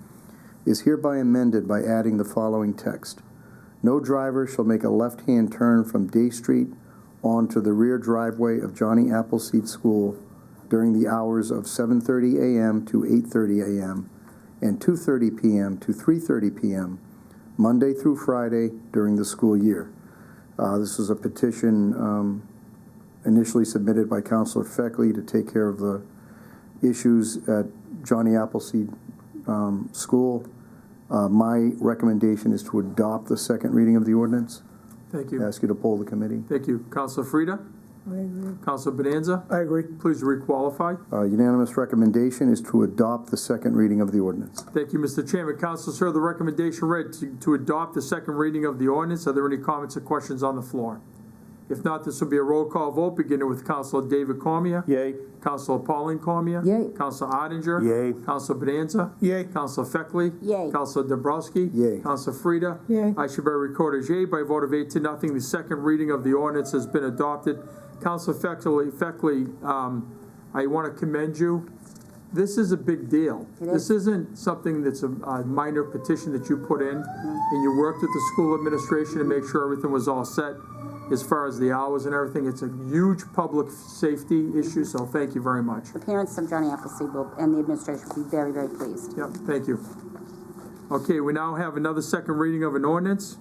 is hereby amended by adding the following text. No driver shall make a left-hand turn from Day Street onto the rear driveway of Johnny Appleseed School during the hours of 7:30 a.m. to 8:30 a.m. and 2:30 p.m. to 3:30 p.m. Monday through Friday during the school year. This is a petition initially submitted by Councilor Feckley to take care of the issues at Johnny Appleseed School. My recommendation is to adopt the second reading of the ordinance. Thank you. Ask you to poll the committee. Thank you. Councilor Frida? I agree. Councilor Bonanza? I agree. Please requalify. Unanimous recommendation is to adopt the second reading of the ordinance. Thank you, Mr. Chairman. Councilors heard the recommendation read to adopt the second reading of the ordinance. Are there any comments or questions on the floor? If not, this will be a roll call vote, beginning with Councilor David Cormier. Yay. Councilor Pauline Cormier. Yay. Councilor Ottinger. Yay. Councilor Bonanza. Yay. Councilor Feckley. Yay. Councilor Dobrowski. Yay. Councilor Frida. Yay. I should be recorded as yay by a vote of 8 to nothing. The second reading of the ordinance has been adopted. Councilor Feckley, I want to commend you. This is a big deal. This isn't something that's a minor petition that you put in, and you worked with the school administration to make sure everything was all set as far as the hours and everything. It's a huge public safety issue, so thank you very much. The parents of Johnny Appleseed and the administration will be very, very pleased. Yep, thank you. Okay, we now have another second reading of an ordinance.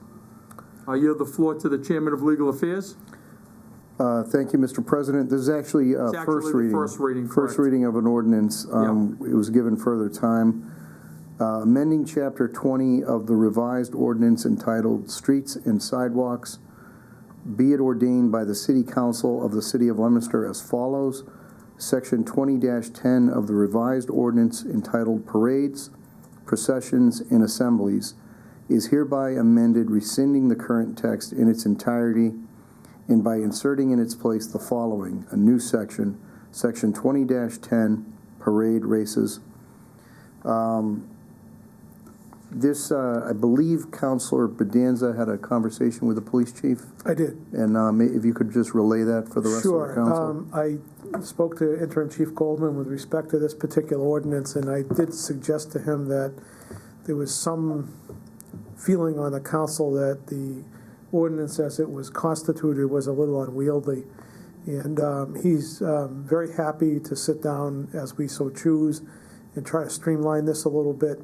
I yield the floor to the Chairman of Legal Affairs. Thank you, Mr. President. This is actually first reading. First reading, First reading of an ordinance. It was given further time. Amending Chapter 20 of the revised ordinance entitled Streets and Sidewalks. Be it ordained by the City Council of the City of Leominster as follows. Section 20-10 of the revised ordinance entitled Parades, Processions, and Assemblies is hereby amended, rescinding the current text in its entirety and by inserting in its place the following, a new section, Section 20-10, Parade Races. I believe Councilor Bedanza had a conversation with the police chief. I did. And if you could just relay that for the rest of the council. Sure. I spoke to Interim Chief Goldman with respect to this particular ordinance, and I did suggest to him that there was some feeling on the council that the ordinance as it was constituted was a little unwieldy. And he's very happy to sit down as we so choose and try to streamline this a little bit.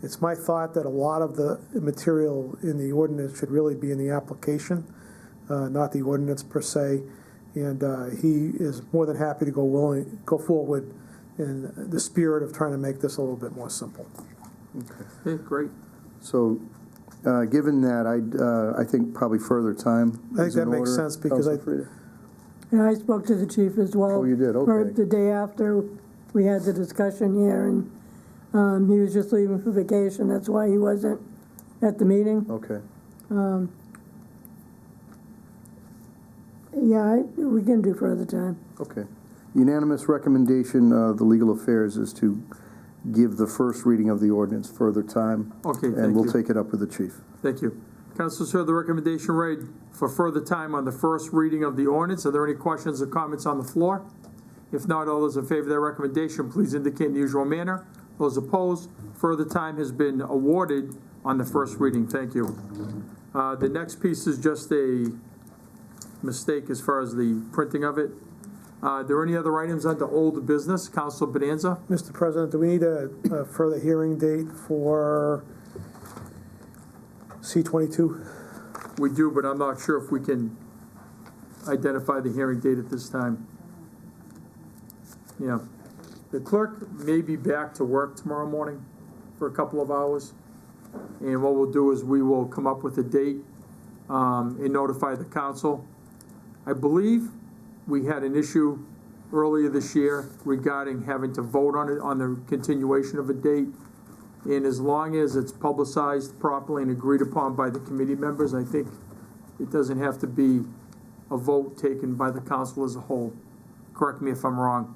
It's my thought that a lot of the material in the ordinance should really be in the application, not the ordinance per se. And he is more than happy to go forward in the spirit of trying to make this a little bit more simple. Okay, great. So, given that, I think probably further time. I think that makes sense because Yeah, I spoke to the chief as well. Oh, you did? Okay. Or the day after we had the discussion here, and he was just leaving for vacation. That's why he wasn't at the meeting. Okay. Yeah, we can do further time. Okay. Unanimous recommendation of the Legal Affairs is to give the first reading of the ordinance further time. Okay, thank And we'll you. take it up with the chief. Thank you. Councilors heard the recommendation read for further time on the first reading of the ordinance. Are there any questions or comments on the floor? If not, all those in favor of that recommendation, please indicate in the usual manner. Those opposed, further time has been awarded on the first reading. Thank you. The next piece is just a mistake as far as the printing of it. Are there any other items under old business? Council Bonanza? Mr. President, do we need a further hearing date for C-22? We do, but I'm not sure if we can identify the hearing date at this time. Yeah. The clerk may be back to work tomorrow morning for a couple of hours. And what we'll do is we will come up with a date and notify the council. I believe we had an issue earlier this year regarding having to vote on it, on the continuation of a date. And as long as it's publicized properly and agreed upon by the committee members, I think it doesn't have to be a vote taken by the council as a whole. Correct me if I'm wrong.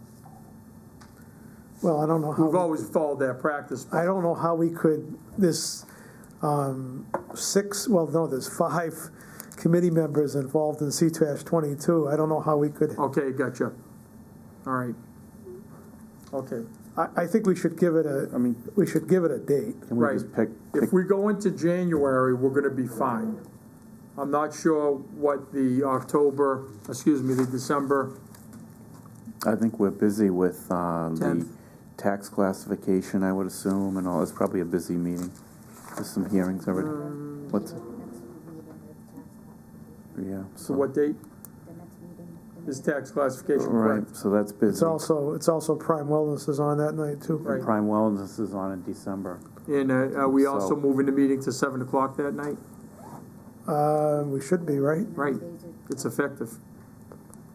Well, I don't know how. We've always followed that practice. I don't know how we could, there's there's 5 committee members involved in C-22. I don't know how we could. Okay, gotcha. All right. Okay. I think we should give it we should give it a date. Right. If we go into January, we're gonna be fine. I'm not sure what the the December. I think we're busy with the 10th. tax classification, I would assume, and all. It's probably a busy meeting. There's some hearings already. What's it? Yeah. So what date? Is tax classification, Right, correct? so that's busy. It's also Prime Wellness is on that night too. Right. Prime Wellness is on in December. And are we also So- moving the meeting to 7 o'clock that night? We should be, right? Right. It's effective.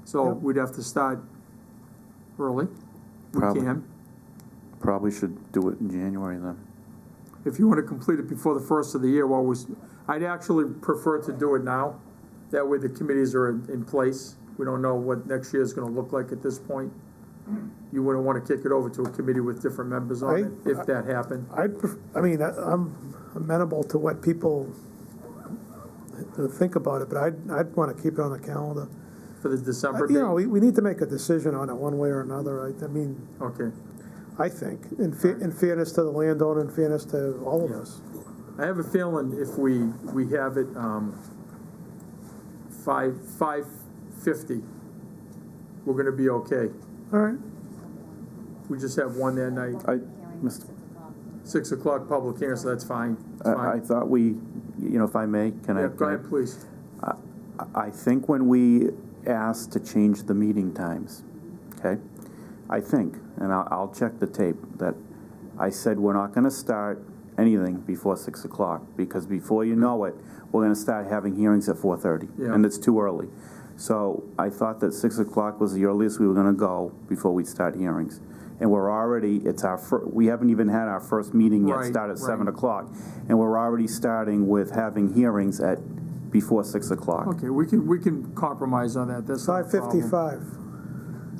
So Yep. we'd have to start early. We Probably. can. Probably should do it in January then. If you want to complete it before the first of the year, I'd actually prefer to do it now. That way the committees are in place. We don't know what next year is going to look like at this point. You wouldn't want to kick it over to a committee with different members on it, if that happened. I'm amenable to what people think about it, but I'd want to keep it on the calendar. For the December You date? know, we need to make a decision on it one way or another. Okay. I think, in fairness to the landowner, in fairness to all of us. I have a feeling if we have it 5:50, we're going to be okay. All right. We just have one that night. 6 o'clock public hearing, so that's fine. It's I fine. thought we, if I may, can I? Yeah, go ahead, please. I think when we asked to change the meeting times, okay, I think, and I'll check the tape, that I said we're not going to start anything before 6 o'clock, because before you know it, we're going to start having hearings at 4:30, Yeah. and it's too early. So I thought that 6 o'clock was the earliest we were going to go before we start hearings. And we're already, we haven't even had our first meeting yet, Right, start at 7 right. o'clock. And we're already starting with having hearings before 6 o'clock. Okay, we can compromise on that. That's not a problem. 5:55.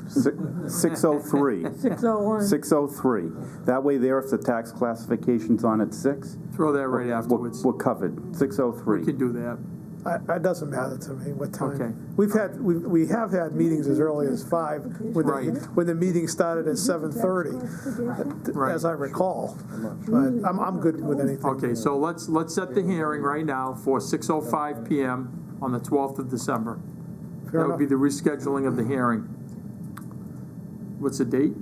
6:03. 6:01. 6:03. That way there, if the tax classification's on at 6. Throw that right afterwards. We're covered. 6:03. We can do that. It doesn't matter to me what time. Okay. We have had meetings as early as 5 when the meeting started at 7:30, as I recall. But I'm good with anything. Okay, so let's set the hearing right now for 6:05 PM on the 12th of December. That would be the rescheduling of the hearing. What's the date?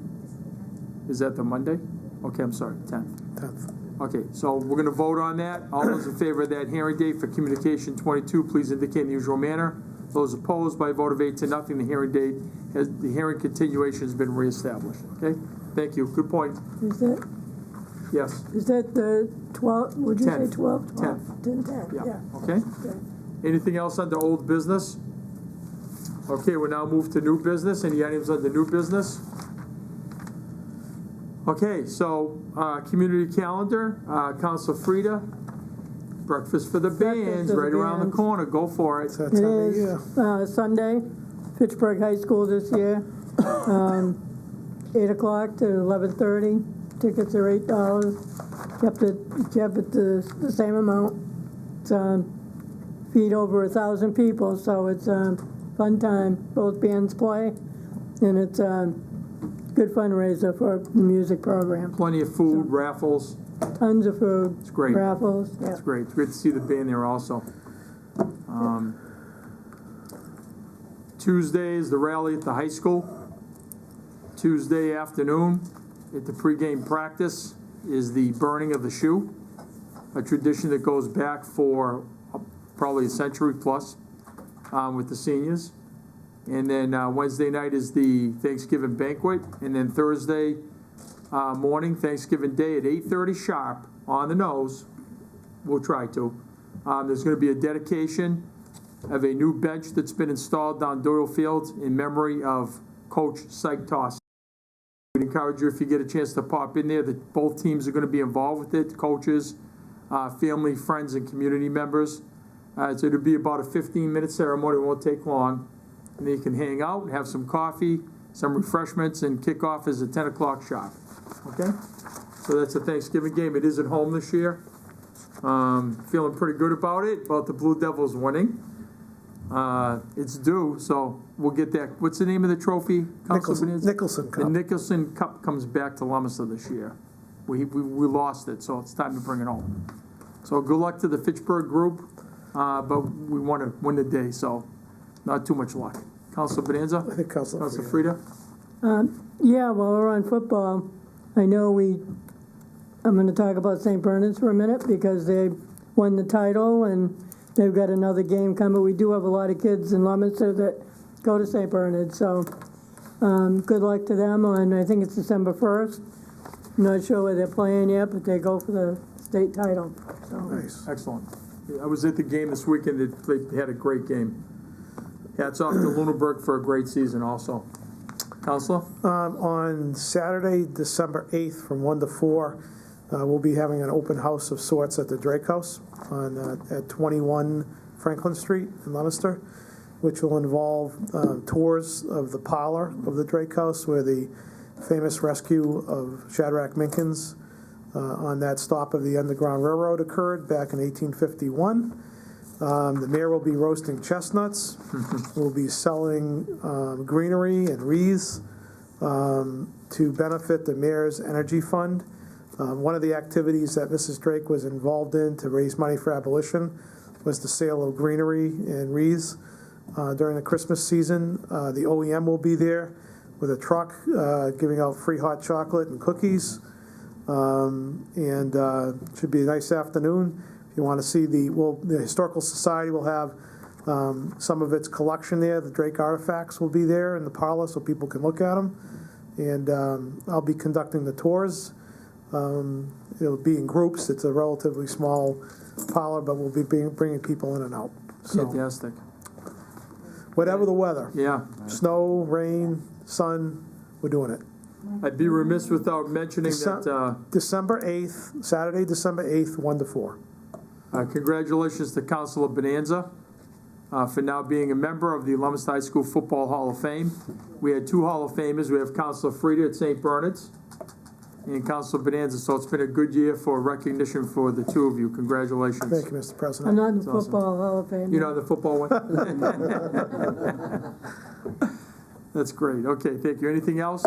Is that the Monday? Okay, I'm sorry, 10th. 10th. Okay, so we're gonna vote on that. All those in favor of that hearing date for communication 22, please indicate in the usual manner. Those opposed, by a vote of 8 to nothing, the hearing continuation has been reestablished, okay? Thank you, good point. Is that, Yes, is that the 12th, would you say 10th. 12th? 10th. 10, yeah, yeah. okay? Okay. Anything else under old business? Okay, we'll now move to new business. Any items under new business? Okay, so, community calendar, Council Frida, breakfast for the bands, for the right around the bands. corner, go for it. That It time of is year. Sunday, Fitchburg High School this year, 8 o'clock to 11:30. Tickets are $8. Kept it the same amount. It's feed over 1,000 people, so it's a fun time. Both bands play, and it's a good fundraiser for the music program. Plenty of food, raffles, Tons of food. it's great. Raffles, yeah. It's great, it's great to see the band there also. Tuesday is the rally at the high school. Tuesday afternoon, at the pregame practice, is the burning of the shoe, a tradition that goes back for probably a century plus with the seniors. And then Wednesday night is the Thanksgiving banquet, and then Thursday morning, Thanksgiving Day at 8:30 sharp, on the nose, we'll try to. There's going to be a dedication of a new bench that's been installed down Doyle Field in memory of Coach Syke Toss. We'd encourage you, if you get a chance to pop in there, that both teams are going to be involved with it, coaches, family, friends, and community members. So it'll be about a 15-minute ceremony, it won't take long. And then you can hang out, have some coffee, some refreshments, and kick off is at 10 o'clock sharp. Okay? So that's a Thanksgiving game. It is at home this year. Feeling pretty good about it, about the Blue Devils winning. It's due, so we'll get that. What's the name of the trophy? Nicholson Cup. The Nicholson Cup comes back to Leominster this year. We lost it, so it's time to bring it home. So good luck to the Fitchburg group, but we want to win the day, so not too much luck. Councilor Bonanza? I think Councilor Frida? Yeah, while we're on football, I know I'm going to talk about St. Bernard's for a minute because they won the title and they've got another game coming. We do have a lot of kids in Leominster that go to St. Bernard's, so good luck to them on, I think it's December 1st. I'm not sure where they're playing yet, but they go for the state title. So. Nice. Excellent. I was at the game this weekend. They had a great game. Hats off to Lunenburg for a great season also. Counselor? On Saturday, December 8th, from 1 to 4, we'll be having an open house of sorts at the Drake House at 21 Franklin Street in Leominster, which will involve tours of the parlor of the Drake House, where the famous rescue of Shadrach Minkins on that stop of the Underground Railroad occurred back in 1851. The mayor will be roasting chestnuts. We'll be selling greenery and wreaths to benefit the mayor's energy fund. One of the activities that Mrs. Drake was involved in to raise money for abolition was the sale of greenery and wreaths during the Christmas season. The OEM will be there with a truck giving out free hot chocolate and cookies. Should be a nice afternoon. If you want to see the Historical Society will have some of its collection there. The Drake artifacts will be there in the parlor so people can look at them. And I'll be conducting the tours. It'll be in groups. It's a relatively small parlor, but we'll be bringing people in and out. So, fantastic. Whatever the weather. Yeah. Snow, rain, sun, we're doing it. I'd be remiss without mentioning that... December 8th, Saturday, December 8th, 1 to 4. Congratulations to Councilor Bonanza for now being a member of the Leominster High School Football Hall of Fame. We had 2 Hall of Famers. We have Councilor Frida at St. Bernard's and Councilor Bonanza, so it's been a good year for recognition for the 2 of you. Congratulations. Thank you, Mr. President. I'm not in the That's football Hall of Fame. You're not in the football one? That's great. Okay, thank you. Anything else?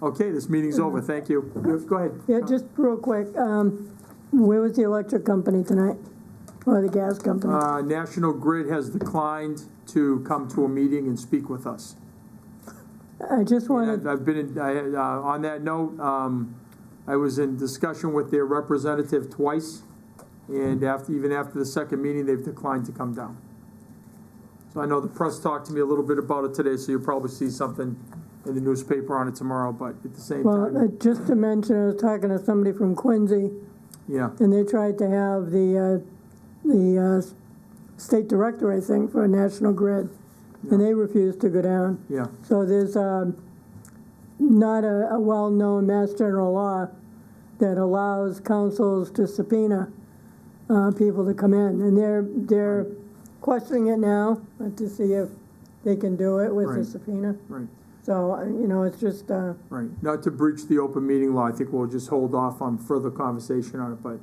Okay, this meeting's over. Thank you. Go ahead. Yeah, just real quick. Where was the electric company tonight? or the gas company? National Grid has declined to come to a meeting and speak with us. I just And wanted, I've been in, on that note, I was in discussion with their representative twice, and even after the second meeting, they've declined to come down. So I know the press talked to me a little bit about it today, so you'll probably see something in the newspaper on it tomorrow, but at the same well, time, just to mention, I was talking to somebody from Quincy, yeah, and they tried to have the state director, I think, for National Grid, and they refused to go down. yeah. So there's not a well-known Mass General law that allows councils to subpoena people to come in, and they're questioning it now to see if they can do it with a Right. subpoena. Right. So, it's just, Right, not to breach the open meeting law, I think we'll just hold off on further conversation on it, but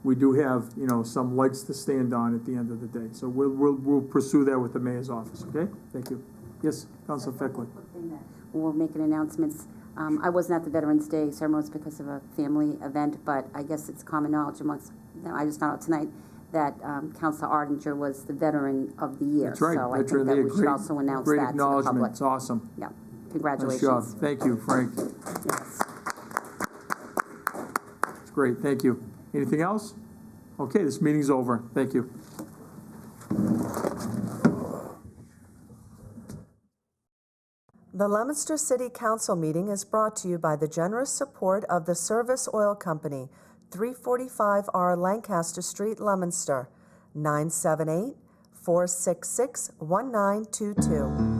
we do have, some legs to stand on at the end of the day. So we'll pursue that with the mayor's office, okay? Thank you. Yes, Councilor Feckley. We're making announcements. I wasn't at the Veterans Day ceremonies because of a family event, but I guess it's common knowledge amongst, I just found out tonight that Councilor Ardinger was the Veteran of the Year. That's right, So I Veteran think of the that we should Year. also announce Great that to the acknowledgement, public. it's awesome. Yeah, Nice congratulations. job. Thank you, Frank. Yes. It's great, thank you. Anything else? Okay, this meeting's over. Thank you. The Leominster City Council meeting is brought to you by the generous support of the Service Oil Company, 345R Lancaster Street, Leominster, 978-466-1922.